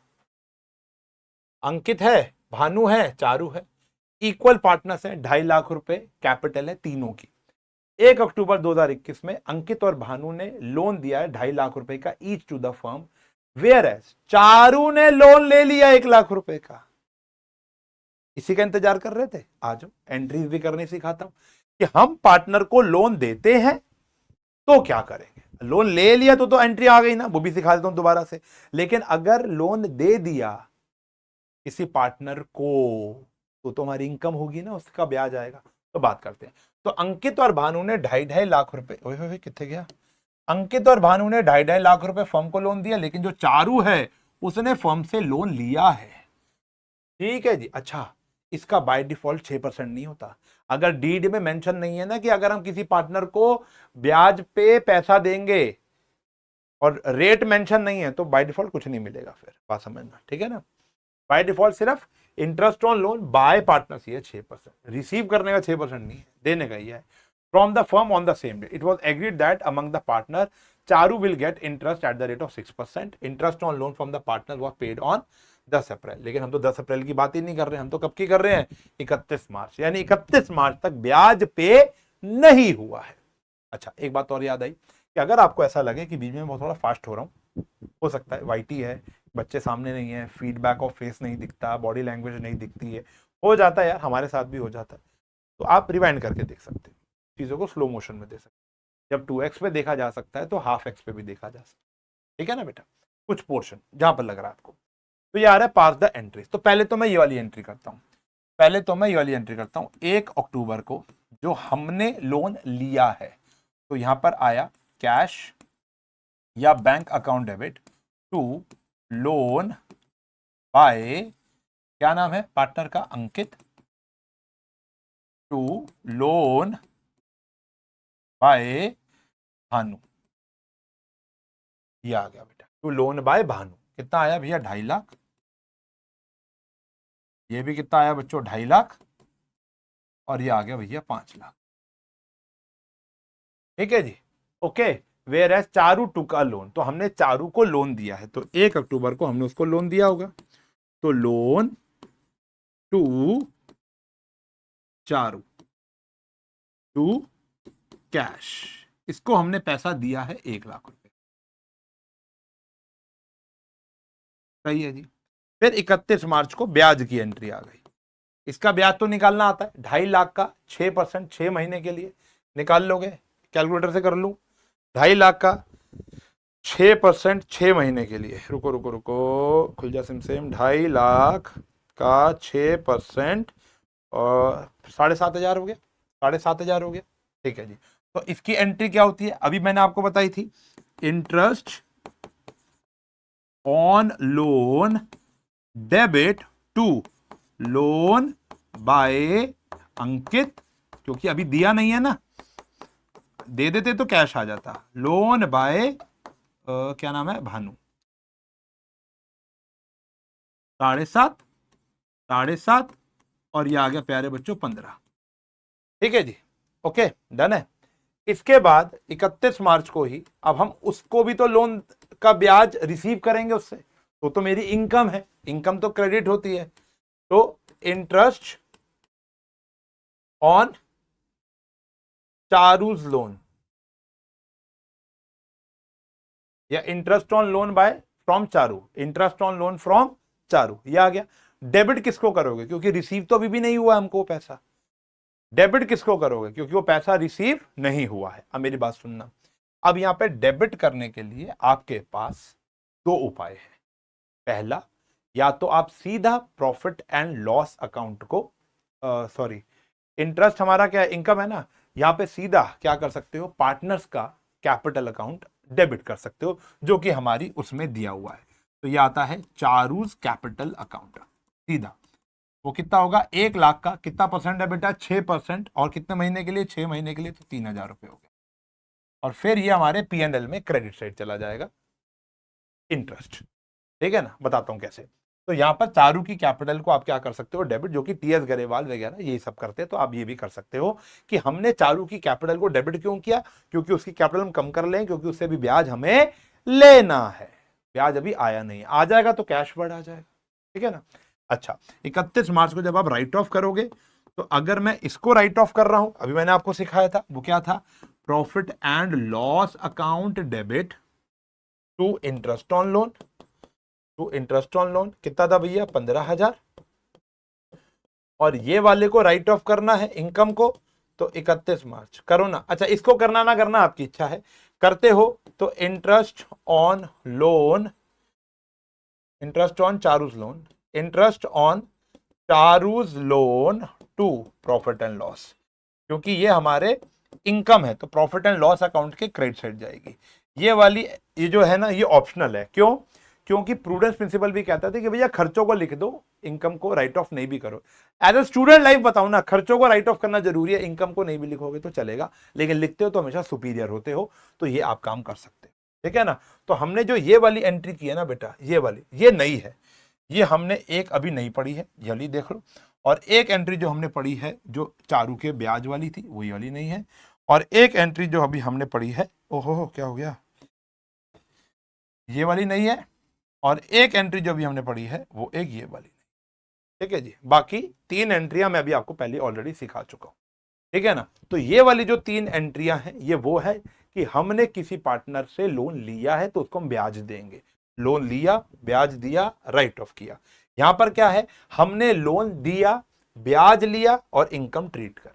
S1: अंकित है, भानु है, चारू है। इक्वल पार्टनर्स हैं। 2.5 लाख रुपए कैपिटल है तीनों की। 1 अक्टूबर 2021 में अंकित और भानु ने लोन दिया है 2.5 लाख रुपए का each to the firm, where as Charu ने लोन ले लिया 1 लाख रुपए का। इसी का इंतजार कर रहे थे? आ जाओ, एंट्रीज भी करनी सिखाता हूं कि हम पार्टनर को लोन देते हैं तो क्या करेंगे। लोन ले लिया तो एंट्री आ गई ना, वो भी सिखा देता हूं दोबारा से। लेकिन अगर लोन दे दिया किसी पार्टनर को, तो तुम्हारी इनकम होगी ना, उसका ब्याज आएगा। तो बात करते हैं। तो अंकित और भानु ने 2.5 लाख रुपए, ओए कितने गया? अंकित और भानु ने 2.5 लाख रुपए फर्म को लोन दिया, लेकिन जो चारू है उसने फर्म से लोन लिया है। ठीक है जी। अच्छा, इसका बाय डिफॉल्ट 6% नहीं होता। अगर डीड में मेंशन नहीं है ना कि अगर हम किसी पार्टनर को ब्याज पे पैसा देंगे और रेट मेंशन नहीं है, तो बाय डिफॉल्ट कुछ नहीं मिलेगा। फिर बात समझना, ठीक है ना? बाय डिफॉल्ट सिर्फ interest on loan by partners ही है 6%। रिसीव करने का 6% नहीं है, देने का ही है। From the firm on the same day it was agreed that among the partner Charu will get interest eight the rate of 6%। Interest on loan from the partner was paid on 10 अप्रैल। लेकिन हम तो 10 अप्रैल की बात ही नहीं कर रहे हैं, हम तो कब की कर रहे हैं? 31 मार्च। यानी 31 मार्च तक ब्याज पे नहीं हुआ है। अच्छा, एक बात और याद आई कि अगर आपको ऐसा लगे कि बीच में बहुत थोड़ा फास्ट हो रहा हूं, हो सकता है वाईटी है, बच्चे सामने नहीं है, फीडबैक ऑफ फेस नहीं दिखता, बॉडी लैंग्वेज नहीं दिखती है, हो जाता है यार, हमारे साथ भी हो जाता है। तो आप रिवाइंड करके देख सकते हैं, चीज़ों को स्लो मोशन में देख सकते हैं। जब 2x पे देखा जा सकता है तो हाफ एक्स पे भी देखा जा सकता है। ठीक है ना बेटा? कुछ पोर्शन जहां पर लग रहा है आपको। तो ये आ रहा है पास द एंट्रीज। तो पहले तो मैं ये वाली एंट्री करता हूँ। 1 अक्टूबर को जो हमने लोन लिया है, तो यहां पर आया कैश या bank account debit to loan by, क्या नाम है पार्टनर का? Ankit, to loan by Bhanu. ये आ गया बेटा, टू लोन बाय भानु। कितना आया भैया? 2.5 लाख। ये भी कितना आया बच्चों? 2.5 लाख। और ये आ गया भैया 5 लाख। ठीक है जी। Okay. Where as Charu to का लोन, तो हमने चारू को लोन दिया है, तो 1 अक्टूबर को हमने उसको लोन दिया होगा। तो loan to Charu to cash, इसको हमने पैसा दिया है 1 लाख रुपए। सही है जी। फिर 31 मार्च को ब्याज की एंट्री आ गई। इसका ब्याज तो निकालना आता है, 2.5 लाख का 6% 6 महीने के लिए निकाल लोगे, कैलकुलेटर से कर लूं। 2.5 लाख का 6% 6 महीने के लिए, रुको रुको रुको, खुल जा सिम सिम। 2.5 लाख का 6% और 7,500 हो गया, 7,500 हो गया। ठीक है जी। तो इसकी एंट्री क्या होती है? अभी मैंने आपको बताई थी, interest on loan debit to loan by Ankit, क्योंकि अभी दिया नहीं है ना, दे देते तो कैश आ जाता। लोन बाय क्या नाम है? भानु। 7.5 और ये आ गया प्यारे बच्चों 15। ठीक है जी। ओके, डन है। इसके बाद 31 मार्च को ही अब हम उसको भी तो लोन का ब्याज रिसीव करेंगे उससे, तो मेरी इनकम है, इनकम तो क्रेडिट होती है। तो इंटरेस्ट ऑन चारूज लोन या interest on loan bye from Charu, interest on loan from Charu, ये आ गया। डेबिट किसको करोगे, क्योंकि रिसीव तो अभी भी नहीं हुआ हमको पैसा। डेबिट किसको करोगे, क्योंकि वो पैसा रिसीव नहीं हुआ है। अब मेरी बात सुनना, अब यहां पे डेबिट करने के लिए आपके पास दो उपाय है। पहला, या तो आप सीधा प्रॉफिट एंड लॉस अकाउंट को, सॉरी इंटरेस्ट हमारा क्या है, इनकम है ना, यहां पे सीधा क्या कर सकते हो, पार्टनर्स का कैपिटल अकाउंट डेबिट कर सकते हो, जो कि हमारी उसमें दिया हुआ है। तो ये आता है चारूज कैपिटल अकाउंट सीधा। वो कितना होगा, 1,00,000 का कितना परसेंट है बेटा, 6%, और कितने महीने के लिए, 6 महीने के लिए, तो 3,000 रुपए हो गए। और फिर ये हमारे P&L में क्रेडिट साइड चला जाएगा इंटरेस्ट। ठीक है ना, बताता हूं कैसे। तो यहां पर चारू की कैपिटल को आप क्या कर सकते हो, डेबिट, जो कि TS गरेवाल वगैरह ये सब करते हैं, तो आप ये भी कर सकते हो कि हमने चारू की कैपिटल को डेबिट क्यों किया, क्योंकि उसकी कैपिटल हम कम कर लें, क्योंकि उससे भी ब्याज हमें लेना है। ब्याज अभी आया नहीं, आ जाएगा तो कैश वर्ड आ जाएगा। ठीक है ना। अच्छा, 31 मार्च को जब आप राइट ऑफ करोगे, तो अगर मैं इसको राइट ऑफ कर रहा हूं, अभी मैंने आपको सिखाया था, वो क्या था, profit and loss account debit to interest on loan, to interest on loan कितना था भैया, 15,000। और ये वाले को राइट ऑफ करना है इनकम को, तो 31 मार्च करो ना। अच्छा, इसको करना ना करना आपकी इच्छा है, करते हो तो interest on loan, interest on Charu's loan, interest on Charu's loan to profit and loss, क्योंकि ये हमारे इनकम है, तो प्रॉफिट एंड लॉस अकाउंट के क्रेडिट साइड जाएगी। ये वाली, ये जो है ना, ये ऑप्शनल है। क्यों, क्योंकि प्रूडेंस प्रिंसिपल भी कहता था कि भैया खर्चों को लिख दो, इनकम को राइट ऑफ नहीं भी करो। एज अ स्टूडेंट लाइफ बताऊं ना, खर्चों को राइट ऑफ करना जरूरी है, इनकम को नहीं भी लिखोगे तो चलेगा, लेकिन लिखते हो तो हमेशा सुपीरियर होते हो, तो ये आप काम कर सकते हो। ठीक है ना। तो हमने जो ये वाली एंट्री की है ना बेटा, ये वाली, ये नई है, ये हमने एक अभी नहीं पढ़ी है, ये वाली देख लो। और एक एंट्री जो हमने पढ़ी है, जो चारू के ब्याज वाली थी, वही वाली नहीं है। और एक एंट्री जो अभी हमने पढ़ी है, ओहो क्या हो गया, ये वाली नहीं है। और एक एंट्री जो अभी हमने पढ़ी है, वो एक ये वाली नहीं। ठीक है जी, बाकी 3 एंट्रियां मैं अभी आपको पहले ऑलरेडी सिखा चुका हूं। ठीक है ना। तो ये वाली जो 3 एंट्रियां हैं, ये वो है कि हमने किसी पार्टनर से लोन लिया है तो उसको हम ब्याज देंगे। लोन लिया, ब्याज दिया, राइट ऑफ किया। यहां पर क्या है, हमने लोन दिया, ब्याज लिया और इनकम ट्रीट कर,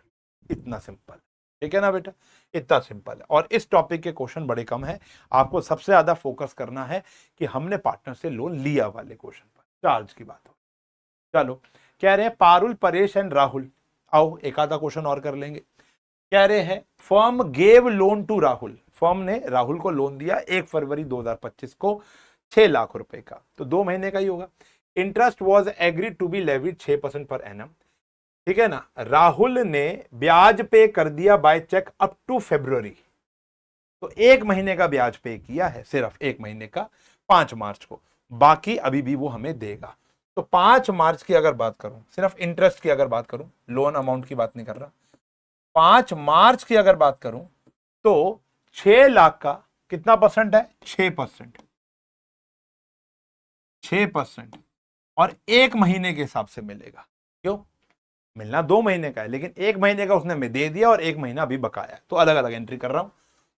S1: इतना सिंपल। ठीक है ना बेटा, इतना सिंपल है। और इस टॉपिक के क्वेश्चन बड़े कम है, आपको सबसे ज्यादा फोकस करना है कि हमने पार्टनर से लोन लिया वाले क्वेश्चन पर। चार्ज की बात हो, चलो। कह रहे हैं पारुल, परेश एंड राहुल, आओ एक आधा क्वेश्चन और कर लेंगे। कह रहे हैं firm gave loan to Rahul, firm ने राहुल को लोन दिया 1 फरवरी 2025 को 6 लाख रुपए का, तो 2 महीने का ही होगा। Interest was agreed to be levied 6% per annum. ठीक है ना। राहुल ने ब्याज पे कर दिया बाय चेक अप टू फरवरी, तो 1 महीने का ब्याज पे किया है, सिर्फ 1 महीने का, 5 मार्च को, बाकी अभी भी वो हमें देगा। तो 5 मार्च की अगर बात करूं, सिर्फ इंटरेस्ट की अगर बात करूं, लोन अमाउंट की बात नहीं कर रहा, 5 मार्च की अगर बात करूं, तो 6 लाख का कितना परसेंट है, 6%, 6%। और 1 महीने के हिसाब से मिलेगा। क्यों, मिलना 2 महीने का है, लेकिन 1 महीने का उसने हमें दे दिया और 1 महीना अभी बकाया है, तो अलग अलग एंट्री कर रहा हूं।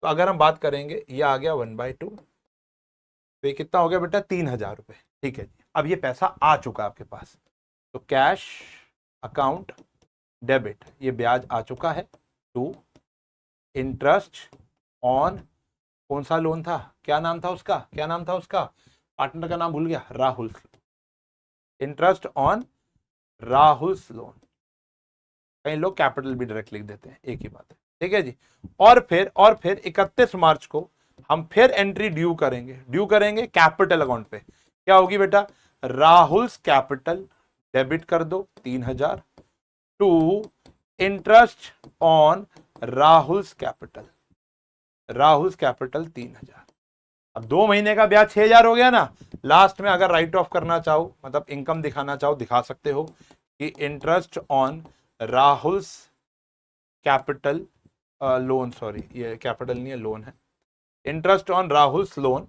S1: तो अगर हम बात करेंगे, ये आ गया 1/2, तो ये कितना हो गया बेटा, 3,000 रुपए। ठीक है जी, अब ये पैसा आ चुका है आपके पास, तो कैश अकाउंट डेबिट, ये ब्याज आ चुका है टू इंटरेस्ट ऑन, कौन सा लोन था, क्या नाम था उसका, क्या नाम था उसका, पार्टनर का नाम भूल गया, Rahul. Interest on Rahul's loan, कई लोग कैपिटल भी डायरेक्ट लिख देते हैं, एक ही बात है। ठीक है जी। और फिर 31 मार्च को हम फिर एंट्री ड्यू करेंगे कैपिटल अकाउंट पे। क्या होगी बेटा, राहुल्स कैपिटल डेबिट कर दो 3,000 to interest on Rahul's capital, Rahul's capital 3,000। अब 2 महीने का ब्याज 6,000 हो गया ना। लास्ट में अगर राइट ऑफ करना चाहो, मतलब इनकम दिखाना चाहो, दिखा सकते हो कि interest on Rahul's capital loan, sorry ये कैपिटल नहीं है, लोन है, interest on Rahul's loan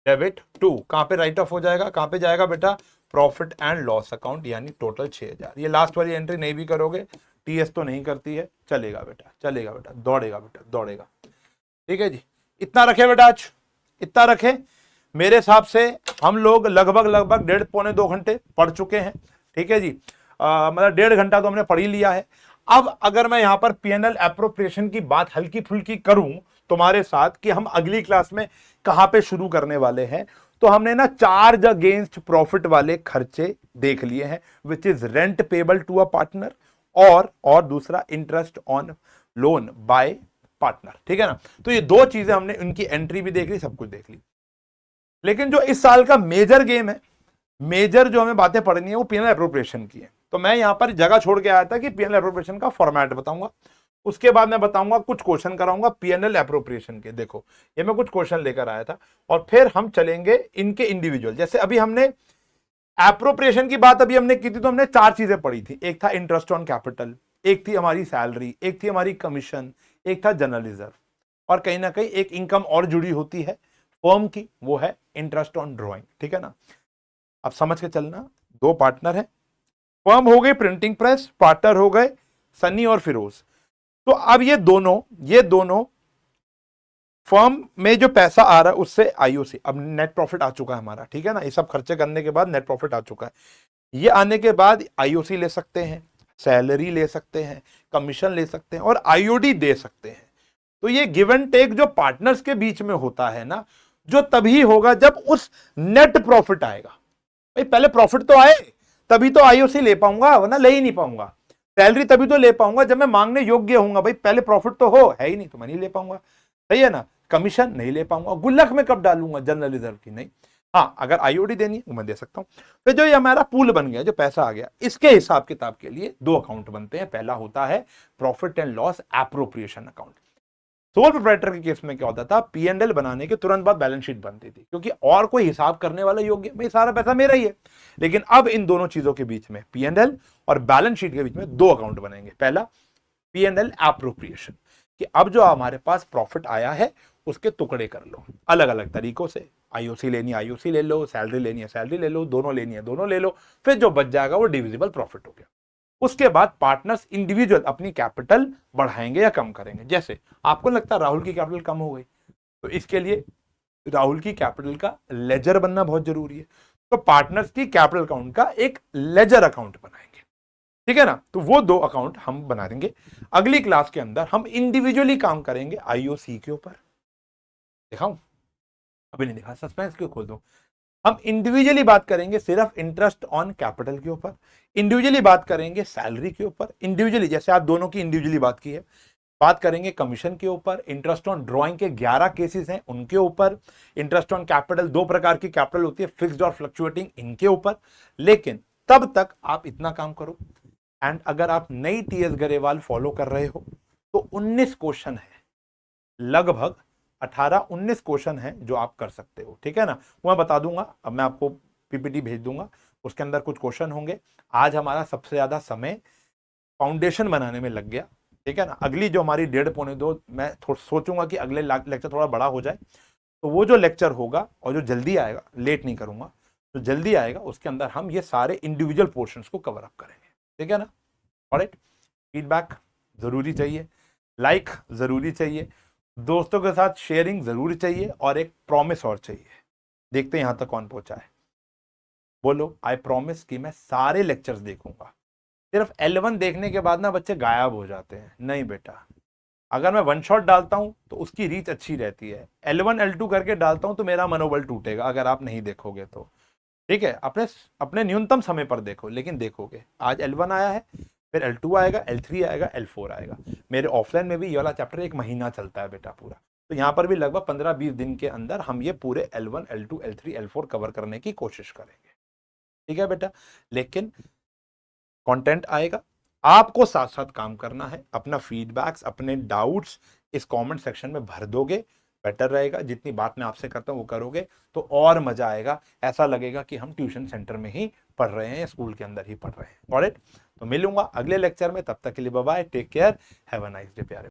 S1: debit to, कहां पे राइट ऑफ हो जाएगा, कहां पे जाएगा बेटा, प्रॉफिट एंड लॉस अकाउंट, यानी टोटल 6000। ये लास्ट वाली एंट्री नहीं भी करोगे, टीएस तो नहीं करती है, चलेगा बेटा, चलेगा बेटा, दौड़ेगा बेटा, दौड़ेगा। ठीक है जी, इतना रखे बेटा, आज इतना रखे। मेरे हिसाब से हम लोग लगभग लगभग 1.5-2 घंटे पढ़ चुके हैं। ठीक है जी, मतलब 1.5 घंटा तो हमने पढ़ ही लिया है। अब अगर मैं यहां पर पीएनएल एप्रोप्रिएशन की बात हल्की फुल्की करूं तुम्हारे साथ कि हम अगली क्लास में कहां पे शुरू करने वाले हैं, तो हमने ना चार्ज अगेंस्ट प्रॉफिट वाले खर्चे देख लिए हैं, which is rent payable to a partner और दूसरा interest on loan by partner. ठीक है ना, तो ये दो चीजें हमने, उनकी एंट्री भी देख ली, सब कुछ देख ली। लेकिन जो इस साल का मेजर गेम है, मेजर जो हमें बातें पढ़नी है, वो पीएनएल एप्रोप्रिएशन की है। तो मैं यहां पर जगह छोड़ के आया था कि पीएनएल एप्रोप्रिएशन का फॉर्मेट बताऊंगा, उसके बाद मैं बताऊंगा कुछ क्वेश्चन कराऊंगा पीएनएल एप्रोप्रिएशन के। देखो ये मैं कुछ क्वेश्चन लेकर आया था, और फिर हम चलेंगे इनके इंडिविजुअल। जैसे अभी हमने एप्रोप्रिएशन की बात अभी हमने की थी, तो हमने 4 चीजें पढ़ी थी। एक था इंटरेस्ट ऑन कैपिटल, एक थी हमारी सैलरी, एक थी हमारी कमीशन, एक था जनरल रिजर्व, और कहीं ना कहीं एक इनकम और जुड़ी होती है फर्म की, वो है इंटरेस्ट ऑन ड्रॉइंग। ठीक है ना, अब समझ के चलना, 2 पार्टनर है, फर्म हो गई प्रिंटिंग प्रेस, पार्टनर हो गए सन्नी और फिरोज। तो अब ये दोनों फर्म में जो पैसा आ रहा है उससे आईओसी, अब नेट प्रॉफिट आ चुका है हमारा। ठीक है ना, ये सब खर्चे करने के बाद नेट प्रॉफिट आ चुका है। ये आने के बाद आईओसी ले सकते हैं, सैलरी ले सकते हैं, कमीशन ले सकते हैं, और आईओडी दे सकते हैं। तो ये गिव एंड टेक जो पार्टनर्स के बीच में होता है ना, जो तभी होगा जब उस नेट प्रॉफिट आएगा। भाई पहले प्रॉफिट तो आए तभी तो आईओसी ले पाऊंगा, वरना ले ही नहीं पाऊंगा। सैलरी तभी तो ले पाऊंगा जब मैं मांगने योग्य होऊंगा। भाई पहले प्रॉफिट तो हो, है ही नहीं तो मैं नहीं ले पाऊंगा। सही है ना, कमीशन नहीं ले पाऊंगा, गुल्लक में कब डालूंगा, जनरल रिजर्व की नहीं। हाँ, अगर आईओडी देनी है वो मैं दे सकता हूं। फिर जो ये हमारा पूल बन गया, जो पैसा आ गया, इसके हिसाब किताब के लिए 2 अकाउंट बनते हैं। पहला होता है profit and loss appropriation account. Sole proprietor के केस में क्या होता था, पीएनएल बनाने के तुरंत बाद बैलेंस शीट बनती थी, क्योंकि और कोई हिसाब करने वाला योग्य, भाई सारा पैसा मेरा ही है। लेकिन अब इन दोनों चीजों के बीच में, पीएनएल और बैलेंस शीट के बीच में 2 अकाउंट बनेंगे। पहला पीएनएल एप्रोप्रिएशन, कि अब जो हमारे पास प्रॉफिट आया है उसके टुकड़े कर लो अलग अलग तरीकों से। आईओसी लेनी है आईओसी ले लो, सैलरी लेनी है सैलरी ले लो, दोनों लेनी है दोनों ले लो। फिर जो बच जाएगा वो डिविजिबल प्रॉफिट हो गया। उसके बाद पार्टनर्स इंडिविजुअल अपनी कैपिटल बढ़ाएंगे या कम करेंगे। जैसे आपको लगता है राहुल की कैपिटल कम हो गई, तो इसके लिए राहुल की कैपिटल का लेजर बनना बहुत जरूरी है। तो पार्टनर्स की कैपिटल अकाउंट का एक लेजर अकाउंट बनाएंगे। ठीक है ना, तो वो 2 अकाउंट हम बना देंगे। अगली क्लास के अंदर हम इंडिविजुअली काम करेंगे आईओसी के ऊपर। दिखाऊं, अभी नहीं दिखा, सस्पेंस क्यों खोल दूं। हम इंडिविजुअली बात करेंगे सिर्फ इंटरेस्ट ऑन कैपिटल के ऊपर, इंडिविजुअली बात करेंगे सैलरी के ऊपर, इंडिविजुअली जैसे आप दोनों की इंडिविजुअली बात की है, बात करेंगे कमीशन के ऊपर, इंटरेस्ट ऑन ड्रॉइंग के 11 केसेस हैं उनके ऊपर, इंटरेस्ट ऑन कैपिटल 2 प्रकार की कैपिटल होती है, फिक्स्ड और फ्लक्चुएटिंग, इनके ऊपर। लेकिन तब तक आप इतना काम करो, एंड अगर आप नई टीएस गरेवाल फॉलो कर रहे हो तो 19 क्वेश्चन है, लगभग 18-19 क्वेश्चन है जो आप कर सकते हो। ठीक है ना, वो मैं बता दूंगा, अब मैं आपको पीपीटी भेज दूंगा, उसके अंदर कुछ क्वेश्चन होंगे। आज हमारा सबसे ज्यादा समय फाउंडेशन बनाने में लग गया। ठीक है ना, अगली जो हमारी 1.5-2 मैं सोचूंगा कि अगले लेक्चर थोड़ा बड़ा हो जाए, तो वो जो लेक्चर होगा और जो जल्दी आएगा, लेट नहीं करूंगा, जो जल्दी आएगा उसके अंदर हम ये सारे इंडिविजुअल पोर्शंस को कवर अप करेंगे। ठीक है ना, ऑलराइट। फीडबैक जरूरी चाहिए, लाइक जरूरी चाहिए, दोस्तों के साथ शेयरिंग जरूर चाहिए, और एक प्रॉमिस और चाहिए। देखते हैं यहां तक कौन पहुंचा है। बोलो, आई प्रॉमिस कि मैं सारे लेक्चर्स देखूंगा। सिर्फ L1 देखने के बाद ना बच्चे गायब हो जाते हैं। नहीं बेटा, अगर मैं 1 शॉट डालता हूं तो उसकी रीच अच्छी रहती है। L1 L2 करके डालता हूं तो मेरा मनोबल टूटेगा अगर आप नहीं देखोगे तो। ठीक है, अपने न्यूनतम समय पर देखो, लेकिन देखोगे। आज L1 आया है, फिर L2 आएगा, L3 आएगा, L4 आएगा। मेरे ऑफलाइन में भी ये वाला चैप्टर 1 महीना चलता है बेटा पूरा, तो यहाँ पर भी लगभग 15-20 दिन के अंदर हम ये पूरे L1 L2 L3 L4 cover करने की कोशिश करेंगे। ठीक है बेटा, लेकिन कंटेंट आएगा, आपको साथ साथ काम करना है। अपना फीडबैक्स, अपने डाउट्स इस कमेंट सेक्शन में भर दोगे, बेटर रहेगा। जितनी बात मैं आपसे करता हूं वो करोगे तो और मजा आएगा, ऐसा लगेगा कि हम ट्यूशन सेंटर में ही पढ़ रहे हैं, स्कूल के अंदर ही पढ़ रहे हैं। ऑलराइट, तो मिलूंगा अगले लेक्चर में, तब तक के लिए bye bye, take care, have a nice day प्यारे।